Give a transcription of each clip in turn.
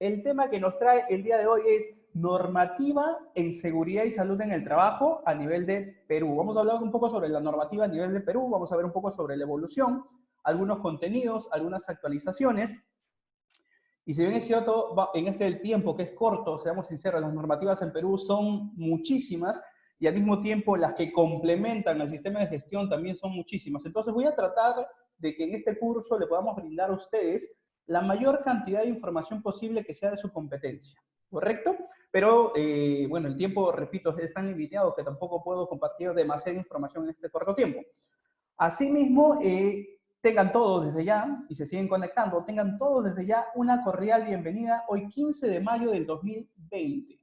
El tema que nos trae el día de hoy es normativa en seguridad y salud en el trabajo a nivel de Perú. Vamos a hablar un poco sobre la normativa a nivel de Perú, vamos a ver un poco sobre la evolución, algunos contenidos, algunas actualizaciones. Y si bien es cierto, en este del tiempo que es corto, seamos sinceros, las normativas en Perú son muchísimas y al mismo tiempo las que complementan el sistema de gestión también son muchísimas. Entonces voy a tratar de que en este curso le podamos brindar a ustedes la mayor cantidad de información posible que sea de su competencia, ¿correcto? Pero, bueno, el tiempo, repito, es tan limitado que tampoco puedo compartir demasiada información en este corto tiempo. Asimismo, tengan todos desde ya, y se siguen conectando, tengan todos desde ya una cordial bienvenida hoy 15 de mayo del 2020.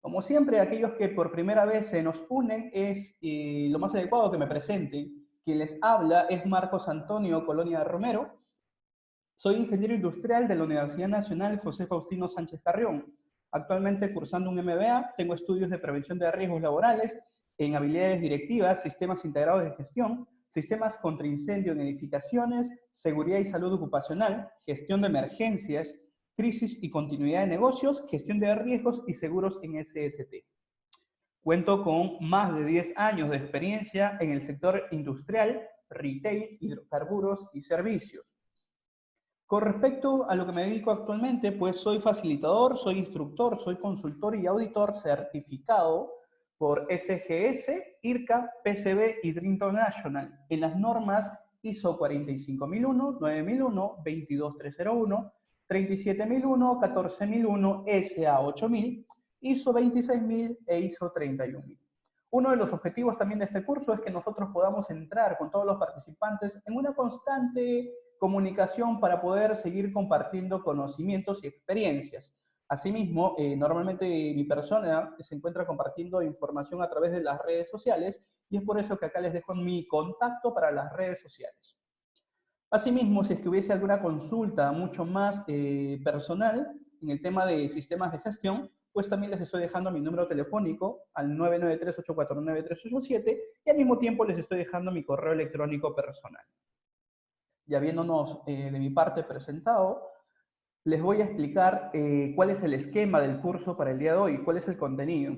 Como siempre, aquellos que por primera vez se nos unen, es lo más adecuado que me presenten. Quien les habla es Marcos Antonio Colonia Romero. Soy ingeniero industrial de la Universidad Nacional José Faustino Sánchez Carrión. Actualmente cursando un MBA, tengo estudios de prevención de riesgos laborales en habilidades directivas, sistemas integrados de gestión, sistemas contra incendio en edificaciones, seguridad y salud ocupacional, gestión de emergencias, crisis y continuidad de negocios, gestión de riesgos y seguros en SST. Cuento con más de 10 años de experiencia en el sector industrial, retail, hidrocarburos y servicios. Con respecto a lo que me dedico actualmente, pues soy facilitador, soy instructor, soy consultor y auditor certificado por SGS, IRCA, PCB y Dream International en las normas ISO 45001, 9001, 22301, 37001, 14001, SA 8000, ISO 26000 e ISO 31000. Uno de los objetivos también de este curso es que nosotros podamos entrar con todos los participantes en una constante comunicación para poder seguir compartiendo conocimientos y experiencias. Asimismo, normalmente mi persona se encuentra compartiendo información a través de las redes sociales y es por eso que acá les dejo mi contacto para las redes sociales. Asimismo, si es que hubiese alguna consulta mucho más personal en el tema de sistemas de gestión, pues también les estoy dejando mi número telefónico al 993-849-387 y al mismo tiempo les estoy dejando mi correo electrónico personal. Ya viéndonos de mi parte presentado, les voy a explicar cuál es el esquema del curso para el día de hoy, cuál es el contenido.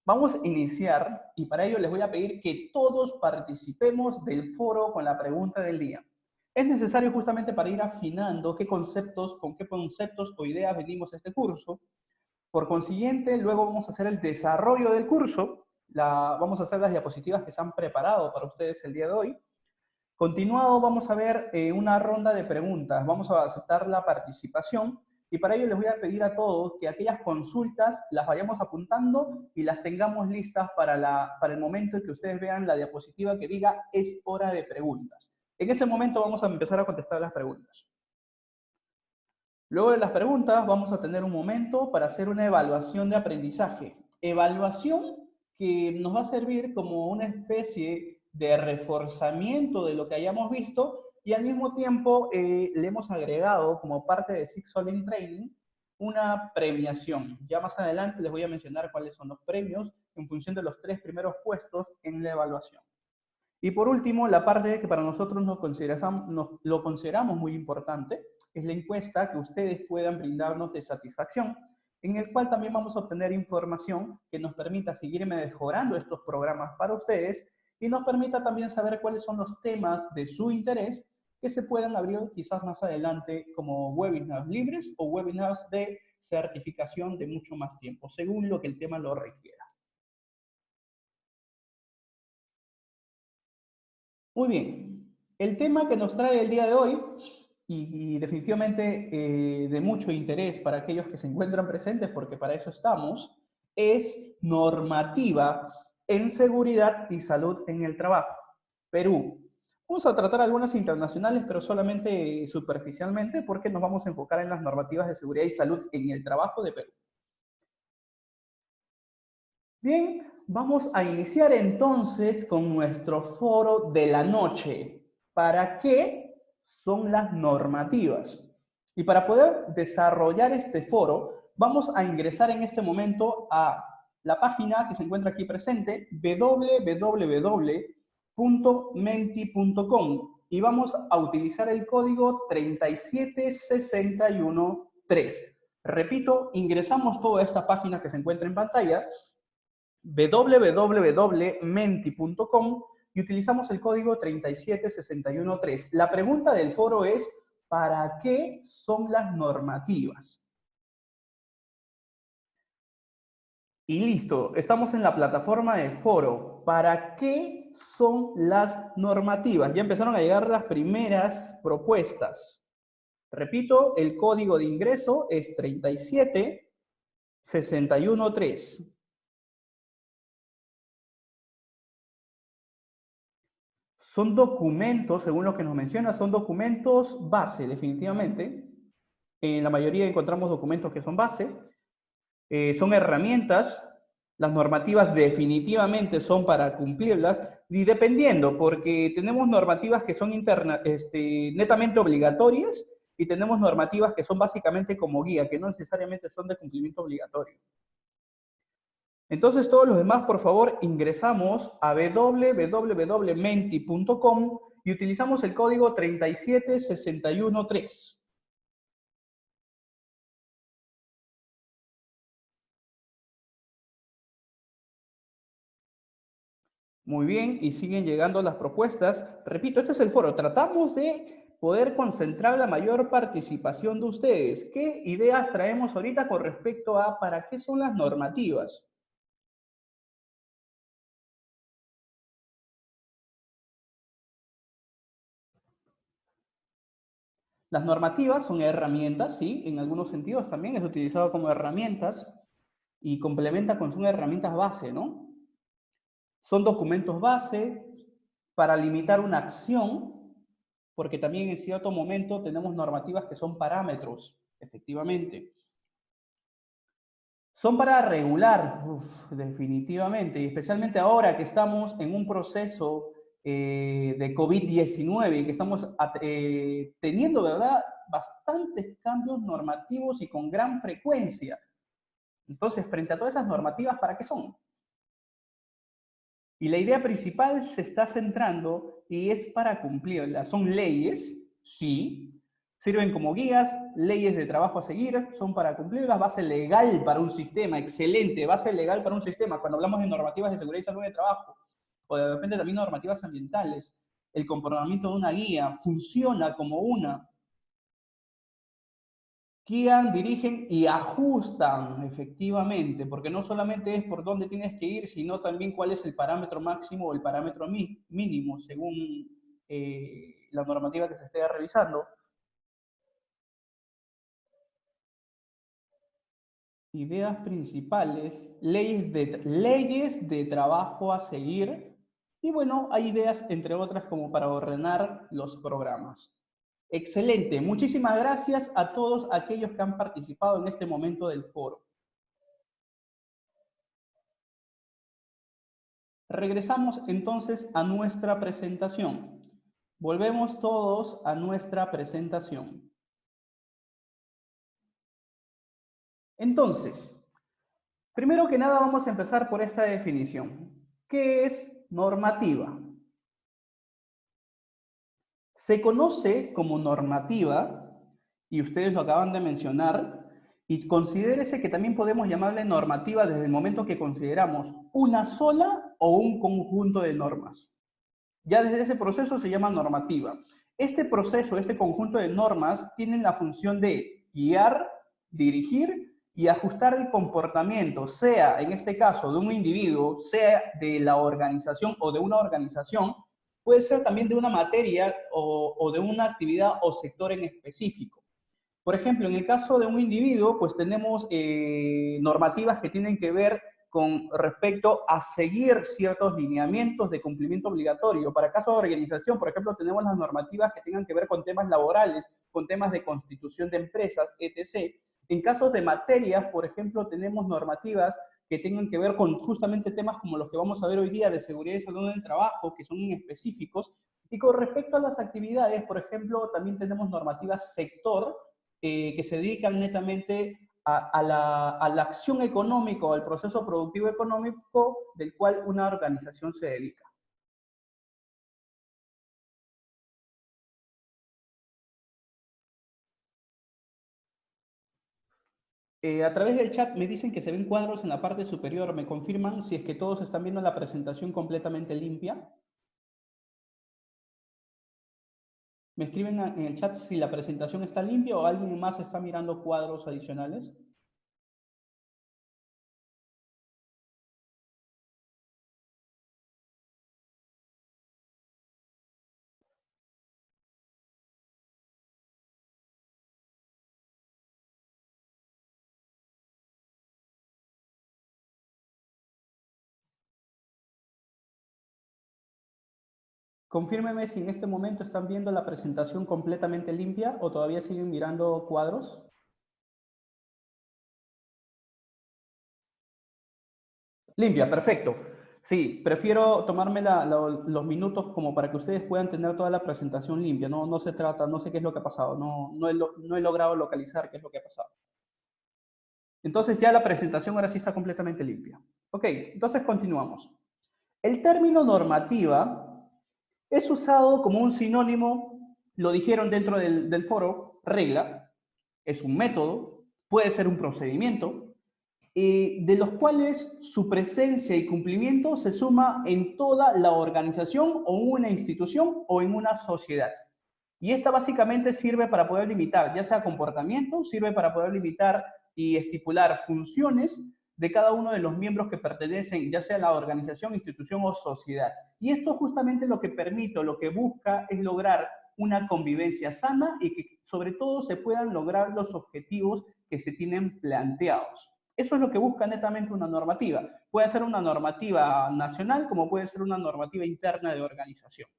Vamos a iniciar y para ello les voy a pedir que todos participemos del foro con la pregunta del día. Es necesario justamente para ir afinando con qué conceptos o ideas venimos a este curso. Por consiguiente, luego vamos a hacer el desarrollo del curso, vamos a hacer las diapositivas que se han preparado para ustedes el día de hoy. Continuado, vamos a ver una ronda de preguntas, vamos a aceptar la participación y para ello les voy a pedir a todos que aquellas consultas las vayamos apuntando y las tengamos listas para el momento en que ustedes vean la diapositiva que diga es hora de preguntas. En ese momento vamos a empezar a contestar las preguntas. Luego de las preguntas vamos a tener un momento para hacer una evaluación de aprendizaje. Evaluación que nos va a servir como una especie de reforzamiento de lo que hayamos visto y al mismo tiempo le hemos agregado como parte de Six Solid Training una premiación. Ya más adelante les voy a mencionar cuáles son los premios en función de los 3 primeros puestos en la evaluación. Y por último, la parte que para nosotros lo consideramos muy importante es la encuesta que ustedes puedan brindarnos de satisfacción, en el cual también vamos a obtener información que nos permita seguir mejorando estos programas para ustedes y nos permita también saber cuáles son los temas de su interés que se puedan abrir quizás más adelante como webinars libres o webinars de certificación de mucho más tiempo, según lo que el tema lo requiera. Muy bien, el tema que nos trae el día de hoy, y definitivamente de mucho interés para aquellos que se encuentran presentes, porque para eso estamos, es normativa en seguridad y salud en el trabajo, Perú. Vamos a tratar algunas internacionales, pero solamente superficialmente, porque nos vamos a enfocar en las normativas de seguridad y salud en el trabajo de Perú. Bien, vamos a iniciar entonces con nuestro foro de la noche. ¿Para qué son las normativas? Y para poder desarrollar este foro, vamos a ingresar en este momento a la página que se encuentra aquí presente, www.menti.com, y vamos a utilizar el código 3761 3. Repito, ingresamos toda esta página que se encuentra en pantalla, www.menti.com, y utilizamos el código 37613. La pregunta del foro es, ¿para qué son las normativas? Y listo, estamos en la plataforma de foro. ¿Para qué son las normativas? Ya empezaron a llegar las primeras propuestas. Repito, el código de ingreso es 37613. Son documentos, según lo que nos menciona, son documentos base, definitivamente. En la mayoría encontramos documentos que son base. Son herramientas. Las normativas definitivamente son para cumplirlas, y dependiendo, porque tenemos normativas que son netamente obligatorias y tenemos normativas que son básicamente como guía, que no necesariamente son de cumplimiento obligatorio. Entonces, todos los demás, por favor, ingresamos a www.menti.com y utilizamos el código 37613. Muy bien, y siguen llegando las propuestas. Repito, este es el foro. Tratamos de poder concentrar la mayor participación de ustedes. ¿Qué ideas traemos ahorita con respecto a para qué son las normativas? Las normativas son herramientas, sí, en algunos sentidos también es utilizado como herramientas y complementa con son herramientas base, ¿no? Son documentos base para limitar una acción, porque también en cierto momento tenemos normativas que son parámetros, efectivamente. Son para regular, definitivamente, y especialmente ahora que estamos en un proceso de COVID-19 y que estamos teniendo, ¿verdad?, bastantes cambios normativos y con gran frecuencia. Entonces, frente a todas esas normativas, ¿para qué son? Y la idea principal se está centrando y es para cumplirlas. Son leyes, sí, sirven como guías, leyes de trabajo a seguir, son para cumplirlas, base legal para un sistema, excelente, base legal para un sistema. Cuando hablamos de normativas de seguridad y salud de trabajo, o de repente también normativas ambientales, el comportamiento de una guía funciona como una. Guían, dirigen y ajustan efectivamente, porque no solamente es por dónde tienes que ir, sino también cuál es el parámetro máximo o el parámetro mínimo según la normativa que se esté realizando. Ideas principales, leyes de trabajo a seguir, y bueno, hay ideas entre otras como para ordenar los programas. Excelente, muchísimas gracias a todos aquellos que han participado en este momento del foro. Regresamos entonces a nuestra presentación. Volvemos todos a nuestra presentación. Entonces, primero que nada vamos a empezar por esta definición. ¿Qué es normativa? Se conoce como normativa, y ustedes lo acaban de mencionar, y considérese que también podemos llamarle normativa desde el momento que consideramos una sola o un conjunto de normas. Ya desde ese proceso se llama normativa. Este proceso, este conjunto de normas, tienen la función de guiar, dirigir y ajustar el comportamiento, sea en este caso de un individuo, sea de la organización o de una organización, puede ser también de una materia o de una actividad o sector en específico. Por ejemplo, en el caso de un individuo, pues tenemos normativas que tienen que ver con respecto a seguir ciertos lineamientos de cumplimiento obligatorio. Para casos de organización, por ejemplo, tenemos las normativas que tengan que ver con temas laborales, con temas de constitución de empresas, etc. En casos de materias, por ejemplo, tenemos normativas que tengan que ver con justamente temas como los que vamos a ver hoy día de seguridad y salud en el trabajo, que son específicos. Y con respecto a las actividades, por ejemplo, también tenemos normativas sector, que se dedican netamente a la acción económica o al proceso productivo económico del cual una organización se dedica. A través del chat me dicen que se ven cuadros en la parte superior. ¿Me confirman si es que todos están viendo la presentación completamente limpia? ¿Me escriben en el chat si la presentación está limpia o alguien más está mirando cuadros adicionales? Confírmeme si en este momento están viendo la presentación completamente limpia o todavía siguen mirando cuadros. Limpia, perfecto. Sí, prefiero tomarme los minutos como para que ustedes puedan tener toda la presentación limpia. No, no se trata, no sé qué es lo que ha pasado. No he logrado localizar qué es lo que ha pasado. Entonces ya la presentación ahora sí está completamente limpia. Ok, entonces continuamos. El término normativa es usado como un sinónimo, lo dijeron dentro del foro, regla, es un método, puede ser un procedimiento, de los cuales su presencia y cumplimiento se suma en toda la organización o una institución o en una sociedad. Y esta básicamente sirve para poder limitar, ya sea comportamiento, sirve para poder limitar y estipular funciones de cada uno de los miembros que pertenecen, ya sea a la organización, institución o sociedad. Y esto justamente lo que permite, lo que busca es lograr una convivencia sana y que sobre todo se puedan lograr los objetivos que se tienen planteados. Eso es lo que busca netamente una normativa. Puede ser una normativa nacional como puede ser una normativa interna de organización.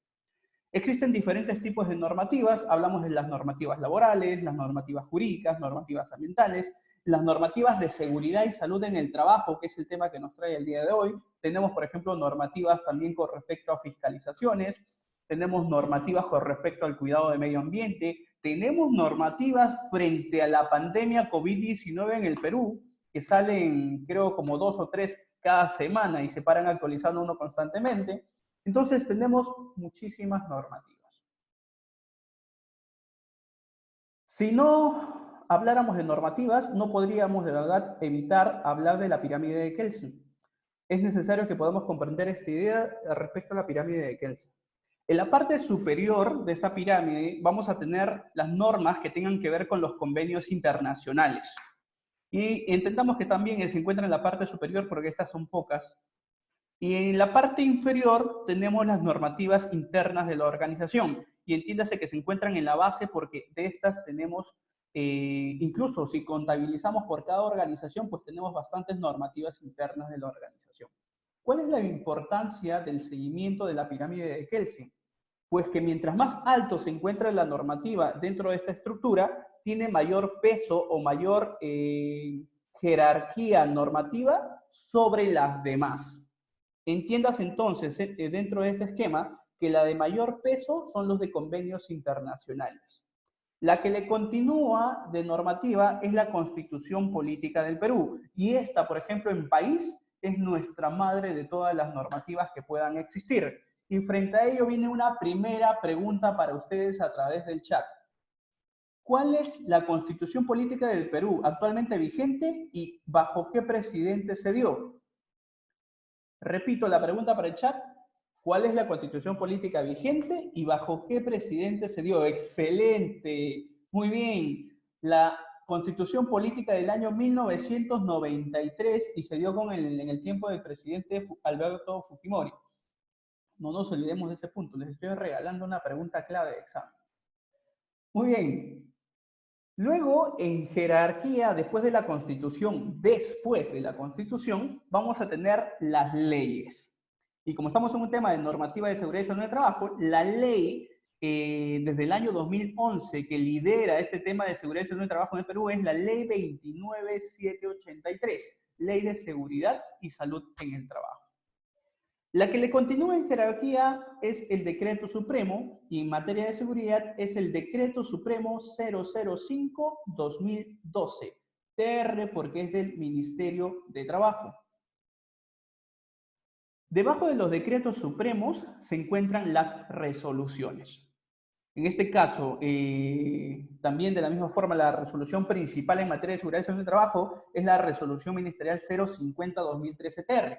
Existen diferentes tipos de normativas, hablamos de las normativas laborales, las normativas jurídicas, normativas ambientales, las normativas de seguridad y salud en el trabajo, que es el tema que nos trae el día de hoy. Tenemos, por ejemplo, normativas también con respecto a fiscalizaciones, tenemos normativas con respecto al cuidado del medio ambiente, tenemos normativas frente a la pandemia COVID-19 en el Perú, que salen creo como 2 o 3 cada semana y se paran actualizando uno constantemente. Entonces tenemos muchísimas normativas. Si no habláramos de normativas, no podríamos de verdad evitar hablar de la pirámide de Kelsen. Es necesario que podamos comprender esta idea respecto a la pirámide de Kelsen. En la parte superior de esta pirámide vamos a tener las normas que tengan que ver con los convenios internacionales. Y intentamos que también se encuentren en la parte superior porque estas son pocas. Y en la parte inferior tenemos las normativas internas de la organización. Y entiéndase que se encuentran en la base porque de estas tenemos, incluso si contabilizamos por cada organización, pues tenemos bastantes normativas internas de la organización. ¿Cuál es la importancia del seguimiento de la pirámide de Kelsen? Pues que mientras más alto se encuentra la normativa dentro de esta estructura, tiene mayor peso o mayor jerarquía normativa sobre las demás. Entiendas entonces, dentro de este esquema, que la de mayor peso son los de convenios internacionales. La que le continúa de normativa es la Constitución Política del Perú. Y esta, por ejemplo, en país, es nuestra madre de todas las normativas que puedan existir. Y frente a ello viene una primera pregunta para ustedes a través del chat. ¿Cuál es la Constitución Política del Perú actualmente vigente y bajo qué presidente se dio? Repito la pregunta para el chat. ¿Cuál es la constitución política vigente y bajo qué presidente se dio? Excelente. Muy bien. La constitución política del año 1993 y se dio en el tiempo del presidente Alberto Fujimori. No nos olvidemos de ese punto. Les estoy regalando una pregunta clave de examen. Muy bien. Luego, en jerarquía, después de la Constitución, vamos a tener las leyes. Y como estamos en un tema de normativa de seguridad y salud de trabajo, la ley desde el año 2011 que lidera este tema de seguridad y salud de trabajo en el Perú es la Ley 29783, Ley de Seguridad y Salud en el Trabajo. La que le continúa en jerarquía es el Decreto Supremo y en materia de seguridad es el Decreto Supremo 005-2012, TR porque es del Ministerio de Trabajo. Debajo de los decretos supremos se encuentran las resoluciones. En este caso, también de la misma forma, la resolución principal en materia de seguridad y salud del trabajo es la resolución ministerial 050-2013-TR.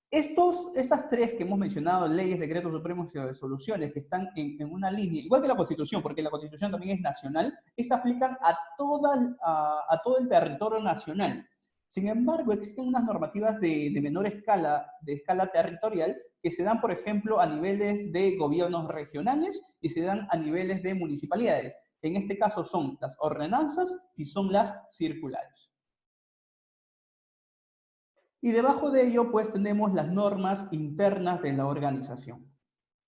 Esas tres que hemos mencionado, leyes, decretos supremos y resoluciones, que están en una línea, igual que la Constitución, porque la Constitución también es nacional, estas aplican a todo el territorio nacional. Sin embargo, existen unas normativas de menor escala, de escala territorial, que se dan, por ejemplo, a niveles de gobiernos regionales y se dan a niveles de municipalidades. En este caso son las ordenanzas y son las circulares. Y debajo de ello, pues tenemos las normas internas de la organización.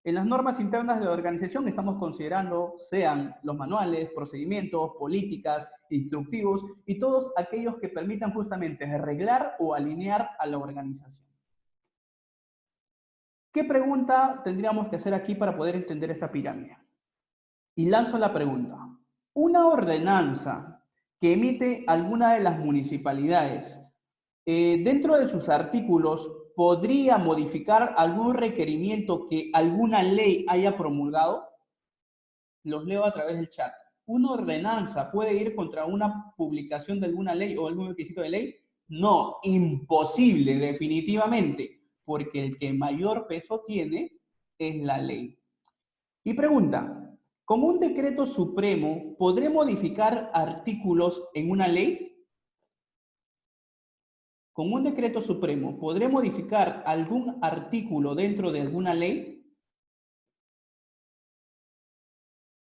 En las normas internas de la organización estamos considerando, sean los manuales, procedimientos, políticas, instructivos y todos aquellos que permitan justamente arreglar o alinear a la organización. ¿Qué pregunta tendríamos que hacer aquí para poder entender esta pirámide? Y lanzo la pregunta. ¿Una ordenanza que emite alguna de las municipalidades dentro de sus artículos podría modificar algún requerimiento que alguna ley haya promulgado? Los leo a través del chat. ¿Una ordenanza puede ir contra una publicación de alguna ley o algún requisito de ley? No, imposible, definitivamente, porque el que mayor peso tiene es la ley. Y pregunta, ¿con un decreto supremo podré modificar artículos en una ley? ¿Con un decreto supremo podré modificar algún artículo dentro de alguna ley?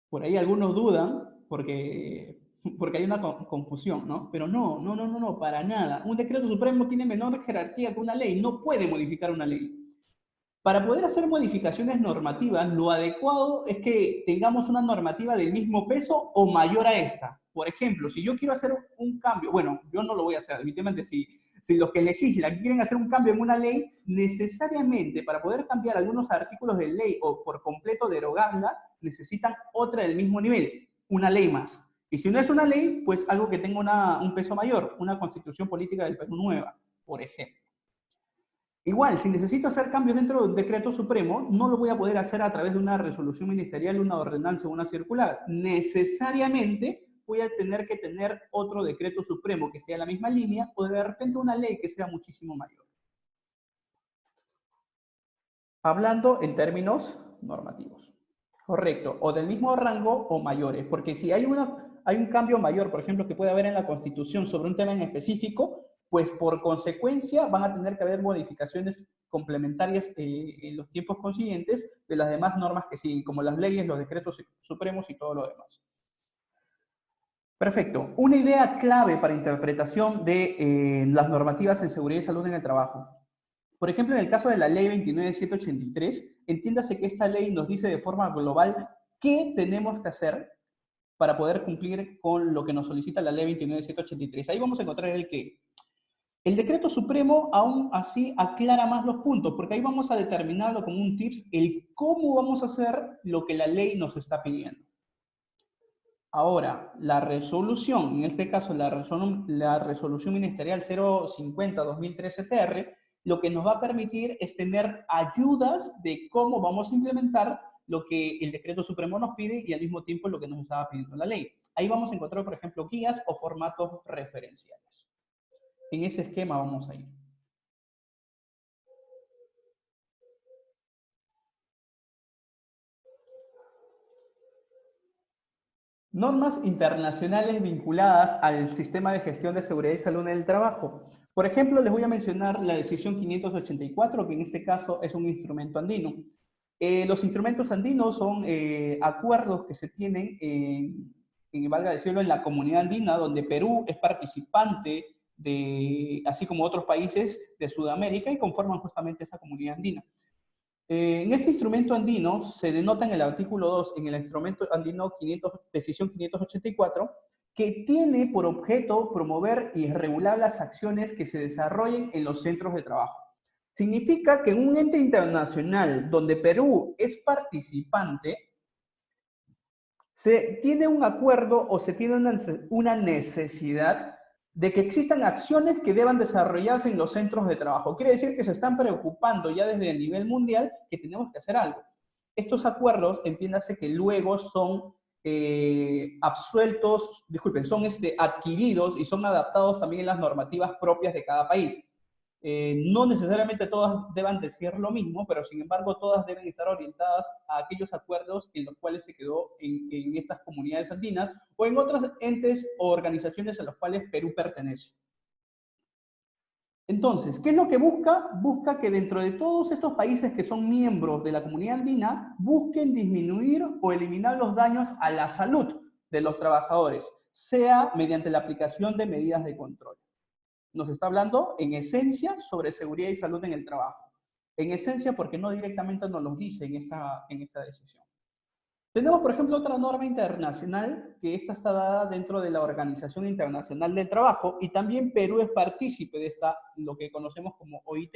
Por ahí algunos dudan porque hay una confusión, ¿no? Pero no, para nada. Un decreto supremo tiene menor jerarquía que una ley, no puede modificar una ley. Para poder hacer modificaciones normativas, lo adecuado es que tengamos una normativa del mismo peso o mayor a esta. Por ejemplo, si yo quiero hacer un cambio, bueno, yo no lo voy a hacer, evidentemente si los que legislan quieren hacer un cambio en una ley, necesariamente para poder cambiar algunos artículos de ley o por completo derogarla, necesitan otra del mismo nivel, una ley más. Y si no es una ley, pues algo que tenga un peso mayor, una constitución política del Perú nueva, por ejemplo. Igual, si necesito hacer cambios dentro de un decreto supremo, no lo voy a poder hacer a través de una resolución ministerial, una ordenanza o una circular. Necesariamente voy a tener que tener otro decreto supremo que esté en la misma línea o de repente una ley que sea muchísimo mayor. Hablando en términos normativos. Correcto, o del mismo rango o mayores, porque si hay un cambio mayor, por ejemplo, que puede haber en la Constitución sobre un tema en específico, pues por consecuencia van a tener que haber modificaciones complementarias en los tiempos consiguientes de las demás normas que siguen, como las leyes, los decretos supremos y todo lo demás. Perfecto. Una idea clave para interpretación de las normativas en seguridad y salud en el trabajo. Por ejemplo, en el caso de la ley 29.783, entiéndase que esta ley nos dice de forma global qué tenemos que hacer para poder cumplir con lo que nos solicita la ley 29.783. Ahí vamos a encontrar el qué. El decreto supremo aún así aclara más los puntos, porque ahí vamos a determinarlo como un tips, el cómo vamos a hacer lo que la ley nos está pidiendo. Ahora, la resolución, en este caso la resolución ministerial 050-2013-TR, lo que nos va a permitir es tener ayudas de cómo vamos a implementar lo que el decreto supremo nos pide y al mismo tiempo lo que nos estaba pidiendo la ley. Ahí vamos a encontrar, por ejemplo, guías o formatos referenciales. En ese esquema vamos a ir. Normas internacionales vinculadas al sistema de gestión de seguridad y salud en el trabajo. Por ejemplo, les voy a mencionar la decisión 584, que en este caso es un instrumento andino. Los instrumentos andinos son acuerdos que se tienen, valga decirlo, en la comunidad andina, donde Perú es participante, así como otros países de Sudamérica, y conforman justamente esa comunidad andina. En este instrumento andino se denota en el artículo 2, en el instrumento andino decisión 584, que tiene por objeto promover y regular las acciones que se desarrollen en los centros de trabajo. Significa que en un ente internacional donde Perú es participante, se tiene un acuerdo o se tiene una necesidad de que existan acciones que deban desarrollarse en los centros de trabajo. Quiere decir que se están preocupando ya desde el nivel mundial que tenemos que hacer algo. Estos acuerdos, entiéndase que luego son absueltos, disculpen, son adquiridos y son adaptados también en las normativas propias de cada país. No necesariamente todas deban decir lo mismo, pero sin embargo todas deben estar orientadas a aquellos acuerdos en los cuales se quedó en estas comunidades andinas o en otros entes o organizaciones a los cuales Perú pertenece. Entonces, ¿qué es lo que busca? Busca que dentro de todos estos países que son miembros de la comunidad andina, busquen disminuir o eliminar los daños a la salud de los trabajadores, sea mediante la aplicación de medidas de control. Nos está hablando, en esencia, sobre seguridad y salud en el trabajo. En esencia, porque no directamente nos lo dice en esta decisión. Tenemos, por ejemplo, otra norma internacional, que esta está dada dentro de la Organización Internacional del Trabajo, y también Perú es partícipe de lo que conocemos como OIT.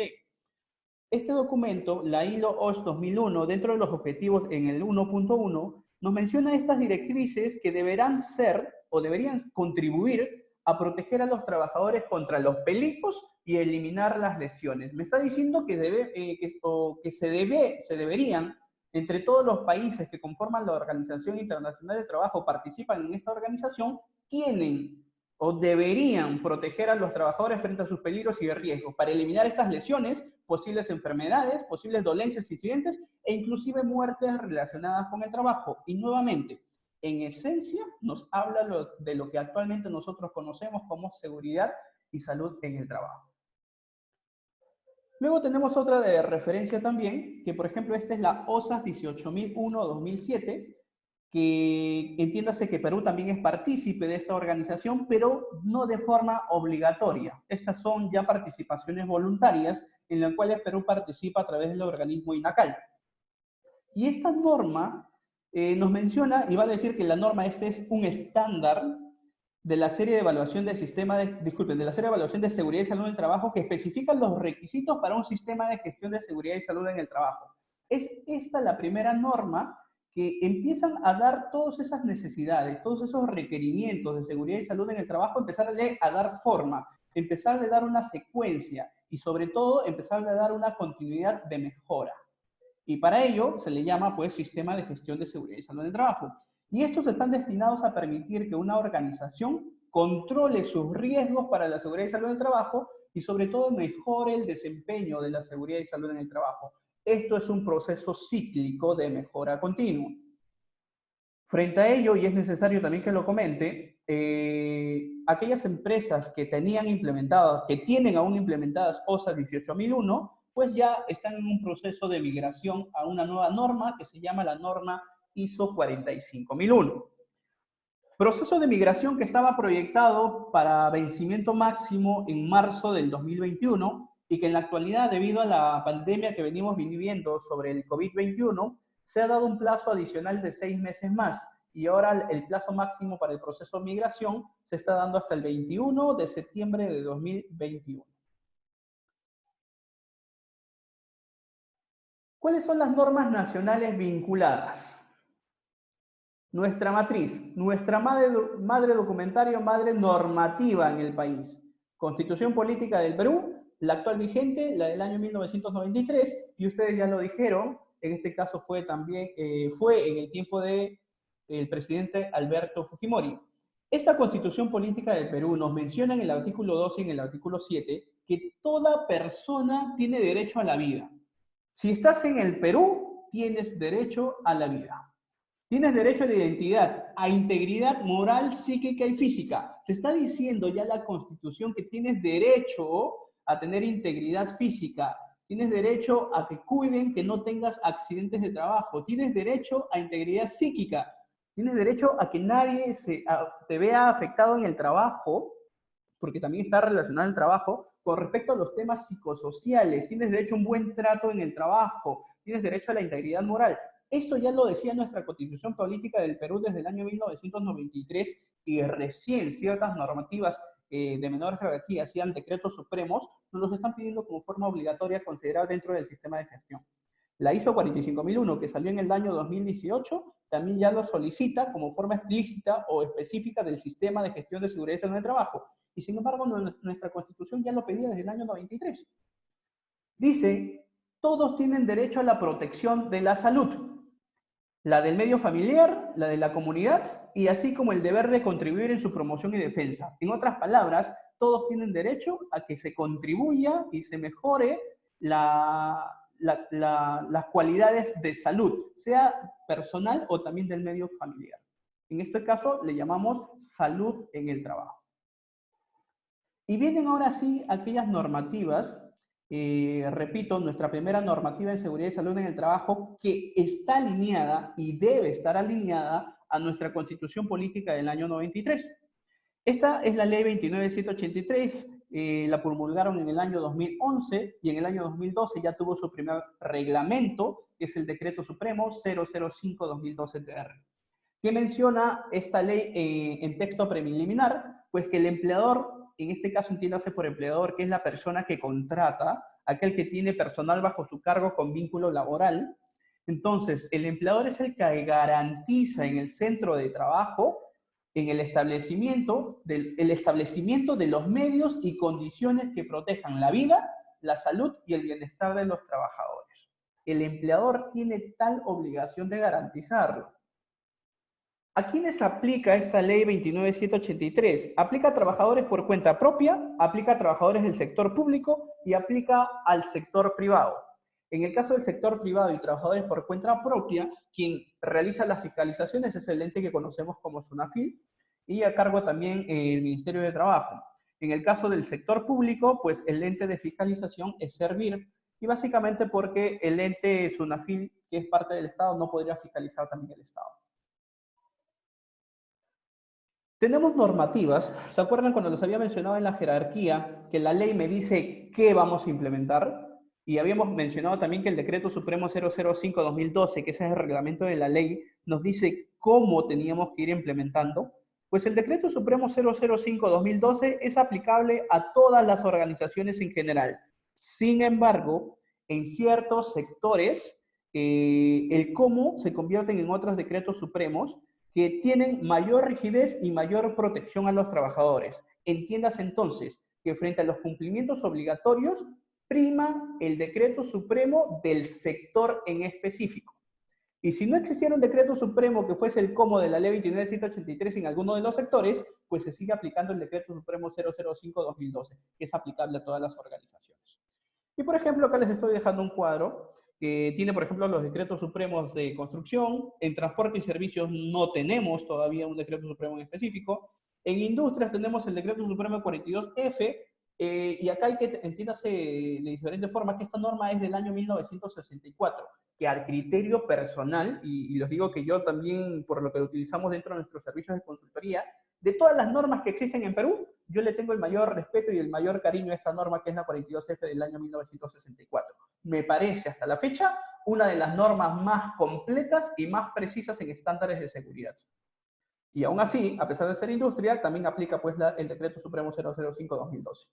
Este documento, la ILO OSH 2001, dentro de los objetivos en el 1.1, nos menciona estas directrices que deberán ser o deberían contribuir a proteger a los trabajadores contra los peligros y eliminar las lesiones. Me está diciendo que se deberían, entre todos los países que conforman la Organización Internacional del Trabajo, participan en esta organización, tienen o deberían proteger a los trabajadores frente a sus peligros y riesgos para eliminar estas lesiones, posibles enfermedades, posibles dolencias, incidentes e inclusive muertes relacionadas con el trabajo. Y nuevamente, en esencia, nos habla de lo que actualmente nosotros conocemos como seguridad y salud en el trabajo. Luego tenemos otra de referencia también, que por ejemplo esta es la OSAS 18001-2007, que entiéndase que Perú también es partícipe de esta organización, pero no de forma obligatoria. Estas son ya participaciones voluntarias en las cuales Perú participa a través del organismo INACAL. Y esta norma nos menciona, y va a decir que la norma es un estándar de la serie de evaluación del sistema de la serie de evaluación de seguridad y salud en el trabajo que especifica los requisitos para un sistema de gestión de seguridad y salud en el trabajo. Es esta la primera norma que empiezan a dar todas esas necesidades, todos esos requerimientos de seguridad y salud en el trabajo, empezarle a dar forma, empezarle a dar una secuencia y sobre todo empezarle a dar una continuidad de mejora. Y para ello se le llama pues sistema de gestión de seguridad y salud en el trabajo. Y estos están destinados a permitir que una organización controle sus riesgos para la seguridad y salud en el trabajo y sobre todo mejore el desempeño de la seguridad y salud en el trabajo. Esto es un proceso cíclico de mejora continua. Frente a ello, y es necesario también que lo comente, aquellas empresas que tenían implementadas, que tienen aún implementadas OSA 18001, pues ya están en un proceso de migración a una nueva norma que se llama la norma ISO 45001. Proceso de migración que estaba proyectado para vencimiento máximo en marzo del 2021 y que en la actualidad, debido a la pandemia que venimos viviendo sobre el COVID-21, se ha dado un plazo adicional de 6 meses más. Y ahora el plazo máximo para el proceso de migración se está dando hasta el 21 de septiembre de 2021. ¿Cuáles son las normas nacionales vinculadas? Nuestra matriz, nuestra madre documentaria, madre normativa en el país. Constitución Política del Perú, la actual vigente, la del año 1993, y ustedes ya lo dijeron, en este caso fue en el tiempo del presidente Alberto Fujimori. Esta Constitución Política del Perú nos menciona en el artículo 12 y en el artículo 7 que toda persona tiene derecho a la vida. Si estás en el Perú, tienes derecho a la vida. Tienes derecho a la identidad, a integridad moral, psíquica y física. Te está diciendo ya la Constitución que tienes derecho a tener integridad física. Tienes derecho a que cuiden que no tengas accidentes de trabajo. Tienes derecho a integridad psíquica. Tienes derecho a que nadie te vea afectado en el trabajo, porque también está relacionado el trabajo, con respecto a los temas psicosociales. Tienes derecho a un buen trato en el trabajo. Tienes derecho a la integridad moral. Esto ya lo decía nuestra Constitución Política del Perú desde el año 1993 y recién ciertas normativas de menor jerarquía, hacían decretos supremos, nos los están pidiendo como forma obligatoria considerar dentro del sistema de gestión. La ISO 45001, que salió en el año 2018, también ya lo solicita como forma explícita o específica del sistema de gestión de seguridad y salud en el trabajo. Y sin embargo, nuestra Constitución ya lo pedía desde el año 93. Dice, todos tienen derecho a la protección de la salud. la del medio familiar, la de la comunidad y así como el deber de contribuir en su promoción y defensa. En otras palabras, todos tienen derecho a que se contribuya y se mejore las cualidades de salud, sea personal o también del medio familiar. En este caso le llamamos salud en el trabajo. Y vienen ahora sí aquellas normativas, repito, nuestra primera normativa de seguridad y salud en el trabajo que está alineada y debe estar alineada a nuestra Constitución Política del año 93. Esta es la ley 29.783, la promulgaron en el año 2011 y en el año 2012 ya tuvo su primer reglamento, que es el Decreto Supremo 005-2012-TR. ¿Qué menciona esta ley en texto preliminar? Pues que el empleador, en este caso entiéndase por empleador, que es la persona que contrata, aquel que tiene personal bajo su cargo con vínculo laboral. Entonces, el empleador es el que garantiza en el centro de trabajo, en el establecimiento de los medios y condiciones que protejan la vida, la salud y el bienestar de los trabajadores. El empleador tiene tal obligación de garantizarlo. ¿A quiénes aplica esta ley 29.783? Aplica a trabajadores por cuenta propia, aplica a trabajadores del sector público y aplica al sector privado. En el caso del sector privado y trabajadores por cuenta propia, quien realiza las fiscalizaciones es el ente que conocemos como SUNAFIL y a cargo también el Ministerio de Trabajo. En el caso del sector público, pues el ente de fiscalización es Servir y básicamente porque el ente SUNAFIL, que es parte del Estado, no podría fiscalizar también el Estado. Tenemos normativas, ¿se acuerdan cuando les había mencionado en la jerarquía que la ley me dice qué vamos a implementar? Y habíamos mencionado también que el Decreto Supremo 005-2012, que ese es el reglamento de la ley, nos dice cómo teníamos que ir implementando. Pues el Decreto Supremo 005-2012 es aplicable a todas las organizaciones en general. Sin embargo, en ciertos sectores, el cómo se convierten en otros decretos supremos que tienen mayor rigidez y mayor protección a los trabajadores. Entiendas entonces que frente a los cumplimientos obligatorios, prima el decreto supremo del sector en específico. Y si no existiera un decreto supremo que fuese el como de la ley 29.183 en alguno de los sectores, pues se sigue aplicando el decreto supremo 005-2012, que es aplicable a todas las organizaciones. Y por ejemplo, acá les estoy dejando un cuadro que tiene, por ejemplo, los decretos supremos de construcción. En transporte y servicios no tenemos todavía un decreto supremo en específico. En industrias tenemos el decreto supremo 42F, y acá hay que entiéndase de diferentes formas que esta norma es del año 1964, que al criterio personal, y les digo que yo también, por lo que lo utilizamos dentro de nuestros servicios de consultoría, de todas las normas que existen en Perú, yo le tengo el mayor respeto y el mayor cariño a esta norma que es la 42F del año 1964. Me parece hasta la fecha una de las normas más completas y más precisas en estándares de seguridad. Y aún así, a pesar de ser industria, también aplica pues el Decreto Supremo 005-2012.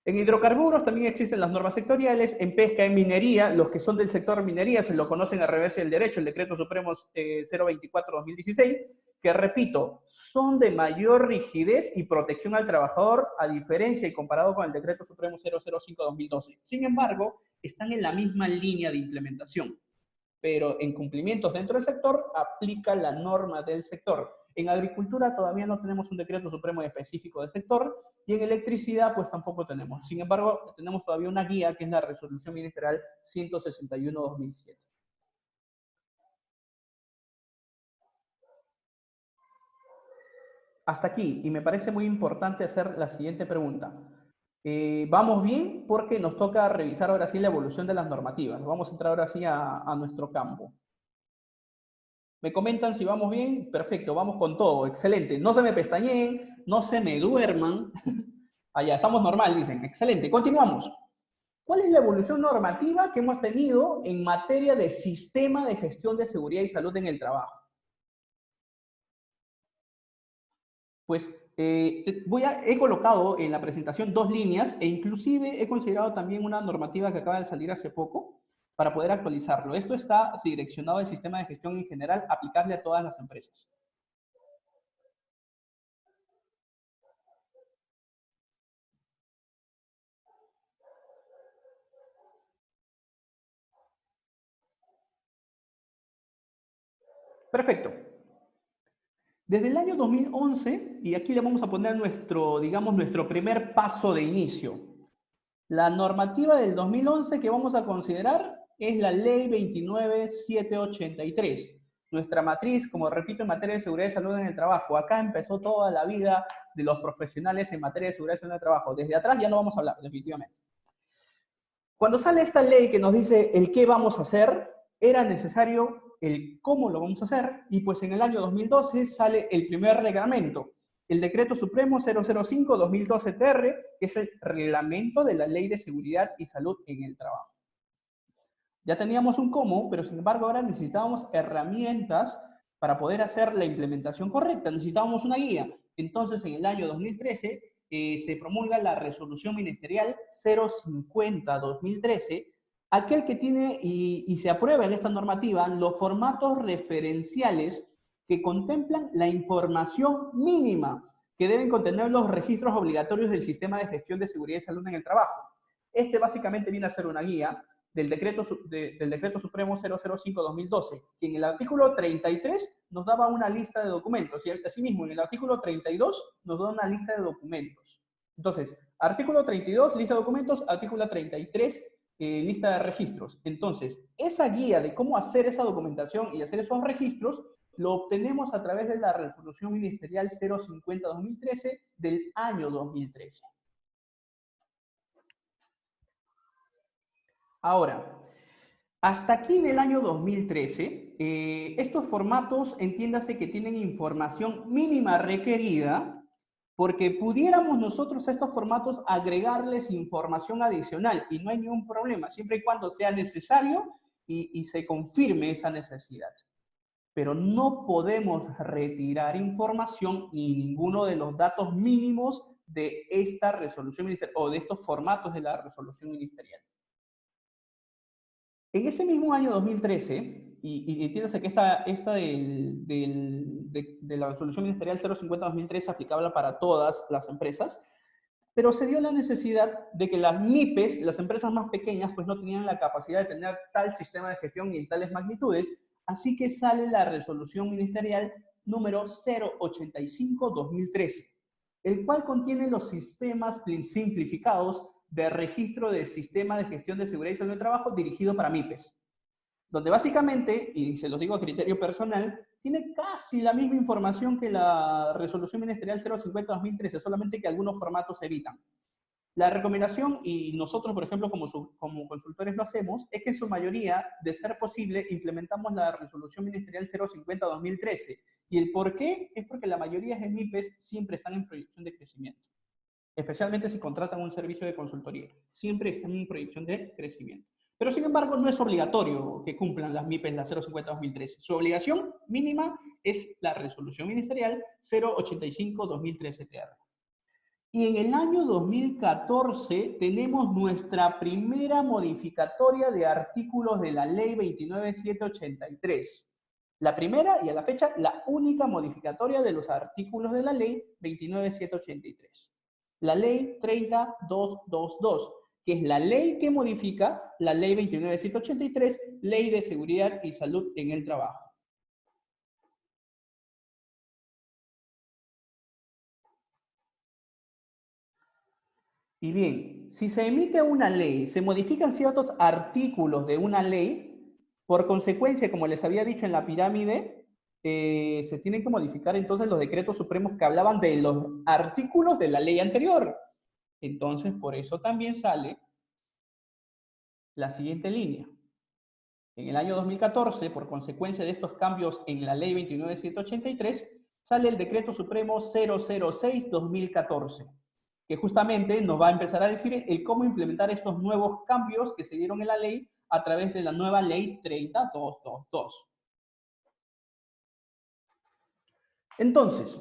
En hidrocarburos también existen las normas sectoriales, en pesca, en minería, los que son del sector minería se lo conocen al revés del derecho, el Decreto Supremo 024-2016, que repito, son de mayor rigidez y protección al trabajador, a diferencia y comparado con el Decreto Supremo 005-2012. Sin embargo, están en la misma línea de implementación, pero en cumplimientos dentro del sector aplica la norma del sector. En agricultura todavía no tenemos un decreto supremo específico del sector y en electricidad pues tampoco tenemos. Sin embargo, tenemos todavía una guía que es la resolución ministerial 161-2007. Hasta aquí, y me parece muy importante hacer la siguiente pregunta. ¿Vamos bien? Porque nos toca revisar ahora sí la evolución de las normativas. Vamos a entrar ahora sí a nuestro campo. ¿Me comentan si vamos bien? Perfecto, vamos con todo, excelente. No se me pestañeen, no se me duerman. Allá, estamos normal, dicen. Excelente, continuamos. ¿Cuál es la evolución normativa que hemos tenido en materia de sistema de gestión de seguridad y salud en el trabajo? Pues he colocado en la presentación dos líneas e inclusive he considerado también una normativa que acaba de salir hace poco para poder actualizarlo. Esto está direccionado al sistema de gestión en general, aplicable a todas las empresas. Perfecto. Desde el año 2011, y aquí le vamos a poner nuestro, digamos, nuestro primer paso de inicio. La normativa del 2011 que vamos a considerar es la Ley 29783. Nuestra matriz, como repito, en materia de seguridad y salud en el trabajo. Acá empezó toda la vida de los profesionales en materia de seguridad y salud en el trabajo. Desde atrás ya no vamos a hablar, definitivamente. Cuando sale esta ley que nos dice el qué vamos a hacer, era necesario el cómo lo vamos a hacer, y pues en el año 2012 sale el primer reglamento, el Decreto Supremo 005-2012-TR, que es el reglamento de la Ley de Seguridad y Salud en el Trabajo. Ya teníamos un cómo, pero sin embargo ahora necesitábamos herramientas para poder hacer la implementación correcta, necesitábamos una guía. Entonces en el año 2013 se promulga la Resolución Ministerial 050-2013, aquel que tiene y se aprueba en esta normativa los formatos referenciales que contemplan la información mínima que deben contener los registros obligatorios del Sistema de Gestión de Seguridad y Salud en el Trabajo. Este básicamente viene a ser una guía del Decreto Supremo 005-2012, que en el artículo 33 nos daba una lista de documentos, y asimismo en el artículo 32 nos da una lista de documentos. Entonces, artículo 32, lista de documentos, artículo 33, lista de registros. Entonces, esa guía de cómo hacer esa documentación y hacer esos registros, lo obtenemos a través de la Resolución Ministerial 050-2013 del año 2013. Ahora, hasta aquí del año 2013, estos formatos, entiéndase que tienen información mínima requerida, porque pudiéramos nosotros a estos formatos agregarles información adicional, y no hay ningún problema, siempre y cuando sea necesario y se confirme esa necesidad. Pero no podemos retirar información ni ninguno de los datos mínimos de esta resolución ministerial o de estos formatos de la resolución ministerial. En ese mismo año 2013, y entiéndase que esta de la resolución ministerial 050-2013 aplicable para todas las empresas, pero se dio la necesidad de que las MIPES, las empresas más pequeñas, pues no tenían la capacidad de tener tal sistema de gestión y en tales magnitudes, así que sale la resolución ministerial número 085-2013, el cual contiene los sistemas simplificados de registro del sistema de gestión de seguridad y salud del trabajo dirigido para MIPES, donde básicamente, y se los digo a criterio personal, tiene casi la misma información que la resolución ministerial 050-2013, solamente que algunos formatos se evitan. La recomendación, y nosotros, por ejemplo, como consultores lo hacemos, es que en su mayoría, de ser posible, implementamos la resolución ministerial 050-2013. ¿Y el por qué? Es porque la mayoría de MIPES siempre están en proyección de crecimiento, especialmente si contratan un servicio de consultoría. Siempre están en proyección de crecimiento. Pero, sin embargo, no es obligatorio que cumplan las MIPES, la 050-2013. Su obligación mínima es la resolución ministerial 085-2013-TR. Y en el año 2014 tenemos nuestra primera modificatoria de artículos de la Ley 29783. La primera y a la fecha la única modificatoria de los artículos de la Ley 29783. La Ley 30222, que es la ley que modifica la Ley 29783, Ley de Seguridad y Salud en el Trabajo. Y bien, si se emite una ley, se modifican ciertos artículos de una ley, por consecuencia, como les había dicho en la pirámide, se tienen que modificar entonces los decretos supremos que hablaban de los artículos de la ley anterior. Entonces, por eso también sale la siguiente línea. En el año 2014, por consecuencia de estos cambios en la ley 29783, sale el decreto supremo 006-2014. Que justamente nos va a empezar a decir el cómo implementar estos nuevos cambios que se dieron en la ley a través de la nueva ley 30222. Entonces,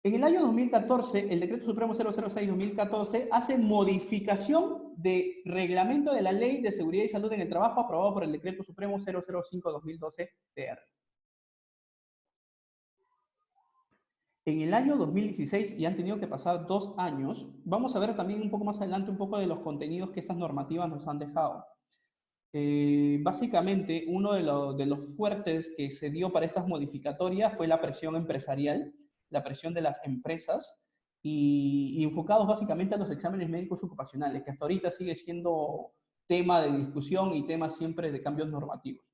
en el año 2014, el decreto supremo 006-2014 hace modificación de reglamento de la Ley de Seguridad y Salud en el Trabajo aprobado por el decreto supremo 005-2012-TR. En el año 2016, y han tenido que pasar 2 años, vamos a ver también un poco más adelante un poco de los contenidos que esas normativas nos han dejado. básicamente uno de los fuertes que se dio para estas modificatorias fue la presión empresarial, la presión de las empresas, y enfocados básicamente a los exámenes médicos ocupacionales, que hasta ahorita sigue siendo tema de discusión y tema siempre de cambios normativos.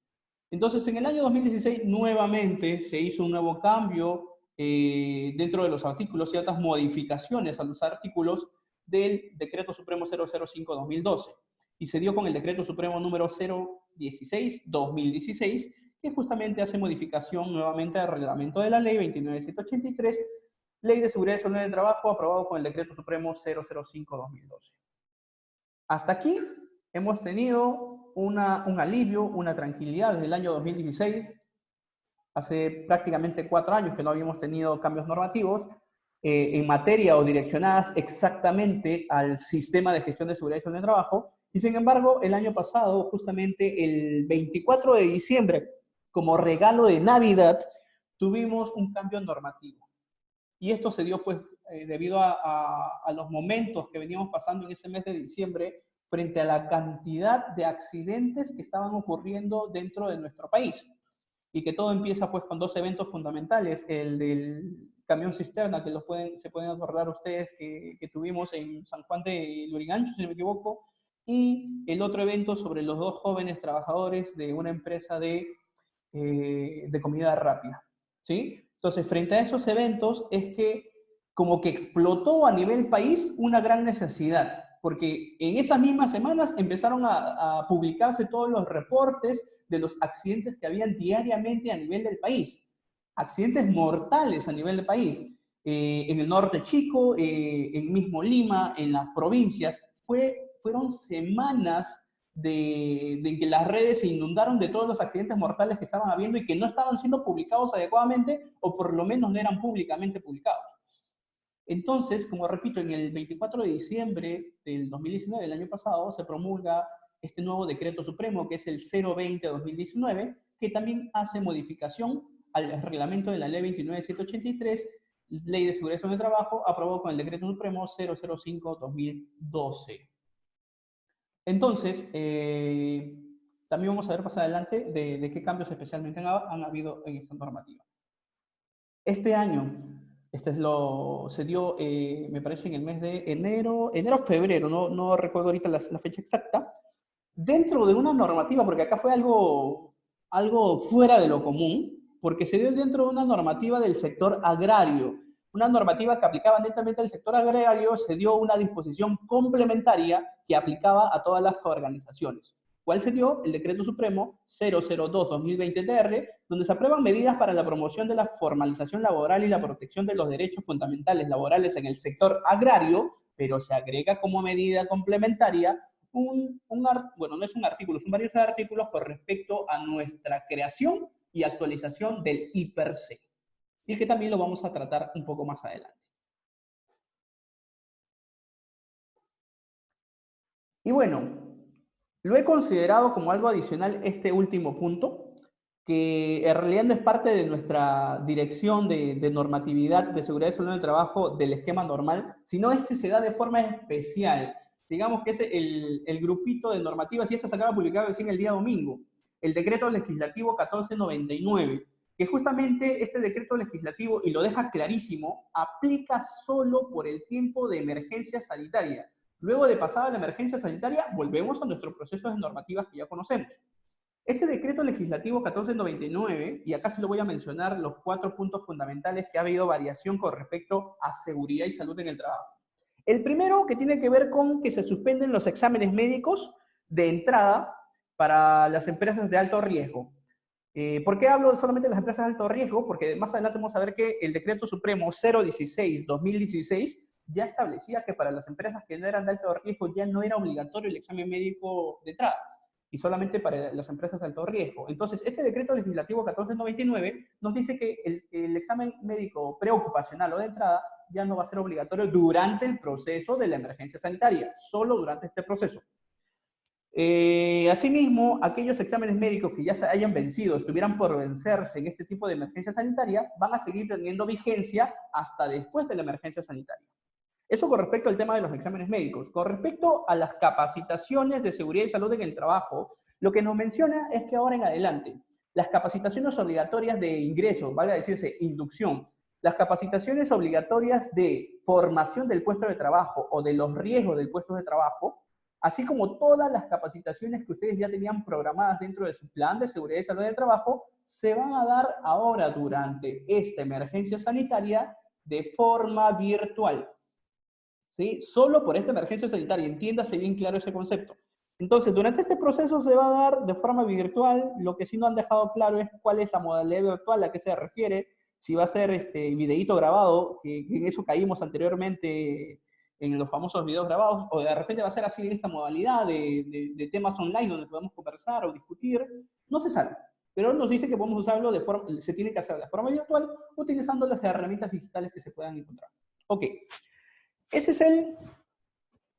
Entonces, en el año 2016 nuevamente se hizo un nuevo cambio dentro de los artículos, ciertas modificaciones a los artículos del Decreto Supremo 005-2012, y se dio con el Decreto Supremo número 016-2016, que justamente hace modificación nuevamente al reglamento de la Ley 29783, Ley de Seguridad y Salud en el Trabajo, aprobado con el Decreto Supremo 005-2012. Hasta aquí hemos tenido un alivio, una tranquilidad desde el año 2016. Hace prácticamente 4 años que no habíamos tenido cambios normativos en materia o direccionadas exactamente al sistema de gestión de seguridad y salud en el trabajo. Y sin embargo, el año pasado, justamente el 24 de diciembre, como regalo de Navidad, tuvimos un cambio normativo. Y esto se dio pues debido a los momentos que veníamos pasando en ese mes de diciembre frente a la cantidad de accidentes que estaban ocurriendo dentro de nuestro país. Y que todo empieza pues con 2 eventos fundamentales, el del camión cisterna, que se pueden acordar ustedes que tuvimos en San Juan de Lurigancho, si no me equivoco, y el otro evento sobre los 2 jóvenes trabajadores de una empresa de comida rápida, ¿sí? Entonces, frente a esos eventos es que como que explotó a nivel país una gran necesidad, porque en esas mismas semanas empezaron a publicarse todos los reportes de los accidentes que habían diariamente a nivel del país. Accidentes mortales a nivel del país. En el norte chico, en mismo Lima, en las provincias. Fueron semanas de que las redes se inundaron de todos los accidentes mortales que estaban habiendo y que no estaban siendo publicados adecuadamente, o por lo menos no eran públicamente publicados. Entonces, como repito, en el 24 de diciembre del 2019, del año pasado, se promulga este nuevo decreto supremo, que es el 020-2019, que también hace modificación al reglamento de la ley 29783, Ley de Seguridad en el Trabajo, aprobado con el decreto supremo 005-2012. Entonces, también vamos a ver más adelante de qué cambios especialmente han habido en esta normativa. Este año, se dio, me parece, en el mes de enero o febrero, no recuerdo ahorita la fecha exacta, dentro de una normativa, porque acá fue algo fuera de lo común, porque se dio dentro de una normativa del sector agrario, una normativa que aplicaba netamente al sector agrario, se dio una disposición complementaria que aplicaba a todas las organizaciones. ¿Cuál se dio? El Decreto Supremo 002-2020-TR, donde se aprueban medidas para la promoción de la formalización laboral y la protección de los derechos fundamentales laborales en el sector agrario, pero se agrega como medida complementaria bueno, no es un artículo, son varios artículos con respecto a nuestra creación y actualización del IPER-C, y que también lo vamos a tratar un poco más adelante. Y bueno, lo he considerado como algo adicional este último punto, que en realidad no es parte de nuestra dirección de normatividad de seguridad y salud en el trabajo del esquema normal, sino este se da de forma especial. Digamos que es el grupito de normativas, y esta se acaba de publicar recién el día domingo, el decreto legislativo 1499, que justamente este decreto legislativo, y lo deja clarísimo, aplica solo por el tiempo de emergencia sanitaria. Luego de pasada la emergencia sanitaria, volvemos a nuestros procesos de normativas que ya conocemos. Este decreto legislativo 1499, y acá se lo voy a mencionar los 4 puntos fundamentales que ha habido variación con respecto a seguridad y salud en el trabajo. El primero, que tiene que ver con que se suspenden los exámenes médicos de entrada para las empresas de alto riesgo. ¿Por qué hablo solamente de las empresas de alto riesgo? Porque más adelante vamos a ver que el Decreto Supremo 016-2016 ya establecía que para las empresas que no eran de alto riesgo ya no era obligatorio el examen médico de entrada, y solamente para las empresas de alto riesgo. Entonces, este decreto legislativo 1499 nos dice que el examen médico preocupacional o de entrada ya no va a ser obligatorio durante el proceso de la emergencia sanitaria, solo durante este proceso. Asimismo, aquellos exámenes médicos que ya se hayan vencido, estuvieran por vencerse en este tipo de emergencia sanitaria, van a seguir teniendo vigencia hasta después de la emergencia sanitaria. Eso con respecto al tema de los exámenes médicos. Con respecto a las capacitaciones de seguridad y salud en el trabajo, Lo que nos menciona es que ahora en adelante, las capacitaciones obligatorias de ingreso, vale decirse inducción, las capacitaciones obligatorias de formación del puesto de trabajo o de los riesgos del puesto de trabajo, así como todas las capacitaciones que ustedes ya tenían programadas dentro de su plan de seguridad y salud del trabajo, se van a dar ahora durante esta emergencia sanitaria de forma virtual. ¿Sí? Solo por esta emergencia sanitaria, entiéndase bien claro ese concepto. Entonces, durante este proceso se va a dar de forma virtual. Lo que sí no han dejado claro es cuál es la modalidad virtual a qué se refiere, si va a ser videíto grabado, que en eso caímos anteriormente en los famosos videos grabados, o de repente va a ser así de esta modalidad de temas online donde podemos conversar o discutir, no se sabe. Pero nos dice que podemos usarlo de forma, se tiene que hacer de forma virtual utilizando las herramientas digitales que se puedan encontrar. Ok, ese es el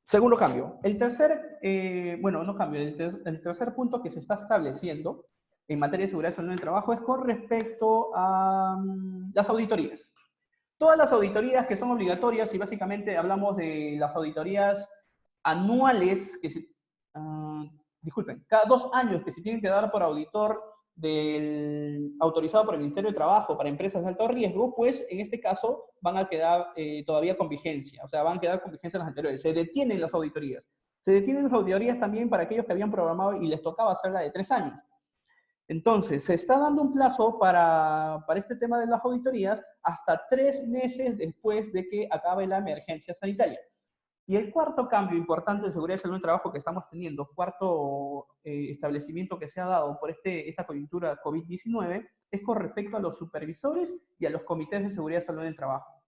segundo cambio. El tercer, bueno, no cambio, el tercer punto que se está estableciendo en materia de seguridad y salud en el trabajo es con respecto a las auditorías. Todas las auditorías que son obligatorias, y básicamente hablamos de las auditorías anuales, que se, disculpen, cada 2 años que se tienen que dar por auditor autorizado por el Ministerio de Trabajo para empresas de alto riesgo, pues en este caso van a quedar todavía con vigencia, o sea, van a quedar con vigencia las anteriores. Se detienen las auditorías. Se detienen las auditorías también para aquellos que habían programado y les tocaba hacerla de 3 años. Entonces, se está dando un plazo para este tema de las auditorías hasta 3 meses después de que acabe la emergencia sanitaria. Y el cuarto cambio importante de seguridad y salud en el trabajo que estamos teniendo, cuarto establecimiento que se ha dado por esta coyuntura COVID-19, es con respecto a los supervisores y a los comités de seguridad y salud en el trabajo.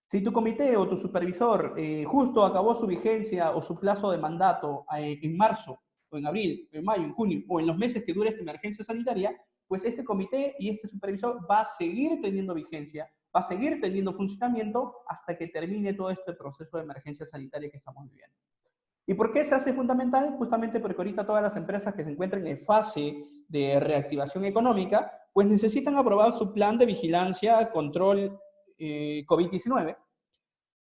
Si tu comité o tu supervisor justo acabó su vigencia o su plazo de mandato en marzo, o en abril, en mayo, en junio, o en los meses que dure esta emergencia sanitaria, pues este comité y este supervisor va a seguir teniendo vigencia, va a seguir teniendo funcionamiento hasta que termine todo este proceso de emergencia sanitaria que estamos viviendo. ¿Y por qué se hace fundamental? Justamente porque ahorita todas las empresas que se encuentran en fase de reactivación económica, pues necesitan aprobar su plan de vigilancia, control COVID-19.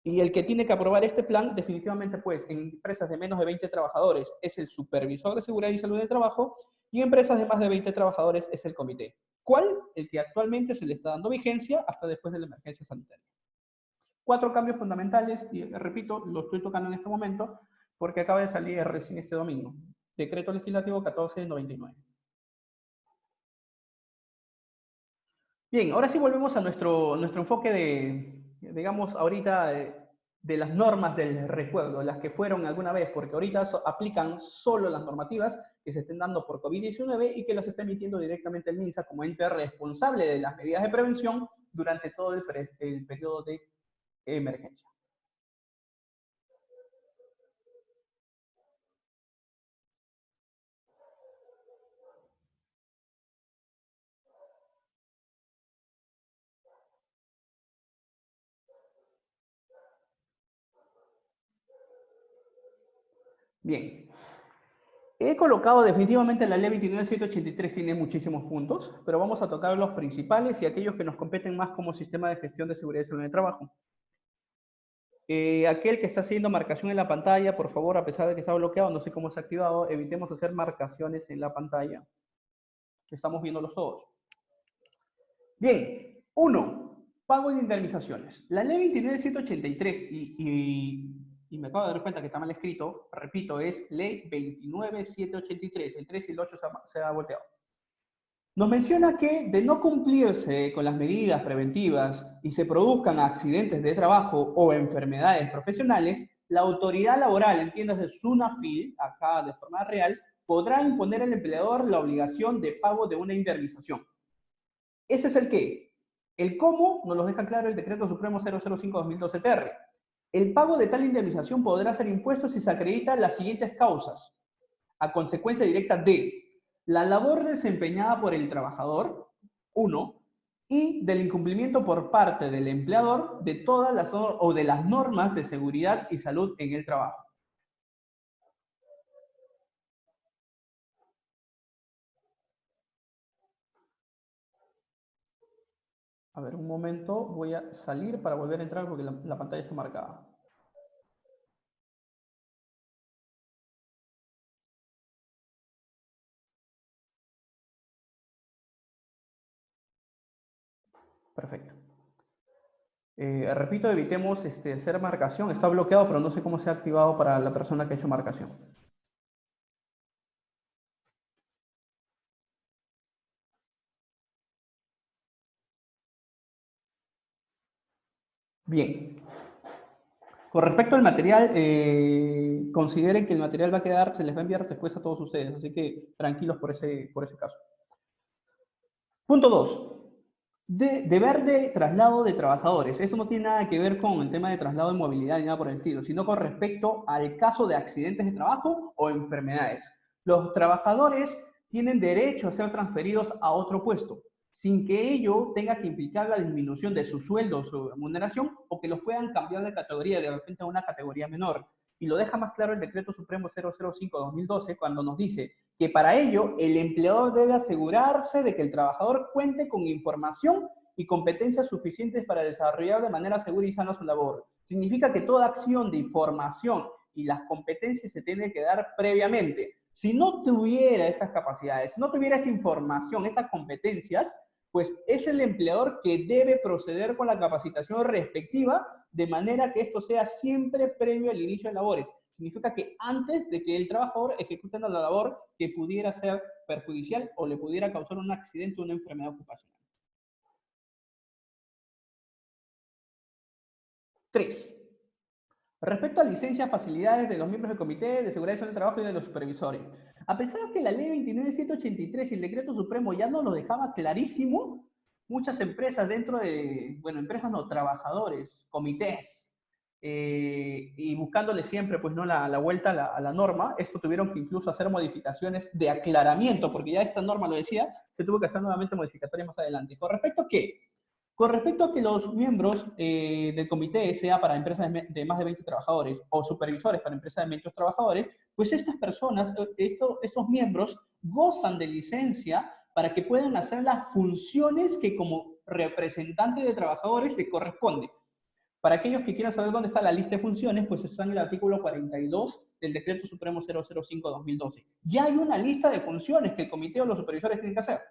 Y el que tiene que aprobar este plan, definitivamente, pues, en empresas de menos de 20 trabajadores es el supervisor de seguridad y salud del trabajo, y en empresas de más de 20 trabajadores es el comité. ¿Cuál? El que actualmente se le está dando vigencia hasta después de la emergencia sanitaria. 4 cambios fundamentales, y repito, lo estoy tocando en este momento, porque acaba de salir recién este domingo. Decreto Legislativo 1499. Bien, ahora sí volvemos a nuestro enfoque digamos, ahorita de las normas del recuerdo, las que fueron alguna vez, porque ahorita aplican solo las normativas que se estén dando por COVID-19 y que las está emitiendo directamente el MINSA como ente responsable de las medidas de prevención durante todo el periodo de emergencia. Bien, he colocado definitivamente la ley 29.783 tiene muchísimos puntos, pero vamos a tocar los principales y aquellos que nos competen más como sistema de gestión de seguridad y salud en el trabajo. Aquel que está haciendo marcación en la pantalla, por favor, a pesar de que está bloqueado, no sé cómo se ha activado, evitemos hacer marcaciones en la pantalla. Estamos viéndolos todos. Bien, 1. Pago de indemnizaciones. La ley 29.183 y me acabo de dar cuenta que está mal escrito, repito, es ley 29.783, el 3 y el 8 se ha volteado. Nos menciona que de no cumplirse con las medidas preventivas y se produzcan accidentes de trabajo o enfermedades profesionales, la autoridad laboral, entiéndase SUNAFIL, acá de forma real, podrá imponer al empleador la obligación de pago de una indemnización. ¿Ese es el qué? El cómo nos lo deja claro el Decreto Supremo 005/2012-TR. El pago de tal indemnización podrá ser impuesto si se acreditan las siguientes causas, a consecuencia directa de la labor desempeñada por el trabajador, 1, y del incumplimiento por parte del empleador de todas las o de las normas de seguridad y salud en el trabajo. A ver, un momento, voy a salir para volver a entrar porque la pantalla está marcada. Perfecto. Repito, evitemos hacer marcación. Está bloqueado, pero no sé cómo se ha activado para la persona que ha hecho marcación. Bien. Con respecto al material, consideren que el material va a quedar, se les va a enviar después a todos ustedes, así que tranquilos por ese caso. Punto 2. Deber de traslado de trabajadores. Esto no tiene nada que ver con el tema de traslado de movilidad ni nada por el estilo, sino con respecto al caso de accidentes de trabajo o enfermedades. Los trabajadores tienen derecho a ser transferidos a otro puesto, sin que ello tenga que implicar la disminución de su sueldo o su remuneración, o que los puedan cambiar de categoría de repente a una categoría menor. Y lo deja más claro el Decreto Supremo 005/2012 cuando nos dice que para ello el empleador debe asegurarse de que el trabajador cuente con información y competencias suficientes para desarrollar de manera segura y sana su labor. Significa que toda acción de información y las competencias se tienen que dar previamente. Si no tuviera estas capacidades, si no tuviera esta información, estas competencias, pues es el empleador que debe proceder con la capacitación respectiva, de manera que esto sea siempre previo al inicio de labores. Significa que antes de que el trabajador ejecute la labor que pudiera ser perjudicial o le pudiera causar un accidente o una enfermedad ocupacional. 3. Respecto a licencias, facilidades de los miembros del Comité de Seguridad y Salud del Trabajo y de los supervisores. A pesar de que la ley 29.183 y el decreto supremo ya nos lo dejaba clarísimo, muchas empresas dentro de, bueno, empresas no, trabajadores, comités, y buscándole siempre, pues, no, la vuelta a la norma, esto tuvieron que incluso hacer modificaciones de aclaramiento, porque ya esta norma lo decía, se tuvo que hacer nuevamente modificatorias más adelante. ¿Con respecto a qué? Con respecto a que los miembros del comité sea para empresas de más de 20 trabajadores o supervisores para empresas de 20 trabajadores, pues estas personas, estos miembros gozan de licencia para que puedan hacer las funciones que como representante de trabajadores les corresponde. Para aquellos que quieran saber dónde está la lista de funciones, pues está en el artículo 42 del Decreto Supremo 005/2012. Ya hay una lista de funciones que el comité o los supervisores tienen que hacer.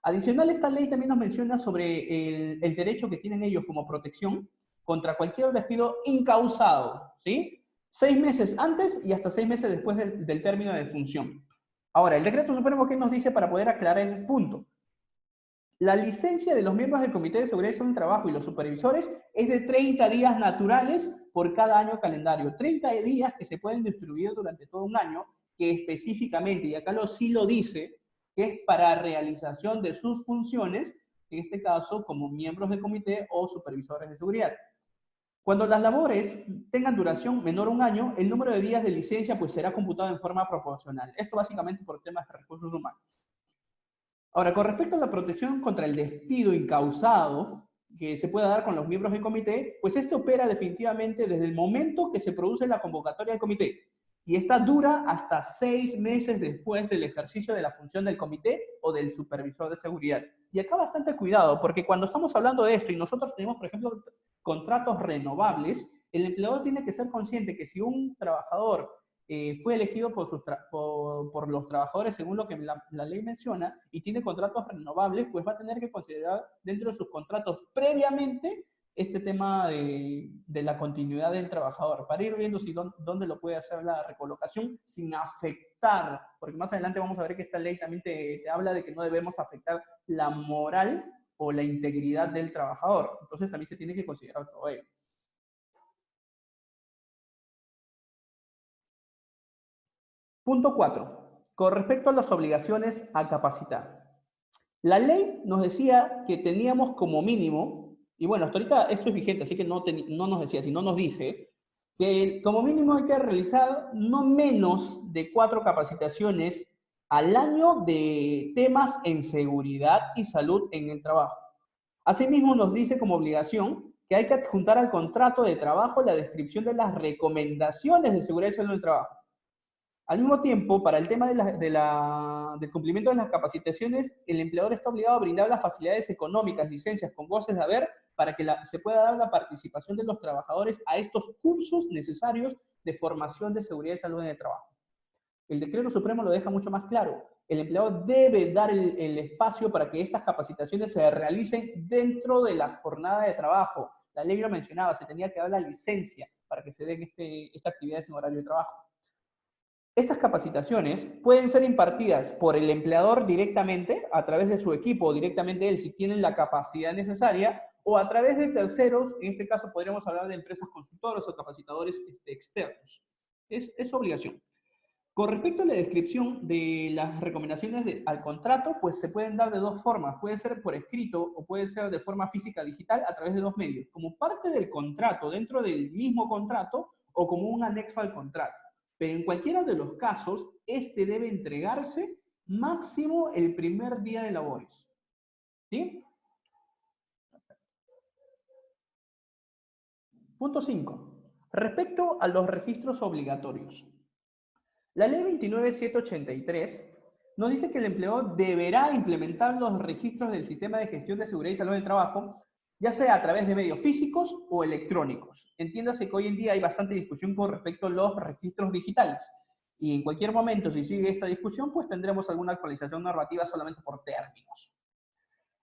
Adicional, esta ley también nos menciona sobre el derecho que tienen ellos como protección contra cualquier despido incausado, ¿sí? 6 meses antes y hasta 6 meses después del término de función. Ahora, el decreto supremo, ¿qué nos dice para poder aclarar el punto? La licencia de los miembros del Comité de Seguridad y Salud del Trabajo y los supervisores es de 30 días naturales por cada año calendario. 30 días que se pueden distribuir durante todo un año, que específicamente, y acá sí lo dice, que es para realización de sus funciones, en este caso como miembros del comité o supervisores de seguridad. Cuando las labores tengan duración menor a un año, el número de días de licencia pues será computado en forma proporcional. Esto básicamente por temas de recursos humanos. Ahora, con respecto a la protección contra el despido incausado que se pueda dar con los miembros del comité, pues este opera definitivamente desde el momento que se produce la convocatoria del comité. Y esta dura hasta 6 meses después del ejercicio de la función del comité o del supervisor de seguridad. Y acá bastante cuidado, porque cuando estamos hablando de esto y nosotros tenemos, por ejemplo, contratos renovables, el empleador tiene que ser consciente que si un trabajador fue elegido por los trabajadores según lo que la ley menciona y tiene contratos renovables, pues va a tener que considerar dentro de sus contratos previamente este tema de la continuidad del trabajador, para ir viendo si dónde lo puede hacer la recolocación sin afectar, porque más adelante vamos a ver que esta ley también te habla de que no debemos afectar la moral o la integridad del trabajador. Entonces también se tiene que considerar todo ello. Punto 4. Con respecto a las obligaciones a capacitar. La ley nos decía que teníamos como mínimo, y bueno, hasta ahorita esto es vigente, así que no nos decía, sino nos dice que como mínimo hay que realizar no menos de 4 capacitaciones al año de temas en seguridad y salud en el trabajo. Asimismo, nos dice como obligación que hay que adjuntar al contrato de trabajo la descripción de las recomendaciones de seguridad y salud en el trabajo. Al mismo tiempo, para el tema del cumplimiento de las capacitaciones, el empleador está obligado a brindar las facilidades económicas, licencias con goces de haber, para que se pueda dar la participación de los trabajadores a estos cursos necesarios de formación de seguridad y salud en el trabajo. El decreto supremo lo deja mucho más claro. El empleador debe dar el espacio para que estas capacitaciones se realicen dentro de la jornada de trabajo. La ley lo mencionaba, se tenía que dar la licencia para que se den estas actividades en horario de trabajo. Estas capacitaciones pueden ser impartidas por el empleador directamente, a través de su equipo, o directamente él, si tienen la capacidad necesaria, o a través de terceros, en este caso podríamos hablar de empresas consultoras o capacitadores externos. Es obligación. Con respecto a la descripción de las recomendaciones al contrato, pues se pueden dar de dos formas. Puede ser por escrito o puede ser de forma física digital a través de dos medios. Como parte del contrato, dentro del mismo contrato, o como un anexo al contrato. Pero en cualquiera de los casos, este debe entregarse máximo el primer día de labores. ¿Sí? Punto 5. Respecto a los registros obligatorios. La ley 29783 nos dice que el empleador deberá implementar los registros del sistema de gestión de seguridad y salud del trabajo, ya sea a través de medios físicos o electrónicos. Entiéndase que hoy en día hay bastante discusión con respecto a los registros digitales. Y en cualquier momento, si sigue esta discusión, pues tendremos alguna actualización normativa solamente por términos.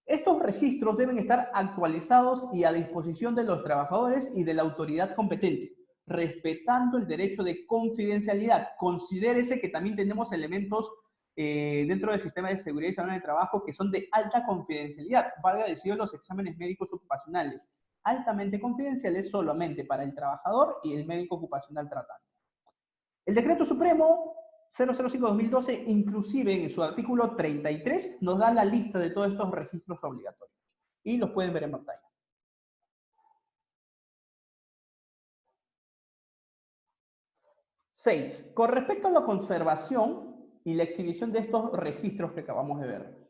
Estos registros deben estar actualizados y a disposición de los trabajadores y de la autoridad competente, respetando el derecho de confidencialidad. Considérese que también tenemos elementos dentro del sistema de seguridad y salud en el trabajo que son de alta confidencialidad, valga decir los exámenes médicos ocupacionales, altamente confidenciales solamente para el trabajador y el médico ocupacional tratante. El Decreto Supremo 005-2012, inclusive en su artículo 33, nos da la lista de todos estos registros obligatorios. Y los pueden ver en pantalla. 6. Con respecto a la conservación y la exhibición de estos registros que acabamos de ver.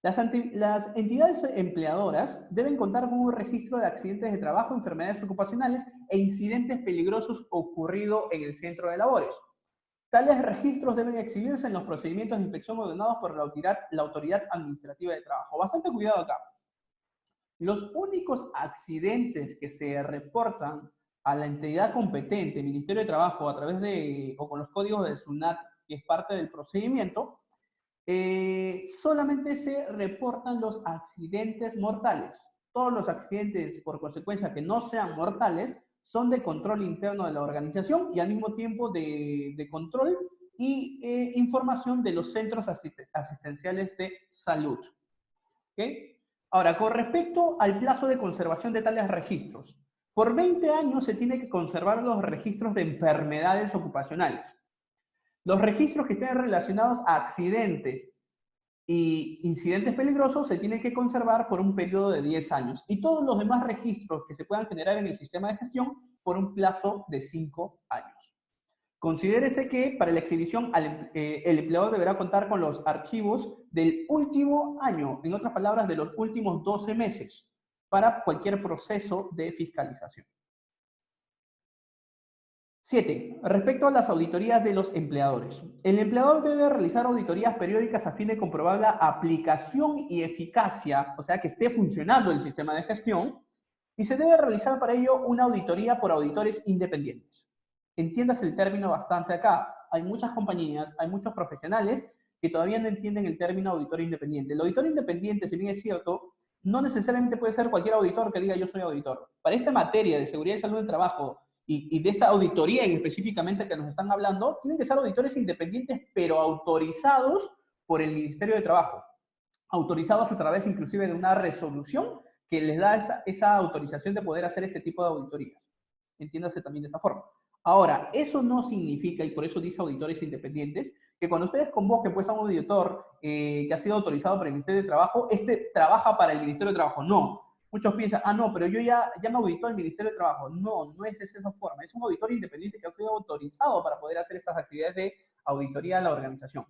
Las entidades empleadoras deben contar con un registro de accidentes de trabajo, enfermedades ocupacionales e incidentes peligrosos ocurridos en el centro de labores. Tales registros deben exhibirse en los procedimientos de inspección ordenados por la autoridad administrativa de trabajo. Bastante cuidado acá. Los únicos accidentes que se reportan a la entidad competente, Ministerio de Trabajo, a través de, o con los códigos de SUNAT, que es parte del procedimiento, solamente se reportan los accidentes mortales. Todos los accidentes, por consecuencia, que no sean mortales, son de control interno de la organización y al mismo tiempo de control y información de los centros asistenciales de salud. ¿Okay? Ahora, con respecto al plazo de conservación de tales registros, por 20 años se tiene que conservar los registros de enfermedades ocupacionales. Los registros que estén relacionados a accidentes y incidentes peligrosos se tienen que conservar por un periodo de 10 años. Y todos los demás registros que se puedan generar en el sistema de gestión por un plazo de 5 años. Considérese que para la exhibición el empleador deberá contar con los archivos del último año, en otras palabras, de los últimos 12 meses, para cualquier proceso de fiscalización. 7. Respecto a las auditorías de los empleadores. El empleador debe realizar auditorías periódicas a fin de comprobar la aplicación y eficacia, o sea, que esté funcionando el sistema de gestión, y se debe realizar para ello una auditoría por auditores independientes. Entiendas el término bastante acá. Hay muchas compañías, hay muchos profesionales que todavía no entienden el término auditor independiente. El auditor independiente, si bien es cierto, no necesariamente puede ser cualquier auditor que diga yo soy auditor. Para esta materia de seguridad y salud del trabajo y de esta auditoría en específicamente que nos están hablando, tienen que ser auditores independientes, pero autorizados por el Ministerio de Trabajo. Autorizados a través inclusive de una resolución que les da esa autorización de poder hacer este tipo de auditorías. Entiéndase también de esa forma. Ahora, eso no significa, y por eso dice auditores independientes, que cuando ustedes convoquen pues, a un auditor que ha sido autorizado por el Ministerio de Trabajo, este trabaja para el Ministerio de Trabajo. No. Muchos piensan, no, pero yo ya me auditó el Ministerio de Trabajo. No, no es de esa forma. Es un auditor independiente que ha sido autorizado para poder hacer estas actividades de auditoría a la organización.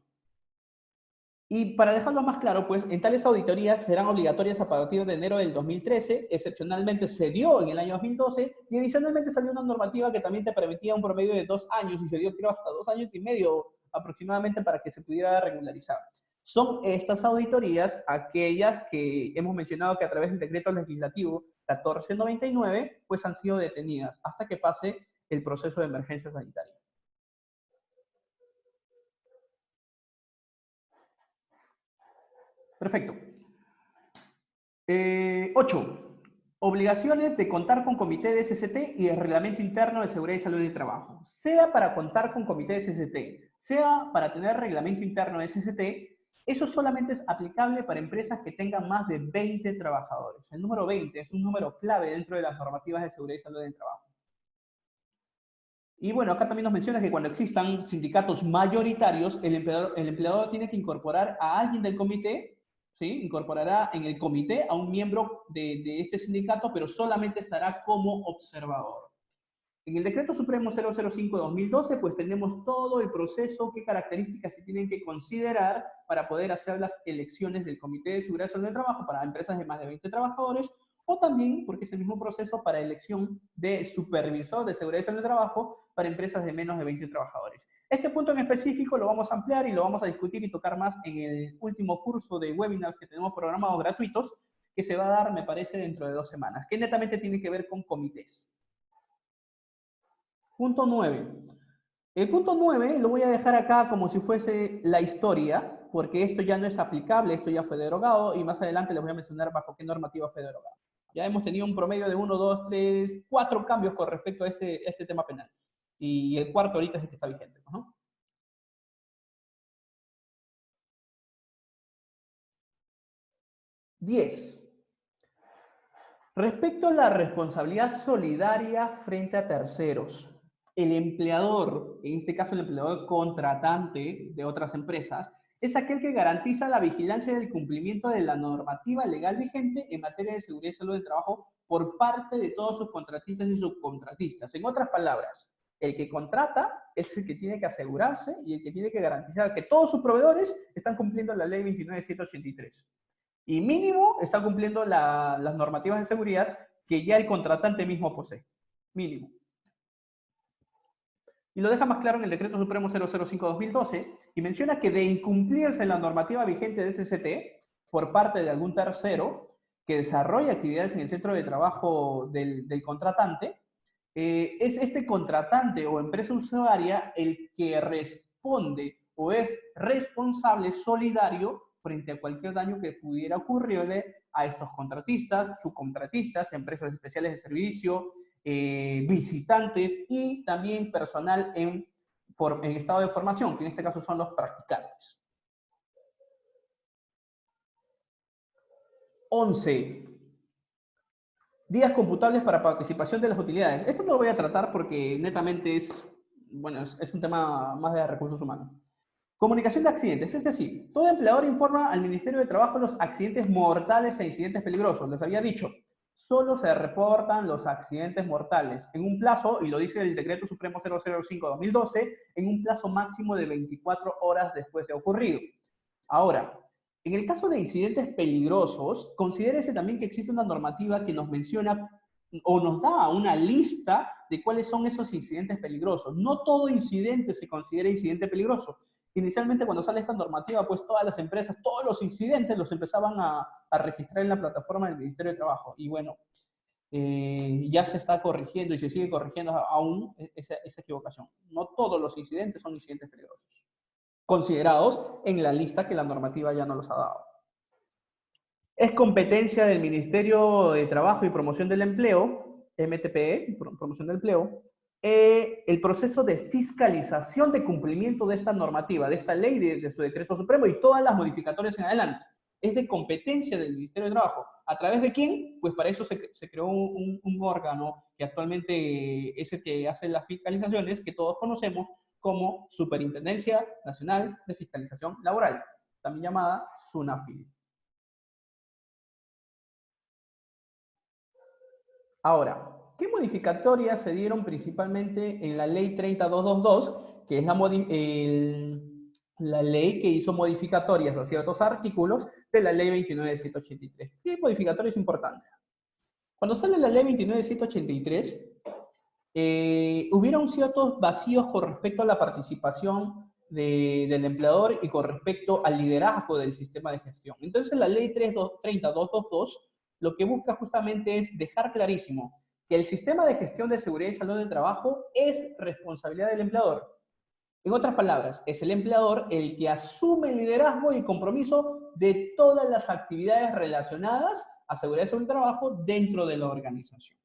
Y para dejarlo más claro, pues en tales auditorías serán obligatorias a partir de enero del 2013, excepcionalmente se dio en el año 2012 y adicionalmente salió una normativa que también te permitía un promedio de 2 años y se dio creo hasta 2 años y medio aproximadamente para que se pudiera regularizar. Son estas auditorías aquellas que hemos mencionado que a través del decreto legislativo 1499 pues han sido detenidas hasta que pase el proceso de emergencia sanitaria. Perfecto. 8. Obligaciones de contar con comité de SST y el reglamento interno de seguridad y salud en el trabajo. Sea para contar con comité de SST, sea para tener reglamento interno de SST, eso solamente es aplicable para empresas que tengan más de 20 trabajadores. El número 20 es un número clave dentro de las normativas de seguridad y salud en el trabajo. Y bueno, acá también nos menciona que cuando existan sindicatos mayoritarios, el empleador tiene que incorporar a alguien del comité, ¿sí? Incorporará en el comité a un miembro de este sindicato, pero solamente estará como observador. En el Decreto Supremo 005/2012, pues tenemos todo el proceso, qué características se tienen que considerar para poder hacer las elecciones del Comité de Seguridad y Salud del Trabajo para empresas de más de 20 trabajadores, o también, porque es el mismo proceso para elección de supervisor de seguridad y salud del trabajo para empresas de menos de 20 trabajadores. Este punto en específico lo vamos a ampliar y lo vamos a discutir y tocar más en el último curso de webinars que tenemos programados gratuitos, que se va a dar, me parece, dentro de 2 semanas, que netamente tiene que ver con comités. Punto 9. El punto 9 lo voy a dejar acá como si fuese la historia, porque esto ya no es aplicable, esto ya fue derogado, y más adelante les voy a mencionar bajo qué normativa fue derogado. Ya hemos tenido un promedio de 1, 2, 3, 4 cambios con respecto a este tema penal. Y el cuarto ahorita es el que está vigente, ¿no? 10. Respecto a la responsabilidad solidaria frente a terceros, el empleador, en este caso el empleador contratante de otras empresas, es aquel que garantiza la vigilancia del cumplimiento de la normativa legal vigente en materia de seguridad y salud del trabajo por parte de todos sus contratistas y subcontratistas. En otras palabras, el que contrata es el que tiene que asegurarse y el que tiene que garantizar que todos sus proveedores están cumpliendo la ley 29.783. Y mínimo está cumpliendo las normativas de seguridad que ya el contratante mismo posee. Mínimo. Y lo deja más claro en el Decreto Supremo 005/2012 y menciona que de incumplirse la normativa vigente de SST por parte de algún tercero que desarrolla actividades en el centro de trabajo del contratante, es este contratante o empresa usuaria el que responde o es responsable solidario frente a cualquier daño que pudiera ocurrirle a estos contratistas, subcontratistas, empresas especiales de servicio, visitantes y también personal en estado de formación, que en este caso son los practicantes. 11. Días computables para participación de las utilidades. Esto no lo voy a tratar porque netamente es un tema más de recursos humanos. Comunicación de accidentes, es decir, todo empleador informa al Ministerio de Trabajo los accidentes mortales e incidentes peligrosos. Les había dicho, solo se reportan los accidentes mortales en un plazo, y lo dice el Decreto Supremo 005/2012, en un plazo máximo de 24 horas después de ocurrido. Ahora, en el caso de incidentes peligrosos, considérese también que existe una normativa que nos menciona o nos da una lista de cuáles son esos incidentes peligrosos. No todo incidente se considera incidente peligroso. Inicialmente, cuando sale esta normativa, pues todas las empresas, todos los incidentes los empezaban a registrar en la plataforma del Ministerio de Trabajo. Y bueno, ya se está corrigiendo y se sigue corrigiendo aún esa equivocación. No todos los incidentes son incidentes peligrosos, considerados en la lista que la normativa ya nos los ha dado. Es competencia del Ministerio de Trabajo y Promoción del Empleo, MTPE, Promoción del Empleo, el proceso de fiscalización de cumplimiento de esta normativa, de esta ley, de su decreto supremo y todas las modificatorias en adelante. Es de competencia del Ministerio de Trabajo. ¿A través de quién? Pues para eso se creó un órgano que actualmente es el que hace las fiscalizaciones que todos conocemos como Superintendencia Nacional de Fiscalización Laboral, también llamada SUNAFIL. Ahora, ¿qué modificatorias se dieron principalmente en la ley 30222, que es la ley que hizo modificatorias a ciertos artículos de la ley 29783? ¿Qué modificatorias importantes? Cuando sale la ley 29783, hubieron ciertos vacíos con respecto a la participación del empleador y con respecto al liderazgo del sistema de gestión. Entonces, la ley 30222 lo que busca justamente es dejar clarísimo que el sistema de gestión de seguridad y salud del trabajo es responsabilidad del empleador. En otras palabras, es el empleador el que asume el liderazgo y compromiso de todas las actividades relacionadas a seguridad sobre el trabajo dentro de la organización.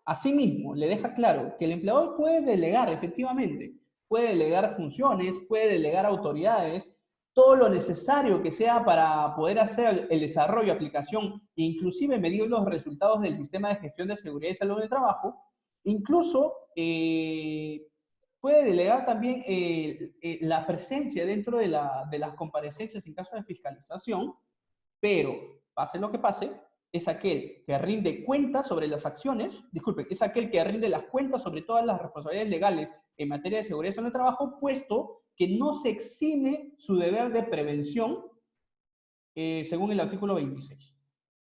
Asimismo, le deja claro que el empleador puede delegar, efectivamente, puede delegar funciones, puede delegar autoridades, todo lo necesario que sea para poder hacer el desarrollo, aplicación e inclusive medir los resultados del sistema de gestión de seguridad y salud en el trabajo. Incluso puede delegar también la presencia dentro de las comparecencias en caso de fiscalización, pero pase lo que pase, es aquel que rinde cuentas sobre las acciones, disculpen, es aquel que rinde las cuentas sobre todas las responsabilidades legales en materia de seguridad en el trabajo, puesto que no se exime su deber de prevención según el artículo 26.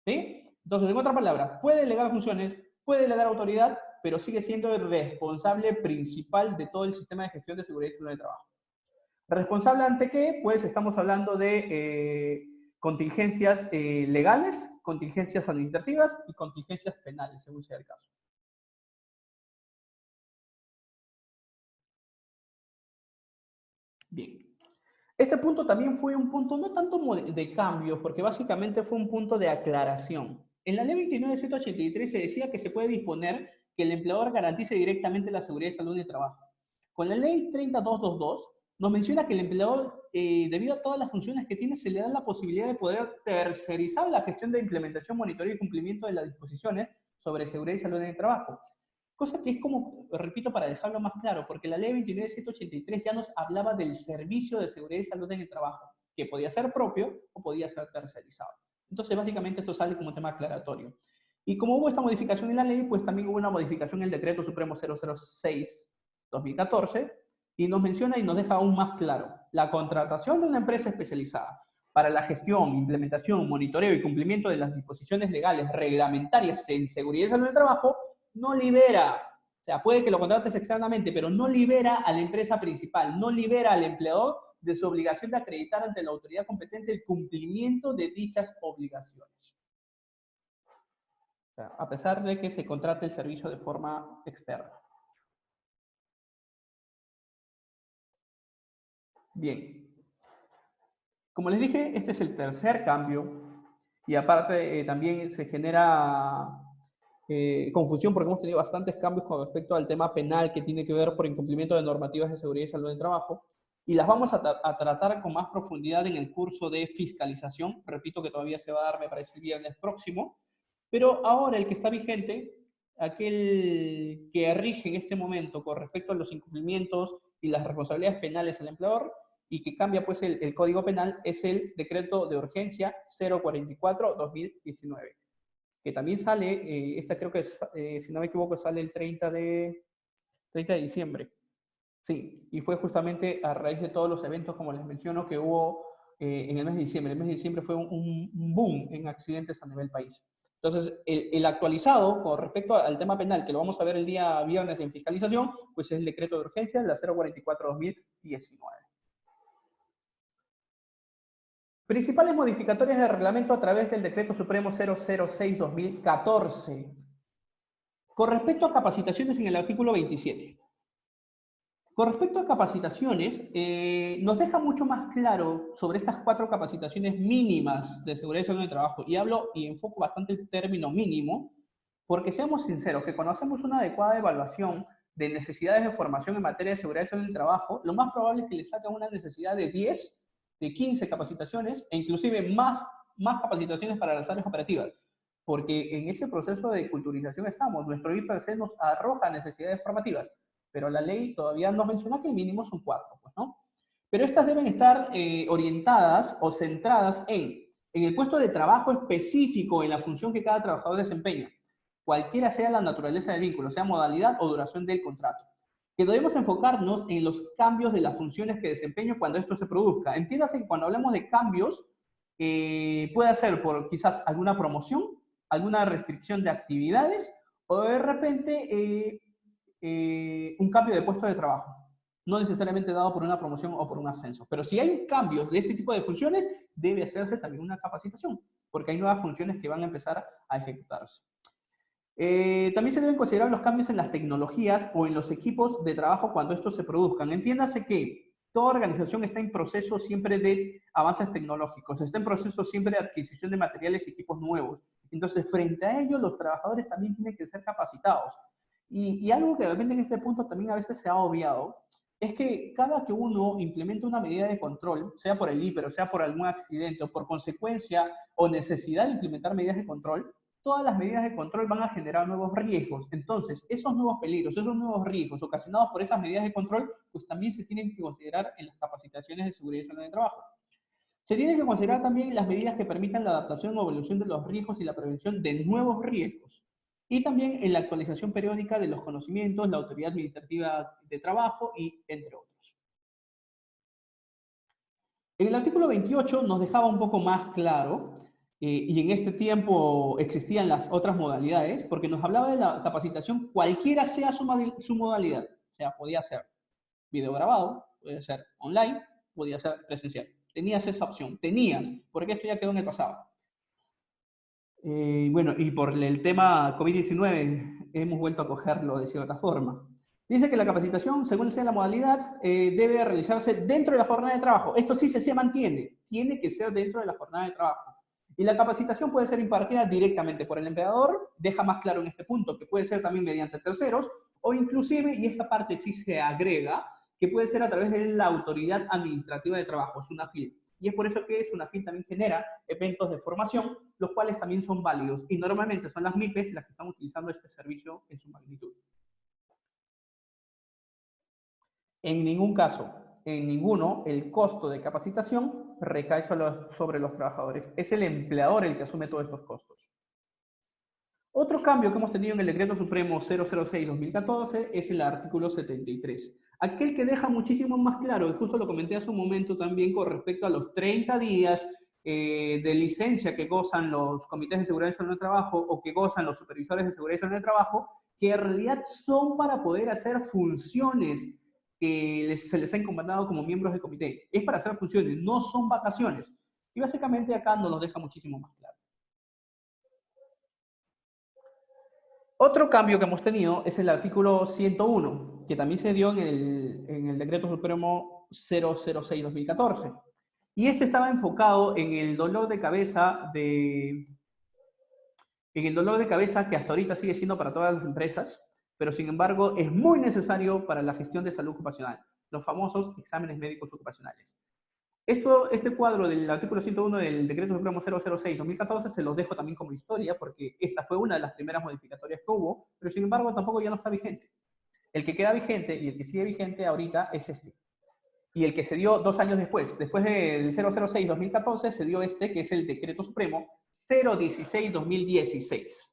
¿Sí? Entonces, en otras palabras, puede delegar funciones, puede delegar autoridad, pero sigue siendo el responsable principal de todo el sistema de gestión de seguridad y salud en el trabajo. ¿Responsable ante qué? Pues estamos hablando de contingencias legales, contingencias administrativas y contingencias penales, según sea el caso. Bien. Este punto también fue un punto no tanto de cambio, porque básicamente fue un punto de aclaración. En la ley 29.183 se decía que se puede disponer que el empleador garantice directamente la seguridad y salud en el trabajo. Con la ley 30.222 nos menciona que el empleador, debido a todas las funciones que tiene, se le da la posibilidad de poder tercerizar la gestión de implementación, monitoreo y cumplimiento de las disposiciones sobre seguridad y salud en el trabajo. Cosa que es como, repito, para dejarlo más claro, porque la ley 29.183 ya nos hablaba del servicio de seguridad y salud en el trabajo, que podía ser propio o podía ser tercerizado. Entonces, básicamente, esto sale como tema aclaratorio. Y como hubo esta modificación en la ley, pues también hubo una modificación en el Decreto Supremo 006/2014, y nos menciona y nos deja aún más claro, la contratación de una empresa especializada para la gestión, implementación, monitoreo y cumplimiento de las disposiciones legales reglamentarias en seguridad y salud del trabajo no libera, o sea, puede que lo contrates externamente, pero no libera a la empresa principal, no libera al empleador de su obligación de acreditar ante la autoridad competente el cumplimiento de dichas obligaciones. O sea, a pesar de que se contrate el servicio de forma externa. Bien. Como les dije, este es el tercer cambio y aparte también se genera confusión porque hemos tenido bastantes cambios con respecto al tema penal que tiene que ver por incumplimiento de normativas de seguridad y salud del trabajo y las vamos a tratar con más profundidad en el curso de fiscalización. Repito que todavía se va a dar, me parece, el viernes próximo, pero ahora el que está vigente, aquel que rige en este momento con respecto a los incumplimientos y las responsabilidades penales al empleador, y que cambia pues el Código Penal, es el Decreto de Urgencia 044/2019, que también sale, esta creo que, si no me equivoco, sale el 30 de diciembre. Sí, y fue justamente a raíz de todos los eventos, como les menciono, que hubo en el mes de diciembre. El mes de diciembre fue un boom en accidentes a nivel país. Entonces, el actualizado con respecto al tema penal, que lo vamos a ver el día viernes en fiscalización, pues es el Decreto de Urgencia, la 044/2019. Principales modificatorias del reglamento a través del Decreto Supremo 006/2014. Con respecto a capacitaciones en el artículo 27. Con respecto a capacitaciones, nos deja mucho más claro sobre estas 4 capacitaciones mínimas de seguridad y salud en el trabajo. Y hablo y enfoco bastante el término mínimo, porque seamos sinceros, que cuando hacemos una adecuada evaluación de necesidades de formación en materia de seguridad y salud en el trabajo, lo más probable es que le saquen una necesidad de 10, de 15 capacitaciones, e inclusive más capacitaciones para las áreas operativas. Porque en ese proceso de culturización estamos. Nuestro IPC nos arroja necesidades formativas, pero la ley todavía nos menciona que el mínimo son 4, pues, ¿no? Pero estas deben estar orientadas o centradas en el puesto de trabajo específico, en la función que cada trabajador desempeña, cualquiera sea la naturaleza del vínculo, sea modalidad o duración del contrato. Que debemos enfocarnos en los cambios de las funciones que desempeño cuando esto se produzca. Entiéndase que cuando hablamos de cambios, puede ser por quizás alguna promoción, alguna restricción de actividades o de repente un cambio de puesto de trabajo, no necesariamente dado por una promoción o por un ascenso. Pero si hay cambios de este tipo de funciones, debe hacerse también una capacitación, porque hay nuevas funciones que van a empezar a ejecutarse. También se deben considerar los cambios en las tecnologías o en los equipos de trabajo cuando estos se produzcan. Entiéndase que Toda organización está en proceso siempre de avances tecnológicos, está en proceso siempre de adquisición de materiales y equipos nuevos. Entonces, frente a ello, los trabajadores también tienen que ser capacitados. Y algo que de repente en este punto también a veces se ha obviado, es que cada que uno implementa una medida de control, sea por el IPER, o sea por algún accidente, o por consecuencia o necesidad de implementar medidas de control, todas las medidas de control van a generar nuevos riesgos. Entonces, esos nuevos peligros, esos nuevos riesgos ocasionados por esas medidas de control, pues también se tienen que considerar en las capacitaciones de seguridad y salud en el trabajo. Se tienen que considerar también las medidas que permitan la adaptación o evolución de los riesgos y la prevención de nuevos riesgos. Y también en la actualización periódica de los conocimientos, la autoridad administrativa de trabajo y entre otros. En el artículo 28 nos dejaba un poco más claro, y en este tiempo existían las otras modalidades, porque nos hablaba de la capacitación cualquiera sea su modalidad. O sea, podía ser video grabado, podía ser online, podía ser presencial. Tenías esa opción, porque esto ya quedó en el pasado. Bueno, y por el tema COVID-19 hemos vuelto a cogerlo de cierta forma. Dice que la capacitación, según sea la modalidad, debe realizarse dentro de la jornada de trabajo. Esto sí se mantiene, tiene que ser dentro de la jornada de trabajo. Y la capacitación puede ser impartida directamente por el empleador, deja más claro en este punto que puede ser también mediante terceros, o inclusive, y esta parte sí se agrega, que puede ser a través de la autoridad administrativa de trabajo, es una FIL. Y es por eso que SUNAFIL también genera eventos de formación, los cuales también son válidos. Y normalmente son las MIPES las que están utilizando este servicio en su magnitud. En ningún caso, en ninguno, el costo de capacitación recae sobre los trabajadores. Es el empleador el que asume todos estos costos. Otro cambio que hemos tenido en el Decreto Supremo 006-2014 es el artículo 73. Aquel que deja muchísimo más claro, y justo lo comenté hace un momento también con respecto a los 30 días de licencia que gozan los comités de seguridad y salud en el trabajo o que gozan los supervisores de seguridad y salud en el trabajo, que en realidad son para poder hacer funciones que se les ha encomendado como miembros del comité. Es para hacer funciones, no son vacaciones. Y básicamente acá nos lo deja muchísimo más claro. Otro cambio que hemos tenido es el artículo 101, que también se dio en el Decreto Supremo 006-2014. Y este estaba enfocado en el dolor de cabeza que hasta ahorita sigue siendo para todas las empresas, pero sin embargo es muy necesario para la gestión de salud ocupacional, los famosos exámenes médicos ocupacionales. Este cuadro del artículo 101 del Decreto Supremo 006-2014 se los dejo también como historia, porque esta fue una de las primeras modificatorias que hubo, pero sin embargo tampoco ya no está vigente. El que queda vigente y el que sigue vigente ahorita es este. Y el que se dio 2 años después del 006-2014, se dio este, que es el Decreto Supremo 016-2016.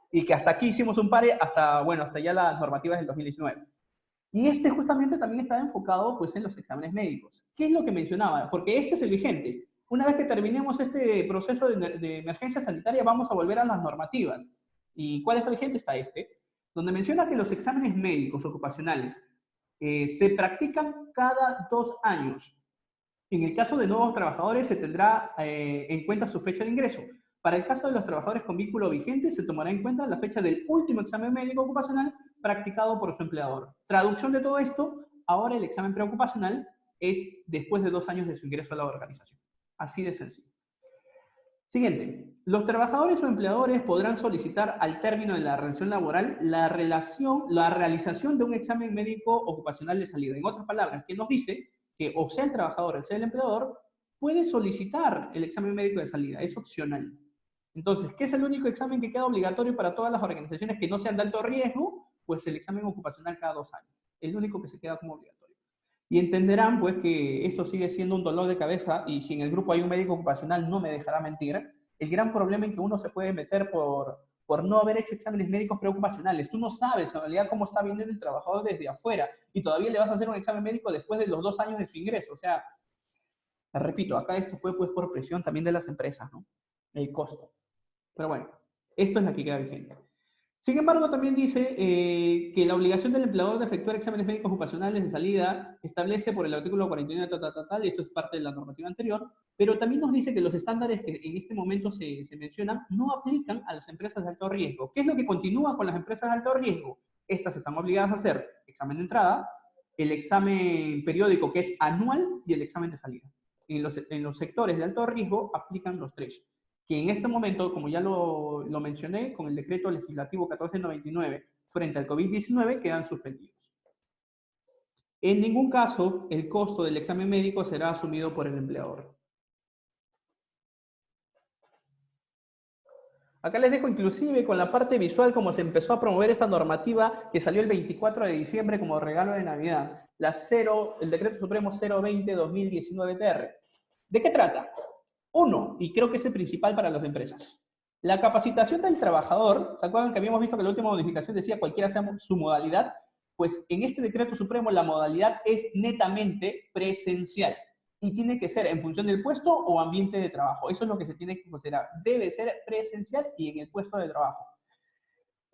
Y que hasta aquí hicimos un pare, hasta ya las normativas del 2019. Y este justamente también está enfocado pues en los exámenes médicos. ¿Qué es lo que mencionaba? Porque este es el vigente. Una vez que terminemos este proceso de emergencia sanitaria, vamos a volver a las normativas. ¿Y cuál es el vigente? Está este, donde menciona que los exámenes médicos ocupacionales se practican cada 2 años. En el caso de nuevos trabajadores se tendrá en cuenta su fecha de ingreso. Para el caso de los trabajadores con vínculo vigente, se tomará en cuenta la fecha del último examen médico ocupacional practicado por su empleador. Traducción de todo esto, ahora el examen preocupacional es después de 2 años de su ingreso a la organización. Así de sencillo. Siguiente. Los trabajadores o empleadores podrán solicitar al término de la relación laboral la realización de un examen médico ocupacional de salida. En otras palabras, que nos dice que o sea el trabajador o sea el empleador, puede solicitar el examen médico de salida. Es opcional. Entonces, ¿qué es el único examen que queda obligatorio para todas las organizaciones que no sean de alto riesgo? Pues el examen ocupacional cada 2 años. El único que se queda como obligatorio. Y entenderán, pues, que esto sigue siendo un dolor de cabeza, y si en el grupo hay un médico ocupacional, no me dejará mentir, el gran problema en que uno se puede meter por no haber hecho exámenes médicos preocupacionales. Tú no sabes, en realidad, cómo está viendo el trabajador desde afuera, y todavía le vas a hacer un examen médico después de los 2 años de su ingreso. O sea, repito, acá esto fue pues por presión también de las empresas, ¿no? El costo. Pero bueno, esto es la que queda vigente. Sin embargo, también dice que la obligación del empleador de efectuar exámenes médicos ocupacionales de salida establece por el artículo 49, y esto es parte de la normativa anterior, pero también nos dice que los estándares que en este momento se mencionan no aplican a las empresas de alto riesgo. ¿Qué es lo que continúa con las empresas de alto riesgo? Estas están obligadas a hacer examen de entrada, el examen periódico que es anual y el examen de salida. En los sectores de alto riesgo aplican los tres, que en este momento, como ya lo mencioné, con el decreto legislativo 1499 frente al COVID-19 quedan suspendidos. En ningún caso el costo del examen médico será asumido por el empleador. Acá les dejo inclusive con la parte visual cómo se empezó a promover esta normativa que salió el 24 de diciembre como regalo de Navidad, el Decreto Supremo 020-2019-TR. ¿De qué trata? Uno, y creo que es el principal para las empresas, la capacitación del trabajador. ¿Se acuerdan que habíamos visto que la última modificación decía cualquiera sea su modalidad? Pues en este Decreto Supremo la modalidad es netamente presencial. Y tiene que ser en función del puesto o ambiente de trabajo. Eso es lo que se tiene que considerar. Debe ser presencial y en el puesto de trabajo.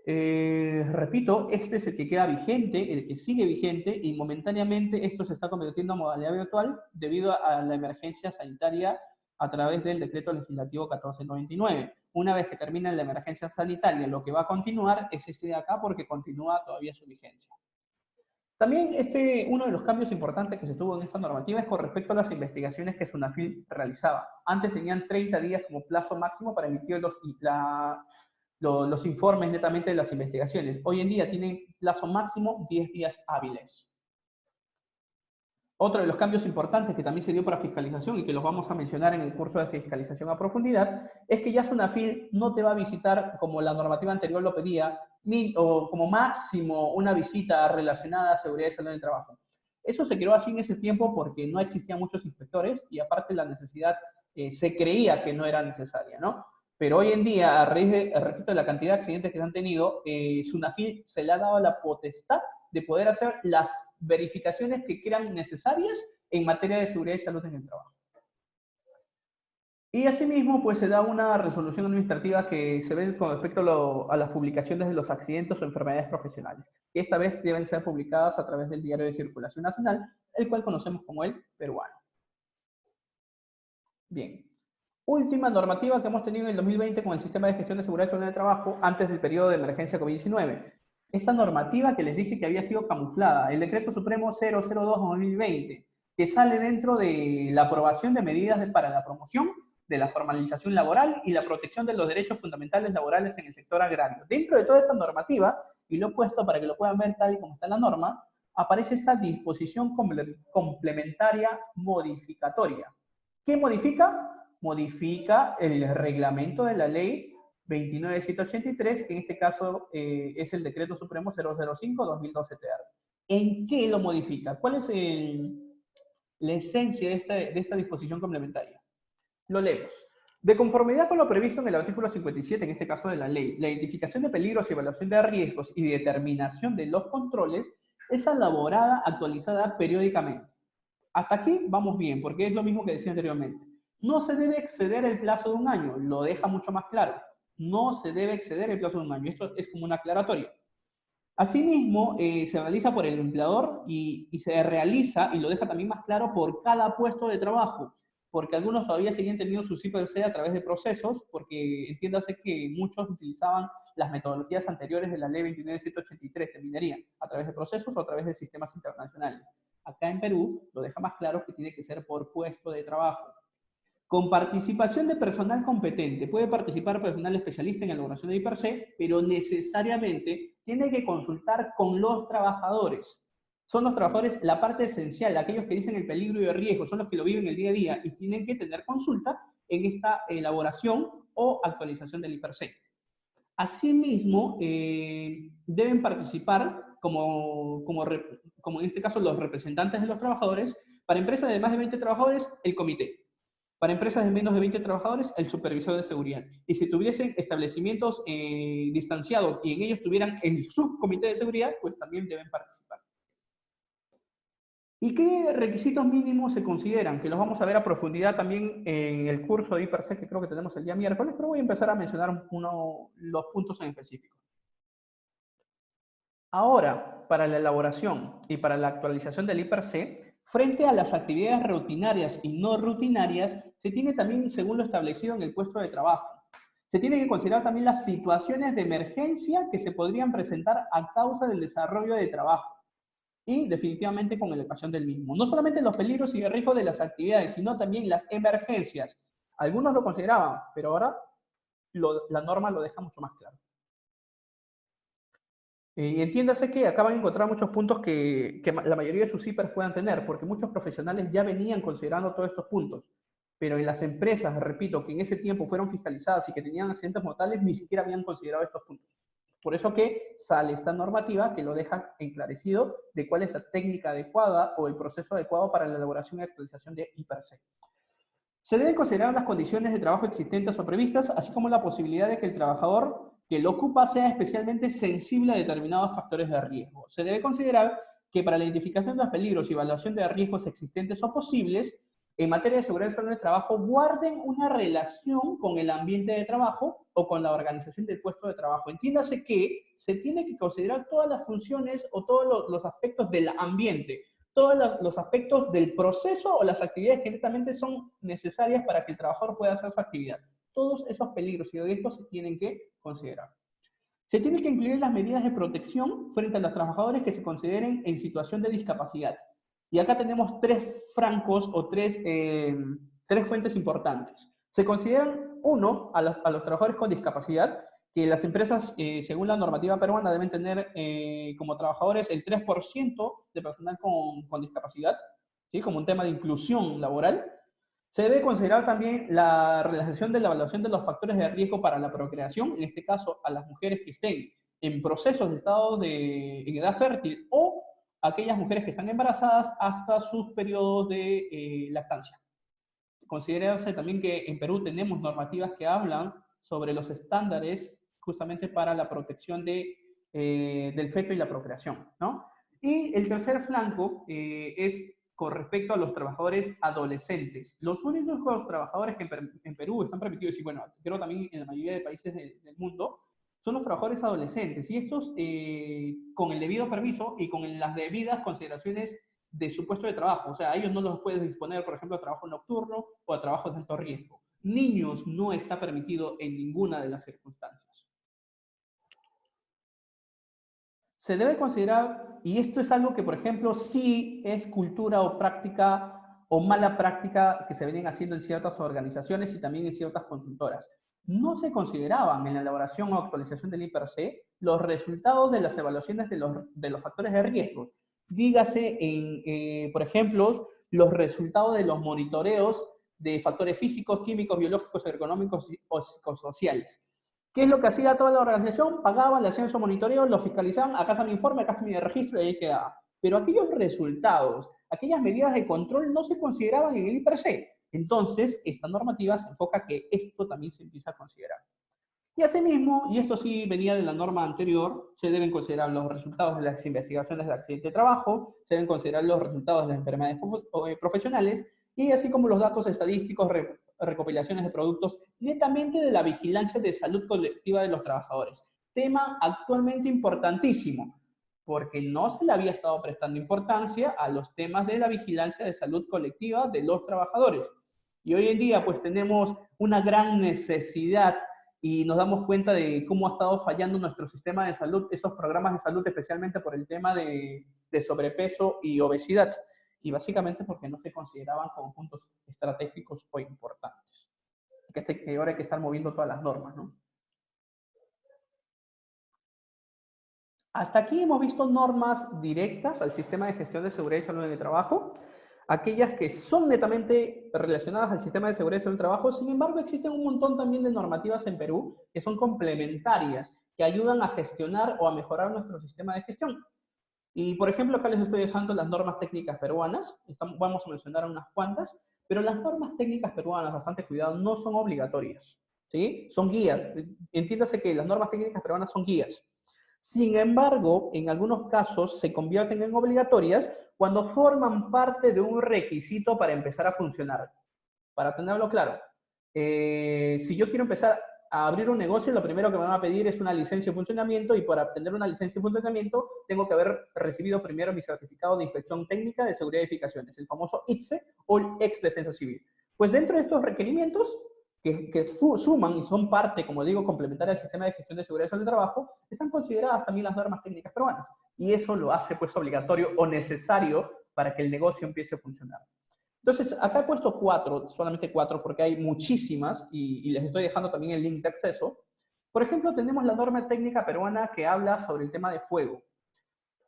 Repito, este es el que queda vigente, el que sigue vigente, y momentáneamente esto se está convirtiendo en modalidad virtual debido a la emergencia sanitaria a través del decreto legislativo 1499. Una vez que termina la emergencia sanitaria, lo que va a continuar es este de acá porque continúa todavía su vigencia. También uno de los cambios importantes que se tuvo en esta normativa es con respecto a las investigaciones que SUNAFIL realizaba. Antes tenían 30 días como plazo máximo para emitir los informes netamente de las investigaciones. Hoy en día tienen plazo máximo 10 días hábiles. Otro de los cambios importantes que también se dio para fiscalización y que los vamos a mencionar en el curso de fiscalización a profundidad es que ya SUNAFIL no te va a visitar como la normativa anterior lo pedía, o como máximo una visita relacionada a seguridad y salud en el trabajo. Eso se creó así en ese tiempo porque no existían muchos inspectores y aparte la necesidad se creía que no era necesaria, ¿no? Pero hoy en día, a raíz de, repito, de la cantidad de accidentes que se han tenido, SUNAFIL se le ha dado la potestad de poder hacer las verificaciones que crean necesarias en materia de seguridad y salud en el trabajo. Y asimismo, pues se da una resolución administrativa que se ve con respecto a las publicaciones de los accidentes o enfermedades profesionales. Esta vez deben ser publicadas a través del Diario de Circulación Nacional, el cual conocemos como el peruano. Bien. Última normativa que hemos tenido en el 2020 con el Sistema de Gestión de Seguridad y Salud en el Trabajo antes del periodo de emergencia COVID-19. Esta normativa que les dije que había sido camuflada, el Decreto Supremo 002-2020, que sale dentro de la aprobación de medidas para la promoción de la formalización laboral y la protección de los derechos fundamentales laborales en el sector agrario. Dentro de toda esta normativa, y lo he puesto para que lo puedan ver tal y como está la norma, aparece esta disposición complementaria modificatoria. ¿Qué modifica? Modifica el reglamento de la ley 29783, que en este caso es el Decreto Supremo 005-2012-TR. ¿En qué lo modifica? ¿Cuál es la esencia de esta disposición complementaria? Lo leemos. De conformidad con lo previsto en el artículo 57, en este caso de la ley, la identificación de peligros y evaluación de riesgos y determinación de los controles es elaborada, actualizada periódicamente. Hasta aquí vamos bien, porque es lo mismo que decía anteriormente. No se debe exceder el plazo de un año, lo deja mucho más claro. No se debe exceder el plazo de un año. Esto es como una aclaratoria. Asimismo, se realiza por el empleador y se realiza, y lo deja también más claro, por cada puesto de trabajo, porque algunos todavía siguen teniendo su CIPRC a través de procesos, porque entiéndase que muchos utilizaban las metodologías anteriores de la ley 29783 en minería, a través de procesos o a través de sistemas internacionales. Acá en Perú lo deja más claro que tiene que ser por puesto de trabajo. Con participación de personal competente. Puede participar personal especialista en elaboración de IPRC, pero necesariamente tiene que consultar con los trabajadores. Son los trabajadores la parte esencial, aquellos que dicen el peligro y el riesgo, son los que lo viven el día a día y tienen que tener consulta en esta elaboración o actualización del IPRC. Asimismo, deben participar, como en este caso los representantes de los trabajadores, para empresas de más de 20 trabajadores, el comité. Para empresas de menos de 20 trabajadores, el supervisor de seguridad. Y si tuviesen establecimientos distanciados y en ellos tuvieran el subcomité de seguridad, pues también deben participar. ¿Y qué requisitos mínimos se consideran? Que los vamos a ver a profundidad también en el curso de IPRC que creo que tenemos el día miércoles, pero voy a empezar a mencionar los puntos en específico. Ahora, para la elaboración y para la actualización del IPRC, frente a las actividades rutinarias y no rutinarias, se tiene también, según lo establecido en el puesto de trabajo, se tiene que considerar también las situaciones de emergencia que se podrían presentar a causa del desarrollo de trabajo. y definitivamente con la educación del mismo. No solamente los peligros y riesgos de las actividades, sino también las emergencias. Algunos lo consideraban, pero ahora la norma lo deja mucho más claro. Y entiéndase que acá van a encontrar muchos puntos que la mayoría de sus CIPERs puedan tener, porque muchos profesionales ya venían considerando todos estos puntos. Pero en las empresas, repito, que en ese tiempo fueron fiscalizadas y que tenían accidentes mortales, ni siquiera habían considerado estos puntos. Por eso que sale esta normativa que lo deja enclarecido de cuál es la técnica adecuada o el proceso adecuado para la elaboración y actualización de IPRC. Se deben considerar las condiciones de trabajo existentes o previstas, así como la posibilidad de que el trabajador que lo ocupa sea especialmente sensible a determinados factores de riesgo. Se debe considerar que para la identificación de los peligros y evaluación de riesgos existentes o posibles, en materia de seguridad y salud en el trabajo, guarden una relación con el ambiente de trabajo o con la organización del puesto de trabajo. Entiéndase que se tiene que considerar todas las funciones o todos los aspectos del ambiente, todos los aspectos del proceso o las actividades que directamente son necesarias para que el trabajador pueda hacer su actividad. Todos esos peligros y riesgos se tienen que considerar. Se tienen que incluir las medidas de protección frente a los trabajadores que se consideren en situación de discapacidad. Y acá tenemos tres francos o tres fuentes importantes. Se consideran, uno, a los trabajadores con discapacidad, que las empresas, según la normativa peruana, deben tener como trabajadores el 3% de personal con discapacidad, ¿sí? Como un tema de inclusión laboral. Se debe considerar también la realización de la evaluación de los factores de riesgo para la procreación, en este caso a las mujeres que estén en procesos de estado en edad fértil o aquellas mujeres que están embarazadas hasta sus periodos de lactancia. Considérase también que en Perú tenemos normativas que hablan sobre los estándares justamente para la protección del feto y la procreación, ¿no? Y el tercer flanco es con respecto a los trabajadores adolescentes. Los únicos trabajadores que en Perú están permitidos, y bueno, creo también en la mayoría de países del mundo, son los trabajadores adolescentes. Y estos, con el debido permiso y con las debidas consideraciones de su puesto de trabajo. O sea, a ellos no los puedes disponer, por ejemplo, a trabajo nocturno o a trabajo de alto riesgo. Niños no está permitido en ninguna de las circunstancias. Se debe considerar, y esto es algo que, por ejemplo, sí es cultura o práctica o mala práctica que se vienen haciendo en ciertas organizaciones y también en ciertas consultoras. No se consideraban en la elaboración o actualización del IPRC los resultados de las evaluaciones de los factores de riesgo. Dígase, por ejemplo, los resultados de los monitoreos de factores físicos, químicos, biológicos, ergonómicos o psicosociales. ¿Qué es lo que hacía toda la organización? Pagaban, le hacían su monitoreo, lo fiscalizaban, acá está mi informe, acá está mi registro y ahí quedaba. Pero aquellos resultados, aquellas medidas de control no se consideraban en el IPRC. Entonces, esta normativa se enfoca a que esto también se empieza a considerar. Y asimismo, y esto sí venía de la norma anterior, se deben considerar los resultados de las investigaciones de accidente de trabajo, se deben considerar los resultados de las enfermedades profesionales, y así como los datos estadísticos, recopilaciones de productos, netamente de la vigilancia de salud colectiva de los trabajadores. Tema actualmente importantísimo, porque no se le había estado prestando importancia a los temas de la vigilancia de salud colectiva de los trabajadores. Y hoy en día, pues tenemos una gran necesidad y nos damos cuenta de cómo ha estado fallando nuestro sistema de salud, esos programas de salud, especialmente por el tema de sobrepeso y obesidad. Y básicamente porque no se consideraban como puntos estratégicos o importantes. Que ahora hay que estar moviendo todas las normas, ¿no? Hasta aquí hemos visto normas directas al sistema de gestión de seguridad y salud en el trabajo, aquellas que son netamente relacionadas al sistema de seguridad y salud en el trabajo. Sin embargo, existen un montón también de normativas en Perú que son complementarias, que ayudan a gestionar o a mejorar nuestro sistema de gestión. Y, por ejemplo, acá les estoy dejando las normas técnicas peruanas. Vamos a mencionar unas cuantas, pero las normas técnicas peruanas, bastante cuidado, no son obligatorias, ¿sí? Son guías. Entiéndase que las normas técnicas peruanas son guías. Sin embargo, en algunos casos se convierten en obligatorias cuando forman parte de un requisito para empezar a funcionar. Para tenerlo claro, si yo quiero empezar a abrir un negocio, lo primero que me van a pedir es una licencia de funcionamiento, y para obtener una licencia de funcionamiento tengo que haber recibido primero mi certificado de inspección técnica de seguridad de edificaciones, el famoso ITSE o el ex Defensa Civil. Pues dentro de estos requerimientos, que suman y son parte, como digo, complementaria al sistema de gestión de seguridad del trabajo, están consideradas también las normas técnicas peruanas. y eso lo hace pues obligatorio o necesario para que el negocio empiece a funcionar. Entonces, acá he puesto 4, solamente 4, porque hay muchísimas y les estoy dejando también el link de acceso. Por ejemplo, tenemos la norma técnica peruana que habla sobre el tema de fuego.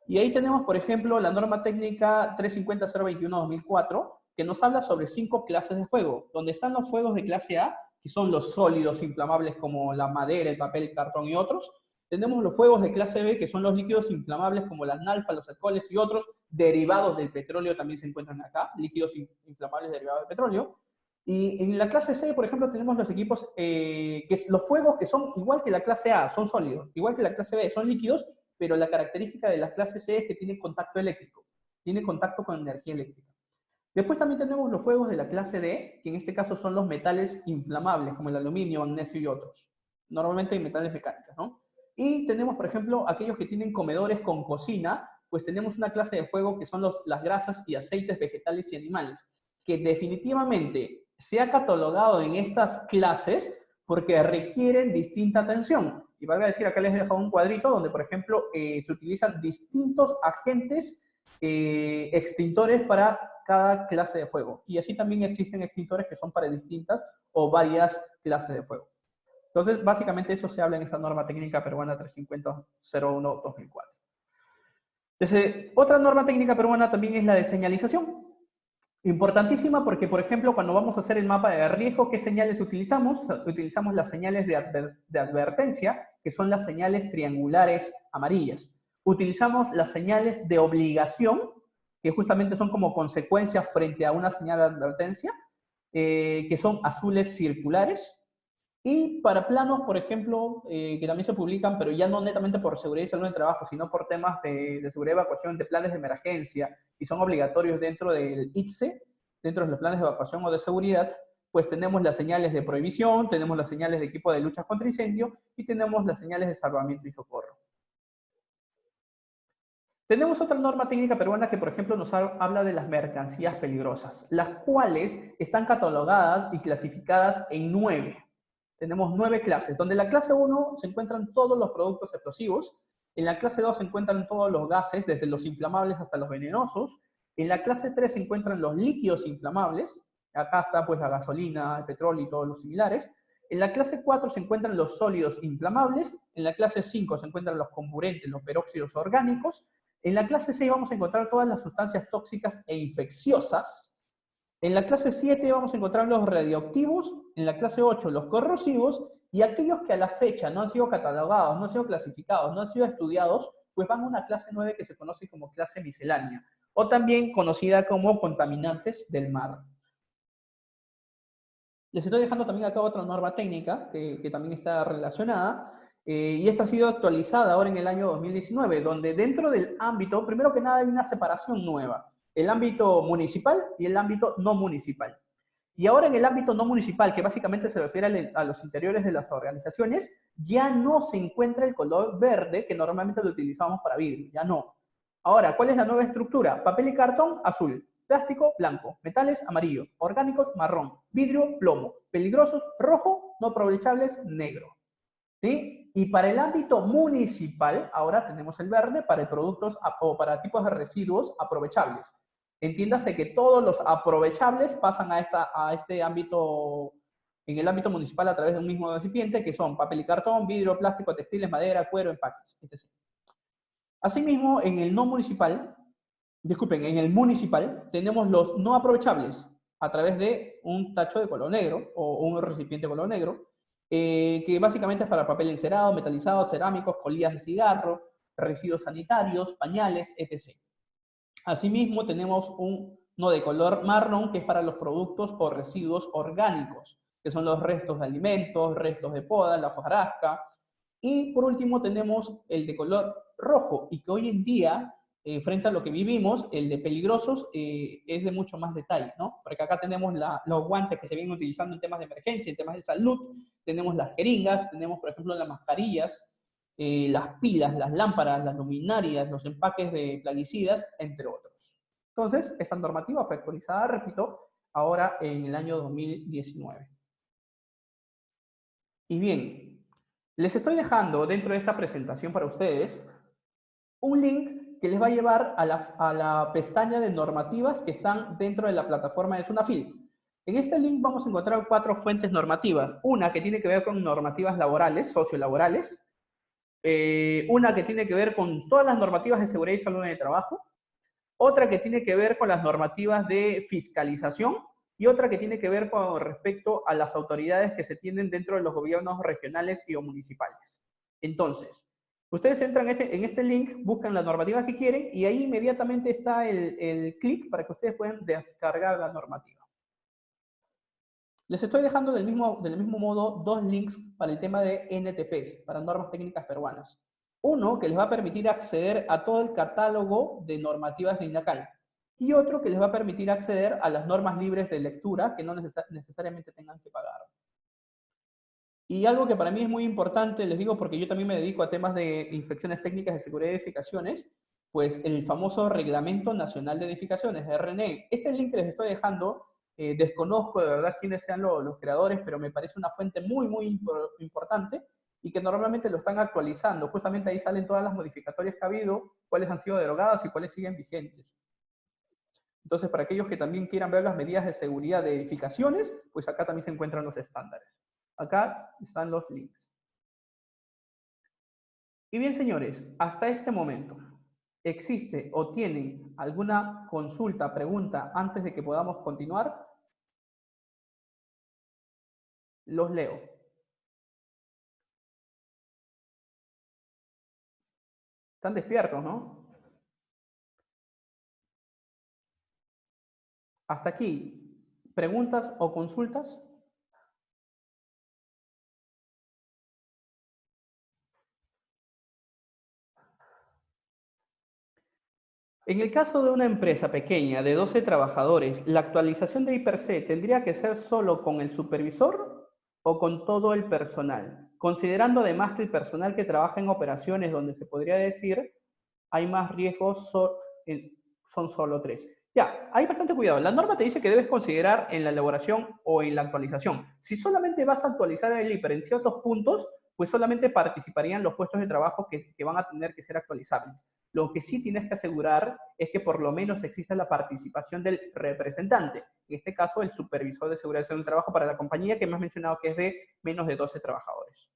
Y ahí tenemos, por ejemplo, la norma técnica 350.021-2004, que nos habla sobre 5 clases de fuego, donde están los fuegos de clase A, que son los sólidos inflamables como la madera, el papel, el cartón y otros. Tenemos los fuegos de clase B, que son los líquidos inflamables como las naftas, los alcoholes y otros derivados del petróleo también se encuentran acá, líquidos inflamables derivados del petróleo. Y en la clase C, por ejemplo, tenemos los equipos, los fuegos que son igual que la clase A, son sólidos, igual que la clase B, son líquidos, pero la característica de la clase C es que tiene contacto eléctrico, tiene contacto con energía eléctrica. Después también tenemos los fuegos de la clase D, que en este caso son los metales inflamables, como el aluminio, magnesio y otros. Normalmente hay metales mecánicos, ¿no? Y tenemos, por ejemplo, aquellos que tienen comedores con cocina, pues tenemos una clase de fuego que son las grasas y aceites vegetales y animales, que definitivamente se ha catalogado en estas clases porque requieren distinta atención. Y valga decir, acá les he dejado un cuadrito donde, por ejemplo, se utilizan distintos agentes extintores para cada clase de fuego. Y así también existen extintores que son para distintas o varias clases de fuego. Entonces, básicamente eso se habla en esta norma técnica peruana 350.01/2004. Entonces, otra norma técnica peruana también es la de señalización. Importantísima porque, por ejemplo, cuando vamos a hacer el mapa de riesgo, ¿qué señales utilizamos? Utilizamos las señales de advertencia, que son las señales triangulares amarillas. Utilizamos las señales de obligación, que justamente son como consecuencias frente a una señal de advertencia, que son azules circulares. Y para planos, por ejemplo, que también se publican, pero ya no netamente por seguridad y salud en el trabajo, sino por temas de seguridad y evacuación, de planes de emergencia, y son obligatorios dentro del ITSE, dentro de los planes de evacuación o de seguridad, pues tenemos las señales de prohibición, tenemos las señales de equipo de lucha contra incendio, y tenemos las señales de salvamento y socorro. Tenemos otra norma técnica peruana que, por ejemplo, nos habla de las mercancías peligrosas, las cuales están catalogadas y clasificadas en 9. Tenemos 9 clases, donde en la clase 1 se encuentran todos los productos explosivos, en la clase 2 se encuentran todos los gases, desde los inflamables hasta los venenosos, en la clase 3 se encuentran los líquidos inflamables, acá está pues la gasolina, el petróleo y todos los similares, en la clase 4 se encuentran los sólidos inflamables, en la clase 5 se encuentran los comburentes, los peróxidos orgánicos, en la clase 6 vamos a encontrar todas las sustancias tóxicas e infecciosas. En la clase 7 vamos a encontrar los radioactivos, en la clase 8 los corrosivos, y aquellos que a la fecha no han sido catalogados, no han sido clasificados, no han sido estudiados, pues van a una clase 9 que se conoce como clase miscelánea, o también conocida como contaminantes del mar. Les estoy dejando también acá otra norma técnica que también está relacionada, y esta ha sido actualizada ahora en el año 2019, donde dentro del ámbito, primero que nada, hay una separación nueva, el ámbito municipal y el ámbito no municipal. Y ahora en el ámbito no municipal, que básicamente se refiere a los interiores de las organizaciones, ya no se encuentra el color verde que normalmente lo utilizamos para vidrio, ya no. Ahora, ¿cuál es la nueva estructura? Papel y cartón, azul. Plástico, blanco. Metales, amarillo. Orgánicos, marrón. Vidrio, plomo. Peligrosos, rojo. No aprovechables, negro. ¿Sí? Y para el ámbito municipal, ahora tenemos el verde para productos o para tipos de residuos aprovechables. Entiéndase que todos los aprovechables pasan a este ámbito, en el ámbito municipal a través de un mismo recipiente, que son papel y cartón, vidrio, plástico, textiles, madera, cuero, empaques, etc. Asimismo, en el no municipal, disculpen, en el municipal tenemos los no aprovechables a través de un tacho de color negro o un recipiente de color negro, que básicamente es para papel encerado, metalizado, cerámicos, colillas de cigarro, residuos sanitarios, pañales, etc. Asimismo, tenemos un no de color marrón, que es para los productos o residuos orgánicos, que son los restos de alimentos, restos de poda, la hojarasca. Y por último tenemos el de color rojo, y que hoy en día, frente a lo que vivimos, el de peligrosos es de mucho más detalle, ¿no? Porque acá tenemos los guantes que se vienen utilizando en temas de emergencia, en temas de salud, tenemos las jeringas, tenemos por ejemplo las mascarillas, las pilas, las lámparas, las luminarias, los empaques de plaguicidas, entre otros. Entonces, esta normativa fue actualizada, repito, ahora en el año 2019. Y bien, les estoy dejando dentro de esta presentación para ustedes un link que les va a llevar a la pestaña de normativas que están dentro de la plataforma de Sunafil. En este link vamos a encontrar 4 fuentes normativas. Una que tiene que ver con normativas laborales, sociolaborales. Una que tiene que ver con todas las normativas de seguridad y salud en el trabajo. Otra que tiene que ver con las normativas de fiscalización. Y otra que tiene que ver con respecto a las autoridades que se tienen dentro de los gobiernos regionales y o municipales. Entonces, ustedes entran en este link, buscan la normativa que quieren y ahí inmediatamente está el clic para que ustedes puedan descargar la normativa. Les estoy dejando del mismo modo 2 links para el tema de NTPs, para normas técnicas peruanas. Uno que les va a permitir acceder a todo el catálogo de normativas de INACAL y otro que les va a permitir acceder a las normas libres de lectura que no necesariamente tengan que pagar. Y algo que para mí es muy importante, les digo porque yo también me dedico a temas de inspecciones técnicas de seguridad de edificaciones, pues el famoso Reglamento Nacional de Edificaciones, RNE. Este link que les estoy dejando, desconozco de verdad quiénes sean los creadores, pero me parece una fuente muy importante y que normalmente lo están actualizando. Justamente ahí salen todas las modificatorias que ha habido, cuáles han sido derogadas y cuáles siguen vigentes. Entonces, para aquellos que también quieran ver las medidas de seguridad de edificaciones, pues acá también se encuentran los estándares. Acá están los links. Y bien, señores, hasta este momento, ¿existe o tienen alguna consulta, pregunta antes de que podamos continuar? Los leo. Están despiertos, ¿no? Hasta aquí, ¿preguntas o consultas? En el caso de una empresa pequeña de 12 trabajadores, ¿la actualización de I+C tendría que ser solo con el supervisor o con todo el personal? Considerando además que el personal que trabaja en operaciones donde se podría decir hay más riesgos, son solo 3. Ya, hay bastante cuidado. La norma te dice que debes considerar en la elaboración o en la actualización. Si solamente vas a actualizar el IPER en ciertos puntos, pues solamente participarían los puestos de trabajo que van a tener que ser actualizables. Lo que sí tienes que asegurar es que por lo menos exista la participación del representante, en este caso el supervisor de seguridad del trabajo para la compañía que me has mencionado que es de menos de 12 trabajadores.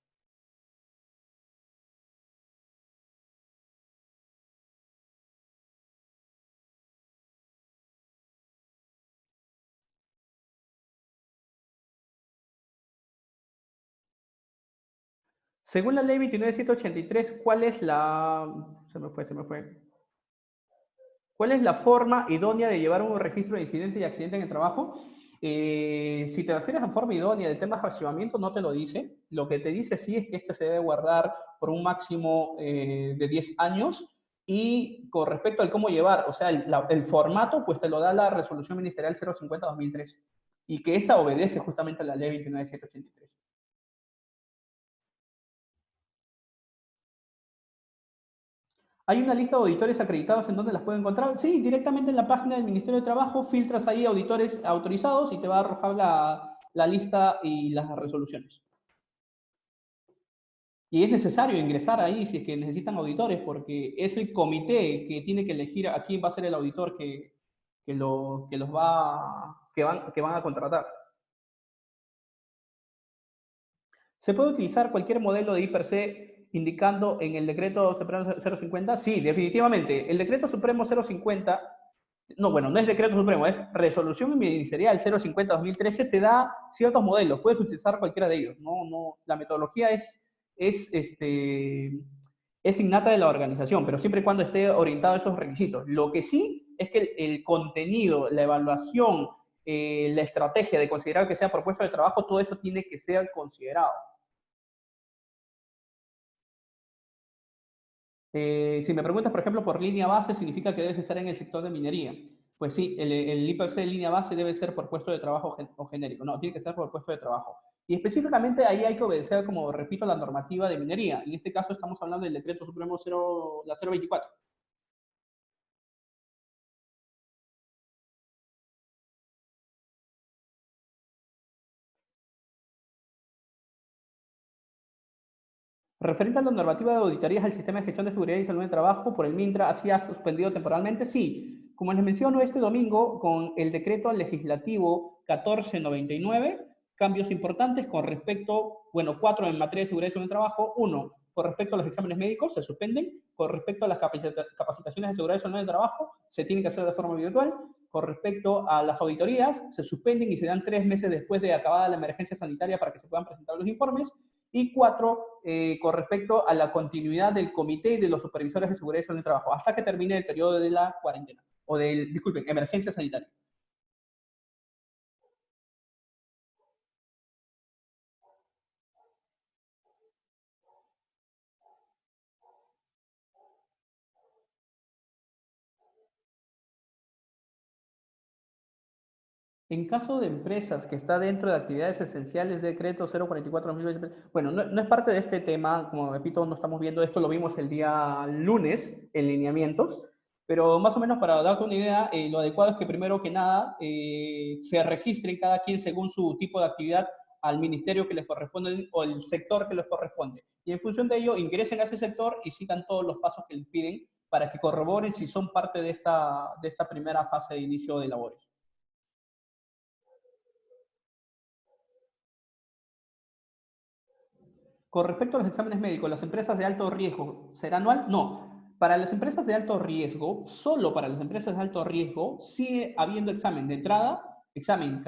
Según la ley 29.783, ¿cuál es la... Se me fue. ¿Cuál es la forma idónea de llevar un registro de incidente y accidente en el trabajo? Si te refieres a forma idónea de temas de archivamiento, no te lo dice. Lo que te dice sí es que este se debe guardar por un máximo de 10 años. Y con respecto al cómo llevar, o sea, el formato, pues te lo da la resolución ministerial 050-2013. Y que esa obedece justamente a la ley 29.783. ¿Hay una lista de auditores acreditados en donde las puedo encontrar? Sí, directamente en la página del Ministerio de Trabajo, filtras ahí auditores autorizados y te va a arrojar la lista y las resoluciones. Y es necesario ingresar ahí si es que necesitan auditores, porque es el comité que tiene que elegir a quién va a ser el auditor que van a contratar. ¿Se puede utilizar cualquier modelo de I+C indicando en el decreto supremo 050? Sí, definitivamente. El decreto supremo 050, no, bueno, no es decreto supremo, es resolución ministerial 050-2013, te da ciertos modelos, puedes utilizar cualquiera de ellos. La metodología es innata de la organización, pero siempre y cuando esté orientado a esos requisitos. Lo que sí es que el contenido, la evaluación, la estrategia de considerar que sea por puesto de trabajo, todo eso tiene que ser considerado. Si me preguntas, por ejemplo, por línea base, significa que debes estar en el sector de minería. Pues sí, el IPC de línea base debe ser por puesto de trabajo o genérico. No, tiene que ser por puesto de trabajo. Y específicamente ahí hay que obedecer, como repito, la normativa de minería. En este caso estamos hablando del decreto supremo 024. Referente a la normativa de auditorías al sistema de gestión de seguridad y salud en el trabajo por el MINTRA, ¿así ha suspendido temporalmente? Sí. Como les menciono, este domingo, con el decreto legislativo 1499, cambios importantes con respecto, bueno, 4 en materia de seguridad y salud en el trabajo. 1, con respecto a los exámenes médicos, se suspenden. Con respecto a las capacitaciones de seguridad y salud en el trabajo, se tienen que hacer de forma virtual. Con respecto a las auditorías, se suspenden y se dan 3 meses después de acabada la emergencia sanitaria para que se puedan presentar los informes. Y 4, con respecto a la continuidad del comité y de los supervisores de seguridad y salud en el trabajo, hasta que termine el periodo de la cuarentena, o del, disculpen, emergencia sanitaria. En caso de empresas que está dentro de actividades esenciales, decreto 044-2020, bueno, no es parte de este tema, como repito, no estamos viendo esto, lo vimos el día lunes en lineamientos, pero más o menos para darte una idea, lo adecuado es que primero que nada se registren cada quien según su tipo de actividad al ministerio que les corresponde o el sector que les corresponde. Y en función de ello ingresen a ese sector y sigan todos los pasos que les piden para que corroboren si son parte de esta primera fase de inicio de labores. Con respecto a los exámenes médicos, ¿las empresas de alto riesgo será anual? No. Para las empresas de alto riesgo, solo para las empresas de alto riesgo, sigue habiendo examen de entrada, examen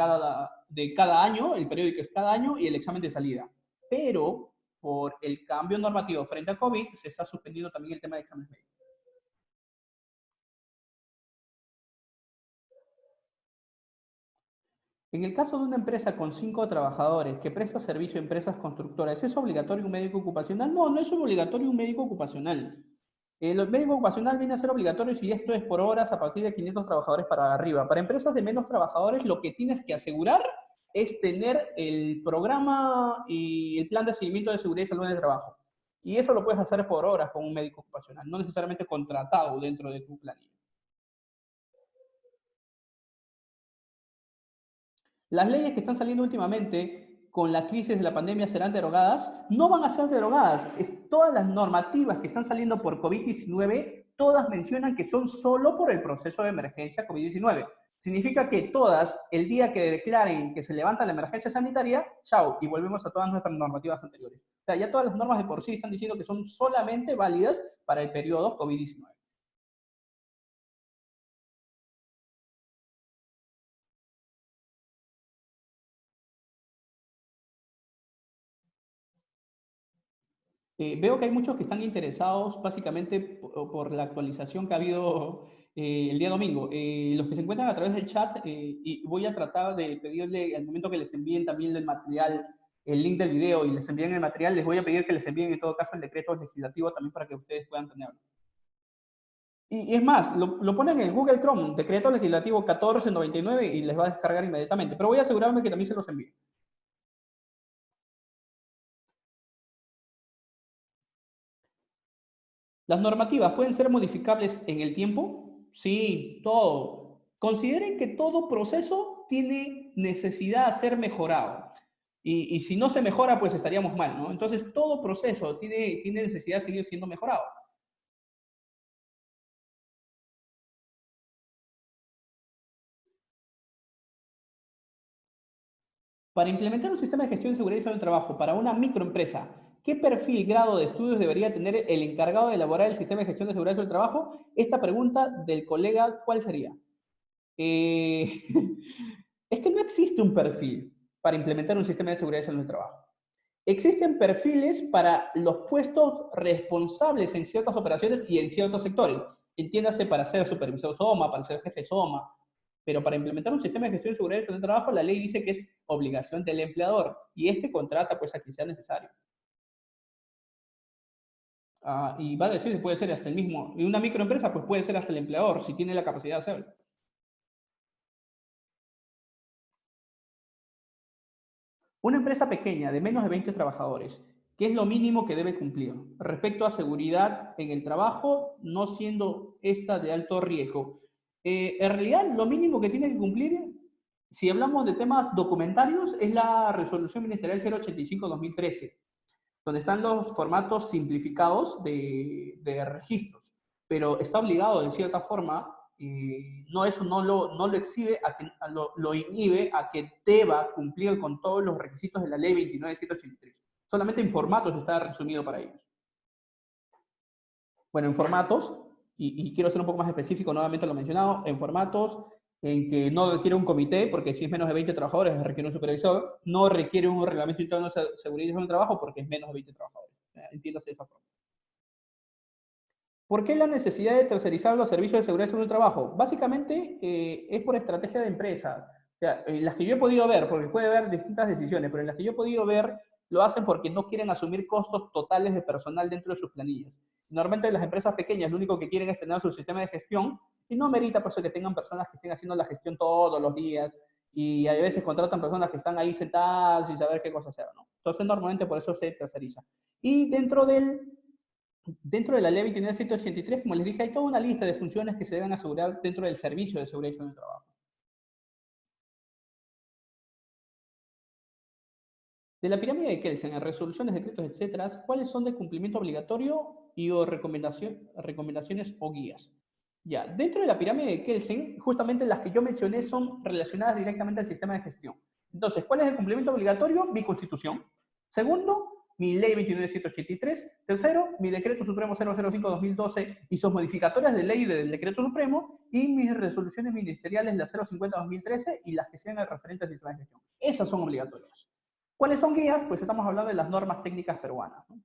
de cada año, el periódico es cada año y el examen de salida. Pero por el cambio normativo frente a COVID, se está suspendiendo también el tema de exámenes médicos. En el caso de una empresa con 5 trabajadores que presta servicio a empresas constructoras, ¿es obligatorio un médico ocupacional? No, no es obligatorio un médico ocupacional. El médico ocupacional viene a ser obligatorio si esto es por horas a partir de 500 trabajadores para arriba. Para empresas de menos trabajadores, lo que tienes que asegurar es tener el programa y el plan de seguimiento de seguridad y salud en el trabajo. Y eso lo puedes hacer por horas con un médico ocupacional, no necesariamente contratado dentro de tu planilla. Las leyes que están saliendo últimamente con la crisis de la pandemia serán derogadas, no van a ser derogadas. Todas las normativas que están saliendo por COVID-19, todas mencionan que son solo por el proceso de emergencia COVID-19. Significa que todas, el día que declaren que se levanta la emergencia sanitaria, chao, y volvemos a todas nuestras normativas anteriores. O sea, ya todas las normas de por sí están diciendo que son solamente válidas para el periodo COVID-19. Veo que hay muchos que están interesados básicamente por la actualización que ha habido el día domingo. Los que se encuentran a través del chat, y voy a tratar de pedirle al momento que les envíen también el material, el link del video y les envíen el material, les voy a pedir que les envíen en todo caso el decreto legislativo también para que ustedes puedan tenerlo. Y es más, lo ponen en el Google Chrome, decreto legislativo 1499 y les va a descargar inmediatamente. Pero voy a asegurarme que también se los envíe. ¿Las normativas pueden ser modificables en el tiempo? Sí, todo. Consideren que todo proceso tiene necesidad de ser mejorado. Y si no se mejora, pues estaríamos mal, ¿no? Entonces, todo proceso tiene necesidad de seguir siendo mejorado. Para implementar un sistema de gestión de seguridad y salud del trabajo para una microempresa, ¿qué perfil, grado de estudios debería tener el encargado de elaborar el sistema de gestión de seguridad y salud del trabajo? Esta pregunta del colega, ¿cuál sería? Eh, es que no existe un perfil para implementar un sistema de seguridad en el trabajo. Existen perfiles para los puestos responsables en ciertas operaciones y en ciertos sectores. Entiéndase para ser supervisor SOMA, para ser jefe SOMA, pero para implementar un sistema de gestión de seguridad en el trabajo, la ley dice que es obligación del empleador y este contrata pues a quien sea necesario. Y va a decir, puede ser hasta el mismo, y una microempresa pues puede ser hasta el empleador si tiene la capacidad de hacerlo. Una empresa pequeña de menos de 20 trabajadores, ¿qué es lo mínimo que debe cumplir? Respecto a seguridad en el trabajo, no siendo esta de alto riesgo. En realidad, lo mínimo que tiene que cumplir, si hablamos de temas documentarios, es la resolución ministerial 085-2013. donde están los formatos simplificados de registros, pero está obligado de cierta forma, no, eso no lo exhibe, lo inhibe a que deba cumplir con todos los requisitos de la ley 29.183. Solamente en formatos está resumido para ellos. Bueno, en formatos, y quiero ser un poco más específico, nuevamente lo he mencionado, en formatos en que no requiere un comité, porque si es menos de 20 trabajadores requiere un supervisor, no requiere un reglamento interno de seguridad del trabajo porque es menos de 20 trabajadores. Entiéndase de esa forma. ¿Por qué la necesidad de tercerizar los servicios de seguridad del trabajo? Básicamente es por estrategia de empresa. O sea, las que yo he podido ver, porque puede haber distintas decisiones, pero en las que yo he podido ver, lo hacen porque no quieren asumir costos totales de personal dentro de sus planillas. Normalmente las empresas pequeñas lo único que quieren es tener su sistema de gestión y no merita por eso que tengan personas que estén haciendo la gestión todos los días y a veces contratan personas que están ahí sentadas sin saber qué cosa hacer, ¿no? Entonces normalmente por eso se terceriza. Y dentro de la ley 29.183, como les dije, hay toda una lista de funciones que se deben asegurar dentro del servicio de seguridad y del trabajo. De la pirámide de Kelsen, en resoluciones, decretos, etcétera, ¿cuáles son de cumplimiento obligatorio y o recomendaciones o guías? Ya, dentro de la pirámide de Kelsen, justamente las que yo mencioné son relacionadas directamente al sistema de gestión. Entonces, ¿cuál es el cumplimiento obligatorio? Mi constitución. Segundo, mi ley 29.183. Tercero, mi decreto supremo 005-2012 y sus modificatorias de ley del decreto supremo y mis resoluciones ministeriales, la 050-2013 y las que sean referentes al sistema de gestión. Esas son obligatorias. ¿Cuáles son guías? Pues estamos hablando de las normas técnicas peruanas, ¿no?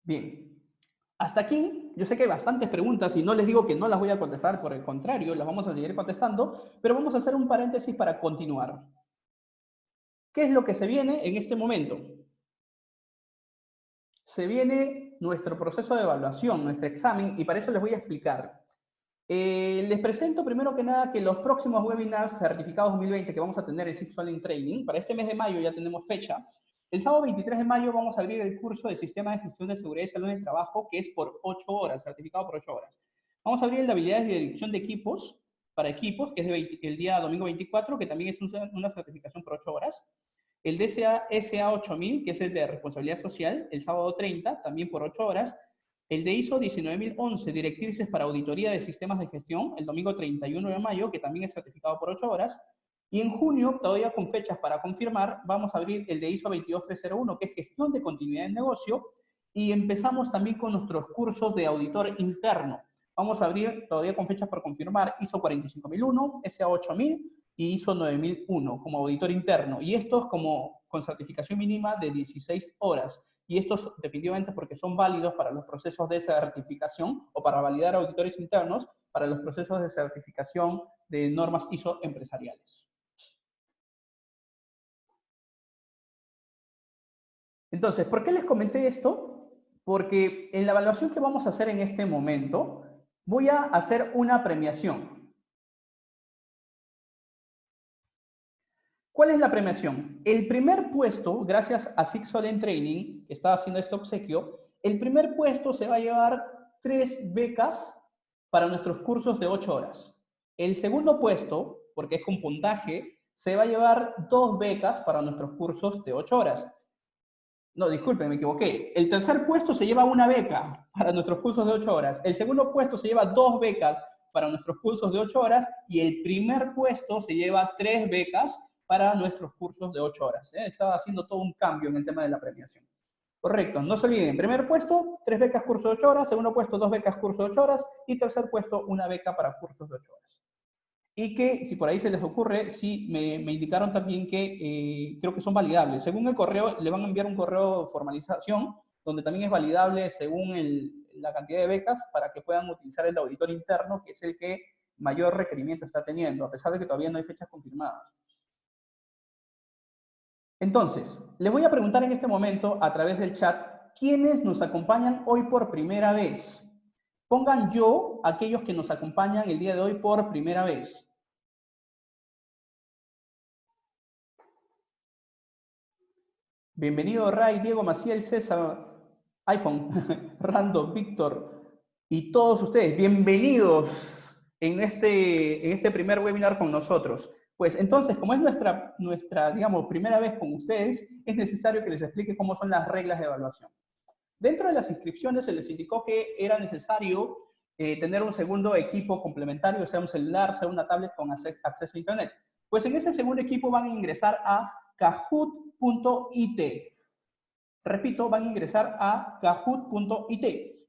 Bien, hasta aquí, yo sé que hay bastantes preguntas y no les digo que no las voy a contestar, por el contrario, las vamos a seguir contestando, pero vamos a hacer un paréntesis para continuar. ¿Qué es lo que se viene en este momento? Se viene nuestro proceso de evaluación, nuestro examen, y para eso les voy a explicar. Les presento primero que nada que los próximos webinars certificados 2020 que vamos a tener en Six Online Training, para este mes de mayo ya tenemos fecha. El sábado 23 de mayo vamos a abrir el curso de Sistema de Gestión de Seguridad y Salud en el Trabajo, que es por 8 horas, certificado por 8 horas. Vamos a abrir el de habilidades de dirección de equipos, para equipos, que es el día domingo 24, que también es una certificación por 8 horas. El DSA SA 8000, que es el de responsabilidad social, el sábado 30, también por 8 horas. El de ISO 19011, directrices para auditoría de sistemas de gestión, el domingo 31 de mayo, que también es certificado por 8 horas. Y en junio, todavía con fechas para confirmar, vamos a abrir el de ISO 22301, que es gestión de continuidad del negocio. Y empezamos también con nuestros cursos de auditor interno. Vamos a abrir todavía con fechas por confirmar ISO 45001, SA 8000 y ISO 9001 como auditor interno. Y estos como con certificación mínima de 16 horas. Y estos definitivamente porque son válidos para los procesos de certificación o para validar auditores internos para los procesos de certificación de normas ISO empresariales. Entonces, ¿por qué les comenté esto? Porque en la evaluación que vamos a hacer en este momento, voy a hacer una premiación. ¿Cuál es la premiación? El primer puesto, gracias a Six Online Training, que está haciendo este obsequio, el primer puesto se va a llevar 3 becas para nuestros cursos de 8 horas. El segundo puesto, porque es con puntaje, se va a llevar 2 becas para nuestros cursos de 8 horas. No, disculpen, me equivoqué. El tercer puesto se lleva 1 beca para nuestros cursos de 8 horas. El segundo puesto se lleva 2 becas para nuestros cursos de 8 horas. Y el primer puesto se lleva 3 becas para nuestros cursos de 8 horas. Estaba haciendo todo un cambio en el tema de la premiación. Correcto, no se olviden. Primer puesto, 3 becas curso de 8 horas. Segundo puesto, 2 becas curso de 8 horas. Y tercer puesto, 1 beca para cursos de 8 horas. Y que, si por ahí se les ocurre, sí, me indicaron también que creo que son validables. Según el correo, le van a enviar un correo de formalización, donde también es validable según la cantidad de becas, para que puedan utilizar el auditor interno, que es el que mayor requerimiento está teniendo, a pesar de que todavía no hay fechas confirmadas. Entonces, les voy a preguntar en este momento, a través del chat, ¿quiénes nos acompañan hoy por primera vez? Pongan yo aquellos que nos acompañan el día de hoy por primera vez. Bienvenido Ray, Diego, Maciel, César, iPhone. Random, Víctor y todos ustedes, bienvenidos en este primer webinar con nosotros. Pues entonces, como es nuestra, digamos, primera vez con ustedes, es necesario que les explique cómo son las reglas de evaluación. Dentro de las inscripciones se les indicó que era necesario tener un segundo equipo complementario, sea un celular, sea una tablet con acceso a Internet. Pues en ese segundo equipo van a ingresar a kahoot.it. Repito, van a ingresar a kahoot.it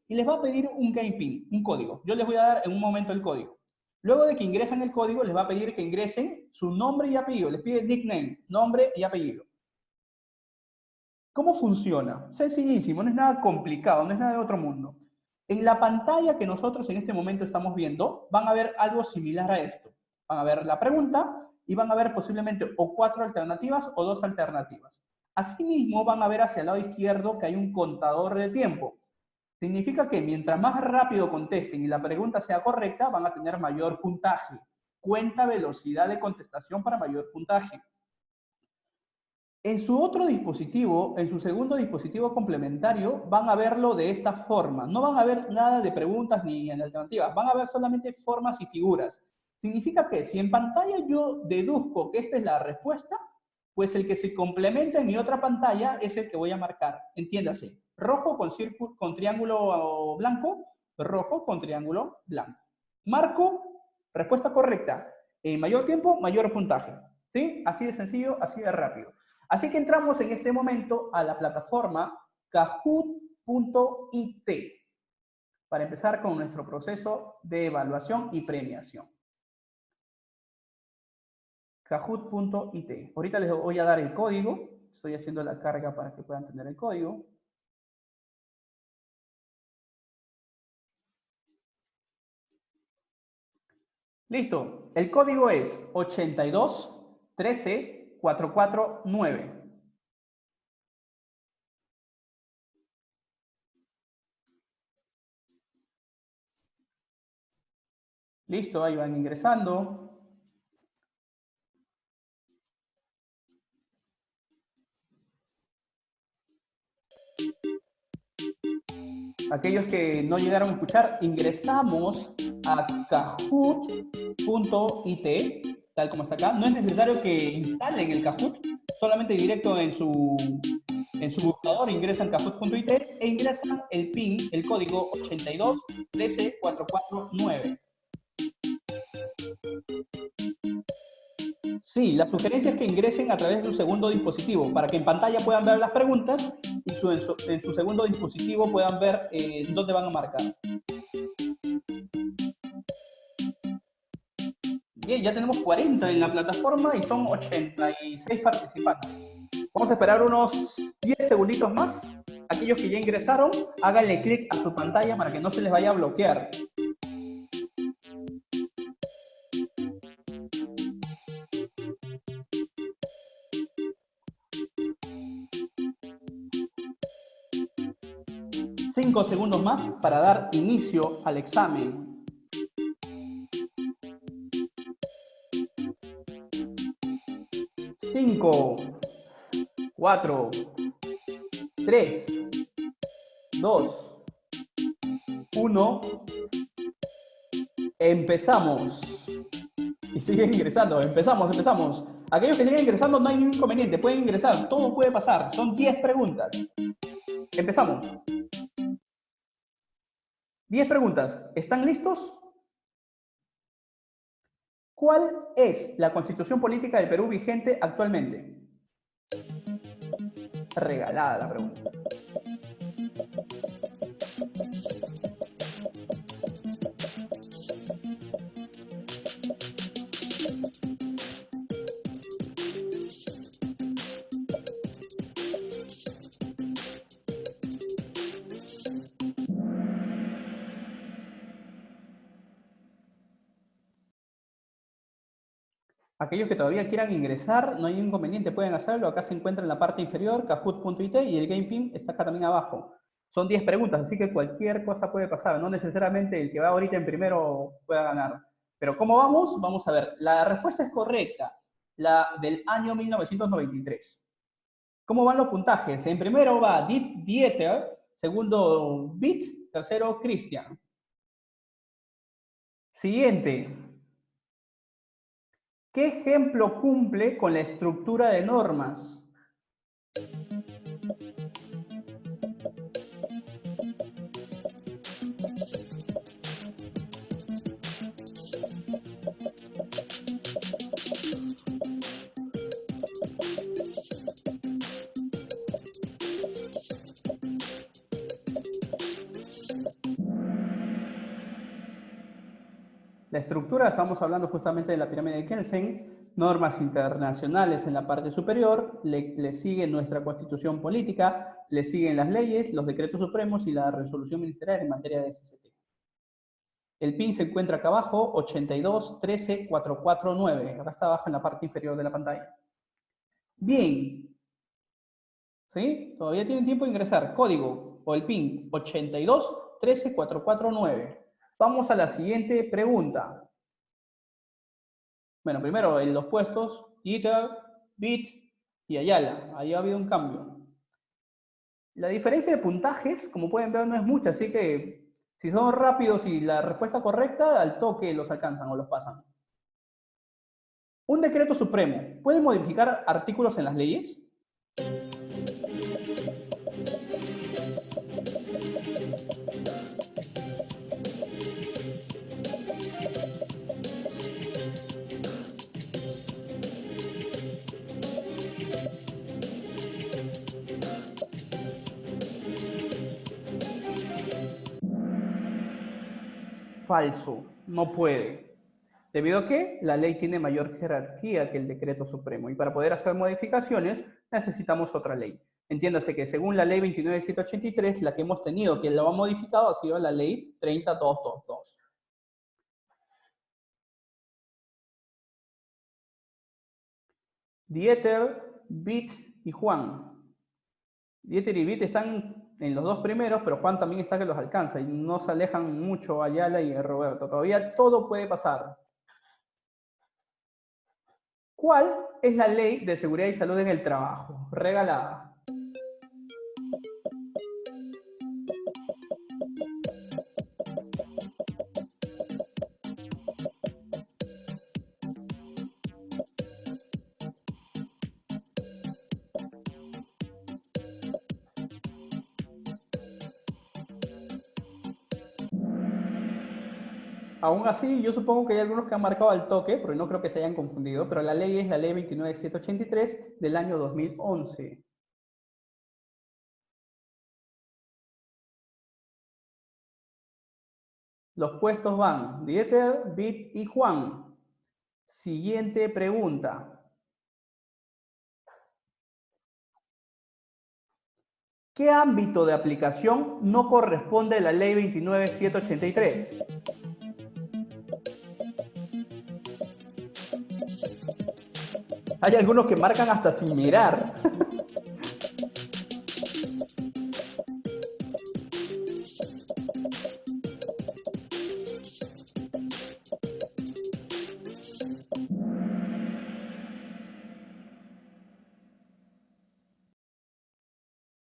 y les va a pedir un game pin, un código. Yo les voy a dar en un momento el código. Luego de que ingresan el código, les va a pedir que ingresen su nombre y apellido. Les pide nickname, nombre y apellido. ¿Cómo funciona? Sencillísimo, no es nada complicado, no es nada de otro mundo. En la pantalla que nosotros en este momento estamos viendo, van a ver algo similar a esto. Van a ver la pregunta y van a ver posiblemente o 4 alternativas o 2 alternativas. Asimismo, van a ver hacia el lado izquierdo que hay un contador de tiempo. Significa que mientras más rápido contesten y la pregunta sea correcta, van a tener mayor puntaje. Cuenta velocidad de contestación para mayor puntaje. En su otro dispositivo, en su segundo dispositivo complementario, van a verlo de esta forma. No van a ver nada de preguntas ni en alternativas. Van a ver solamente formas y figuras. Significa que si en pantalla yo deduzco que esta es la respuesta, pues el que se complementa en mi otra pantalla es el que voy a marcar. Entiéndase, rojo con triángulo blanco, rojo con triángulo blanco. Marco, respuesta correcta. En mayor tiempo, mayor puntaje. ¿Sí? Así de sencillo, así de rápido. Así que entramos en este momento a la plataforma kahoot.it para empezar con nuestro proceso de evaluación y premiación. Kahoot.it. Ahorita les voy a dar el código. Estoy haciendo la carga para que puedan tener el código. Listo. El código es 8213449. Listo, ahí van ingresando. Aquellos que no llegaron a escuchar, ingresamos a kahoot.it, tal como está acá. No es necesario que instalen el Kahoot, solamente directo en su buscador ingresan kahoot.it e ingresan el PIN, el código 8213449. Sí, la sugerencia es que ingresen a través de su segundo dispositivo para que en pantalla puedan ver las preguntas y en su segundo dispositivo puedan ver dónde van a marcar. Bien, ya tenemos 40 en la plataforma y son 86 participantes. Vamos a esperar unos 10 segunditos más. Aquellos que ya ingresaron, háganle clic a su pantalla para que no se les vaya a bloquear. Cinco segundos más para dar inicio al examen. 5, 4, 3, 2, 1. Empezamos. Y siguen ingresando. Empezamos. Aquellos que siguen ingresando no hay ningún inconveniente. Pueden ingresar. Todo puede pasar. Son 10 preguntas. Empezamos. 10 preguntas. ¿Están listos? ¿Cuál es la constitución política del Perú vigente actualmente? Regalada la pregunta. Aquellos que todavía quieran ingresar, no hay ningún inconveniente, pueden hacerlo. Acá se encuentra en la parte inferior, kahoot.it, y el game pin está acá también abajo. Son 10 preguntas, así que cualquier cosa puede pasar. No necesariamente el que va ahorita en primero pueda ganar. Pero ¿cómo vamos? Vamos a ver. La respuesta es correcta, la del año 1993. ¿Cómo van los puntajes? En primero va Dieter Segundo, Bit. Tercero, Cristian. Siguiente. ¿Qué ejemplo cumple con la estructura de normas? La estructura, estamos hablando justamente de la pirámide de Kelsen, normas internacionales en la parte superior, le sigue nuestra constitución política, le siguen las leyes, los decretos supremos y la resolución ministerial en materia de SCT. El PIN se encuentra acá abajo, 82.13.449. Acá está abajo en la parte inferior de la pantalla. Bien. ¿Sí? Todavía tienen tiempo de ingresar. Código o el PIN 82.13.449. Vamos a la siguiente pregunta. Bueno, primero en los puestos, ITER, BIT y Ayala. Ahí ha habido un cambio. La diferencia de puntajes, como pueden ver, no es mucha, así que si son rápidos y la respuesta correcta, al toque los alcanzan o los pasan. Un decreto supremo, ¿puede modificar artículos en las leyes? Falso, no puede. Debido a que la ley tiene mayor jerarquía que el decreto supremo y para poder hacer modificaciones necesitamos otra ley. Entiéndase que según la ley 29.783, la que hemos tenido que lo ha modificado ha sido la ley 30.222. Dieter, Bit y Juan. Dieter y Bit están en los dos primeros, pero Juan también está que los alcanza y no se alejan mucho Ayala y Roberto. Todavía todo puede pasar. ¿Cuál es la ley de seguridad y salud en el trabajo? Regalada. Aún así, yo supongo que hay algunos que han marcado al toque, pero no creo que se hayan confundido, pero la ley es la ley 29.783 del año 2011. Los puestos van Dieter, Bit y Juan. Siguiente pregunta. ¿Qué ámbito de aplicación no corresponde a la ley 29.783? Hay algunos que marcan hasta sin mirar.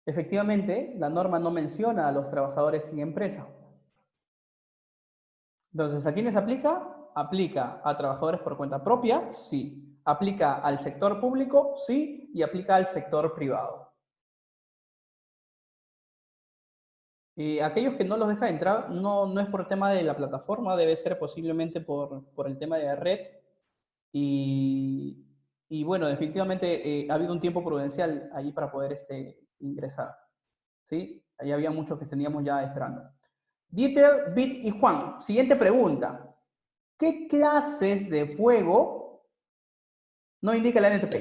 Efectivamente, la norma no menciona a los trabajadores sin empresa. Entonces, ¿a quiénes aplica? Aplica a trabajadores por cuenta propia, sí. Aplica al sector público, sí. Y aplica al sector privado. Y aquellos que no los deja entrar, no es por el tema de la plataforma, debe ser posiblemente por el tema de la red. Y bueno, definitivamente ha habido un tiempo prudencial ahí para poder ingresar. ¿Sí? Ahí había muchos que teníamos ya esperando. Dieter, Bit y Juan. Siguiente pregunta. ¿Qué clases de fuego no indica la NTP?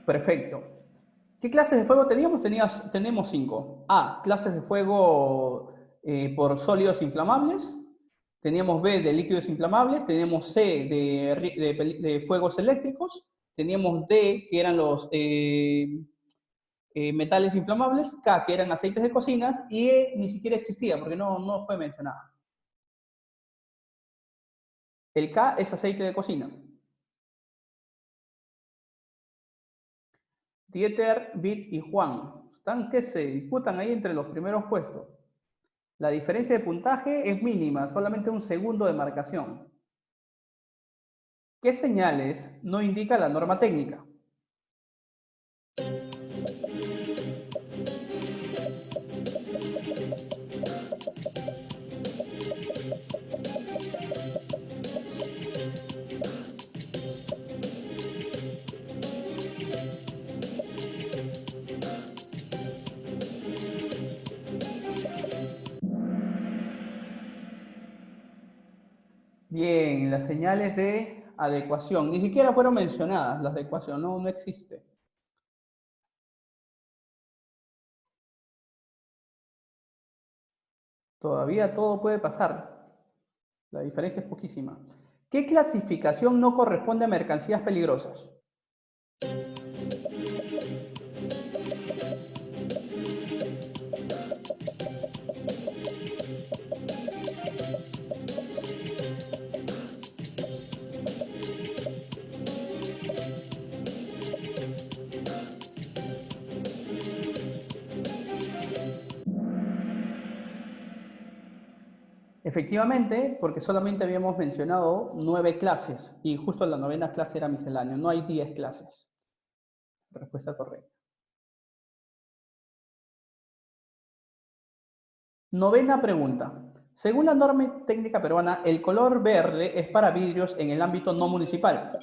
Perfecto. ¿Qué clases de fuego teníamos? Tenemos 5. A, clases de fuego por sólidos inflamables. teníamos B de líquidos inflamables, teníamos C de fuegos eléctricos, teníamos D que eran los metales inflamables, K que eran aceites de cocinas y E ni siquiera existía porque no fue mencionada. El K es aceite de cocina. Dieter, Bit y Juan están que se disputan ahí entre los primeros puestos. La diferencia de puntaje es mínima, solamente un segundo de marcación. ¿Qué señales no indica la norma técnica? Bien, las señales de adecuación. Ni siquiera fueron mencionadas las de adecuación, no existe. Todavía todo puede pasar. La diferencia es poquísima. ¿Qué clasificación no corresponde a mercancías peligrosas? Efectivamente, porque solamente habíamos mencionado 9 clases y justo la 9ª clase era misceláneo. No hay 10 clases. Respuesta correcta. 9ª pregunta. Según la norma técnica peruana, el color verde es para vidrios en el ámbito no municipal.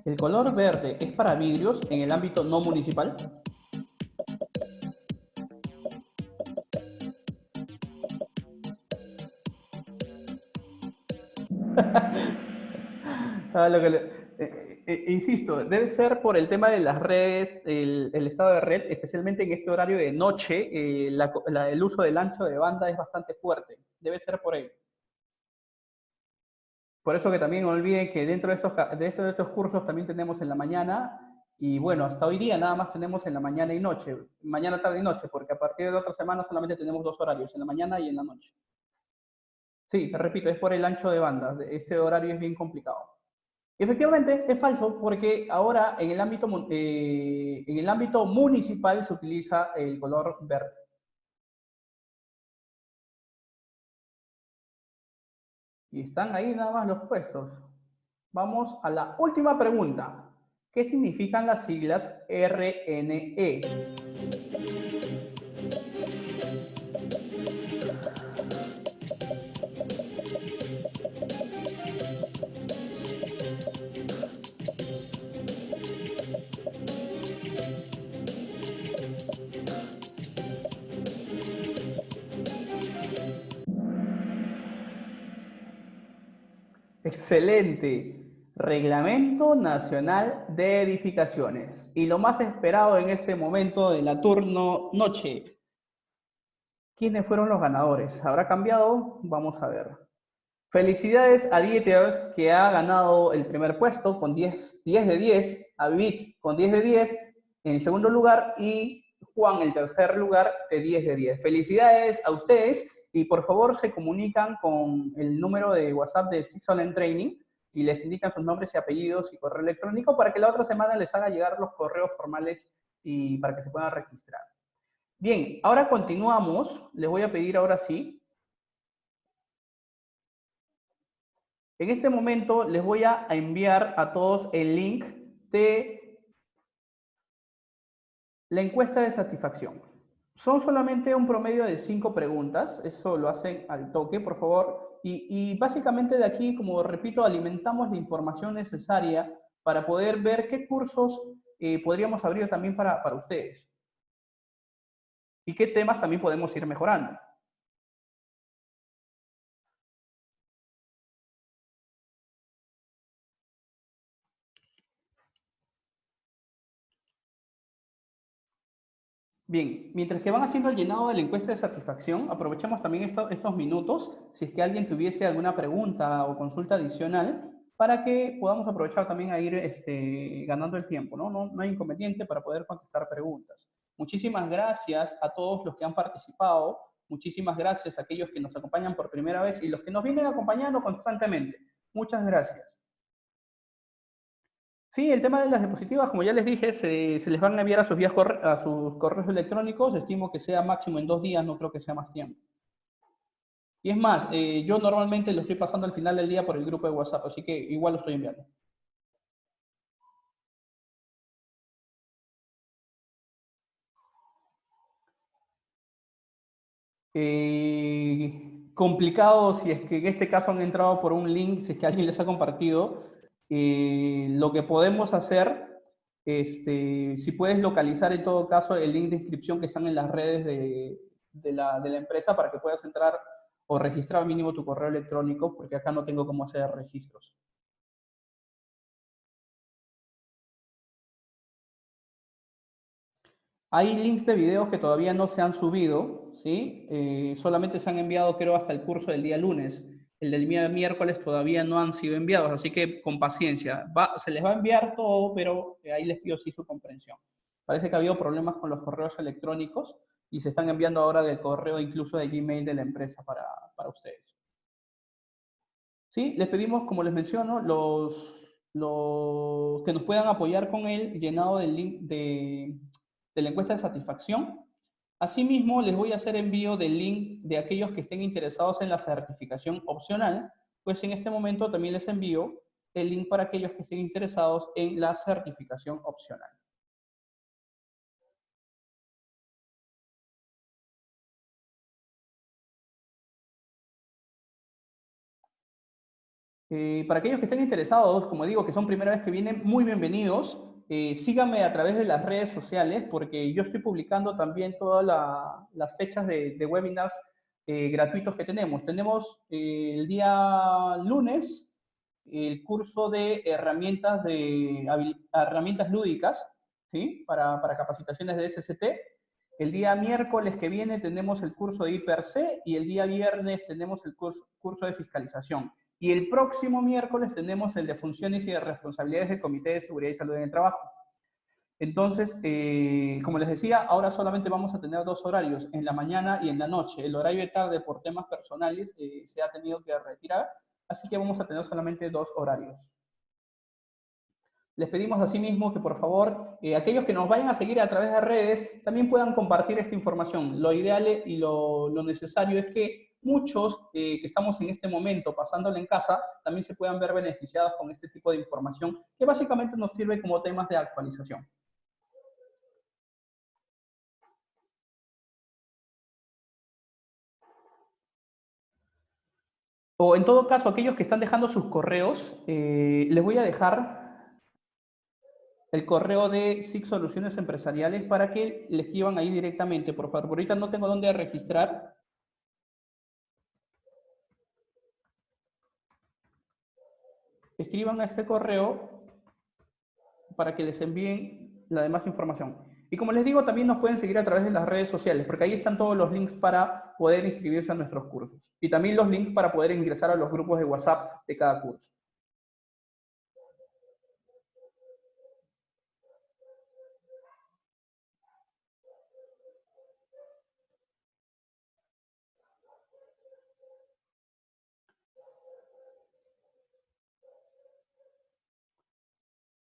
¿El color verde es para vidrios en el ámbito no municipal? Insisto, debe ser por el tema de las redes, el estado de red, especialmente en este horario de noche, el uso del ancho de banda es bastante fuerte. Debe ser por ello. Por eso que también no olviden que dentro de estos cursos también tenemos en la mañana y bueno, hasta hoy día nada más tenemos en la mañana y noche, mañana, tarde y noche, porque a partir de la otra semana solamente tenemos 2 horarios, en la mañana y en la noche. Sí, repito, es por el ancho de banda, este horario es bien complicado. Efectivamente, es falso porque ahora en el ámbito municipal se utiliza el color verde. Y están ahí nada más los puestos. Vamos a la última pregunta. ¿Qué significan las siglas RNE? Excelente. Reglamento Nacional de Edificaciones. Y lo más esperado en este momento de la turno noche. ¿Quiénes fueron los ganadores? ¿Habrá cambiado? Vamos a ver. Felicidades a Dieter, que ha ganado el primer puesto con 10 de 10, a Bit con 10 de 10 en el segundo lugar y Juan el tercer lugar de 10 de 10. Felicidades a ustedes y por favor se comunican con el número de WhatsApp de Six Online Training y les indican sus nombres y apellidos y correo electrónico para que la otra semana les haga llegar los correos formales y para que se puedan registrar. Bien, ahora continuamos. Les voy a pedir ahora sí. En este momento les voy a enviar a todos el link de la encuesta de satisfacción. Son solamente un promedio de 5 preguntas, eso lo hacen al toque, por favor. Y básicamente de aquí, como repito, alimentamos la información necesaria para poder ver qué cursos podríamos abrir también para ustedes. Y qué temas también podemos ir mejorando. Bien, mientras que van haciendo el llenado de la encuesta de satisfacción, aprovechemos también estos minutos, si es que alguien tuviese alguna pregunta o consulta adicional, para que podamos aprovechar también a ir ganando el tiempo, ¿no? No hay inconveniente para poder contestar preguntas. Muchísimas gracias a todos los que han participado, muchísimas gracias a aquellos que nos acompañan por primera vez y los que nos vienen acompañando constantemente. Muchas gracias. Sí, el tema de las diapositivas, como ya les dije, se les van a enviar a sus correos electrónicos. Estimo que sea máximo en 2 días, no creo que sea más tiempo. Y es más, yo normalmente lo estoy pasando al final del día por el grupo de WhatsApp, así que igual lo estoy enviando. Complicado si es que en este caso han entrado por un link, si es que alguien les ha compartido. Lo que podemos hacer, si puedes localizar en todo caso el link de inscripción que están en las redes de la empresa para que puedas entrar o registrar mínimo tu correo electrónico, porque acá no tengo cómo hacer registros. Hay links de videos que todavía no se han subido, ¿sí? Solamente se han enviado, creo, hasta el curso del día lunes. El del día miércoles todavía no han sido enviados, así que con paciencia. Se les va a enviar todo, pero ahí les pido sí su comprensión. Parece que ha habido problemas con los correos electrónicos y se están enviando ahora del correo incluso de Gmail de la empresa para ustedes. Sí, les pedimos, como les menciono, los que nos puedan apoyar con el llenado del link de la encuesta de satisfacción. Asimismo, les voy a hacer envío del link de aquellos que estén interesados en la certificación opcional, pues en este momento también les envío el link para aquellos que estén interesados en la certificación opcional. Para aquellos que estén interesados, como digo, que son primera vez que vienen, muy bienvenidos. Síganme a través de las redes sociales porque yo estoy publicando también todas las fechas de webinars gratuitos que tenemos. Tenemos el día lunes el curso de herramientas lúdicas, ¿sí? Para capacitaciones de SST. El día miércoles que viene tenemos el curso de IPRC y el día viernes tenemos el curso de fiscalización. Y el próximo miércoles tenemos el de funciones y de responsabilidades del Comité de Seguridad y Salud en el Trabajo. Entonces, como les decía, ahora solamente vamos a tener 2 horarios, en la mañana y en la noche. El horario de tarde por temas personales se ha tenido que retirar, así que vamos a tener solamente 2 horarios. Les pedimos asimismo que por favor, aquellos que nos vayan a seguir a través de redes, también puedan compartir esta información. Lo ideal y lo necesario es que muchos que estamos en este momento pasándola en casa, también se puedan ver beneficiados con este tipo de información, que básicamente nos sirve como temas de actualización. O en todo caso, aquellos que están dejando sus correos, les voy a dejar el correo de SIC Soluciones Empresariales para que le escriban ahí directamente, por favor. Ahorita no tengo dónde registrar. Escriban a este correo para que les envíen la demás información. Y como les digo, también nos pueden seguir a través de las redes sociales, porque ahí están todos los links para poder inscribirse a nuestros cursos. Y también los links para poder ingresar a los grupos de WhatsApp de cada curso.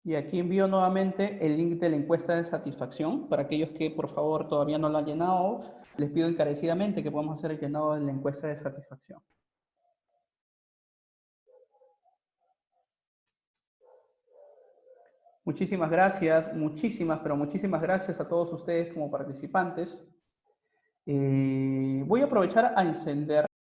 Y aquí envío nuevamente el link de la encuesta de satisfacción. Para aquellos que por favor todavía no lo han llenado, les pido encarecidamente que podamos hacer el llenado de la encuesta de satisfacción. Muchísimas gracias, pero muchísimas gracias a todos ustedes como participantes. Voy a aprovechar a encender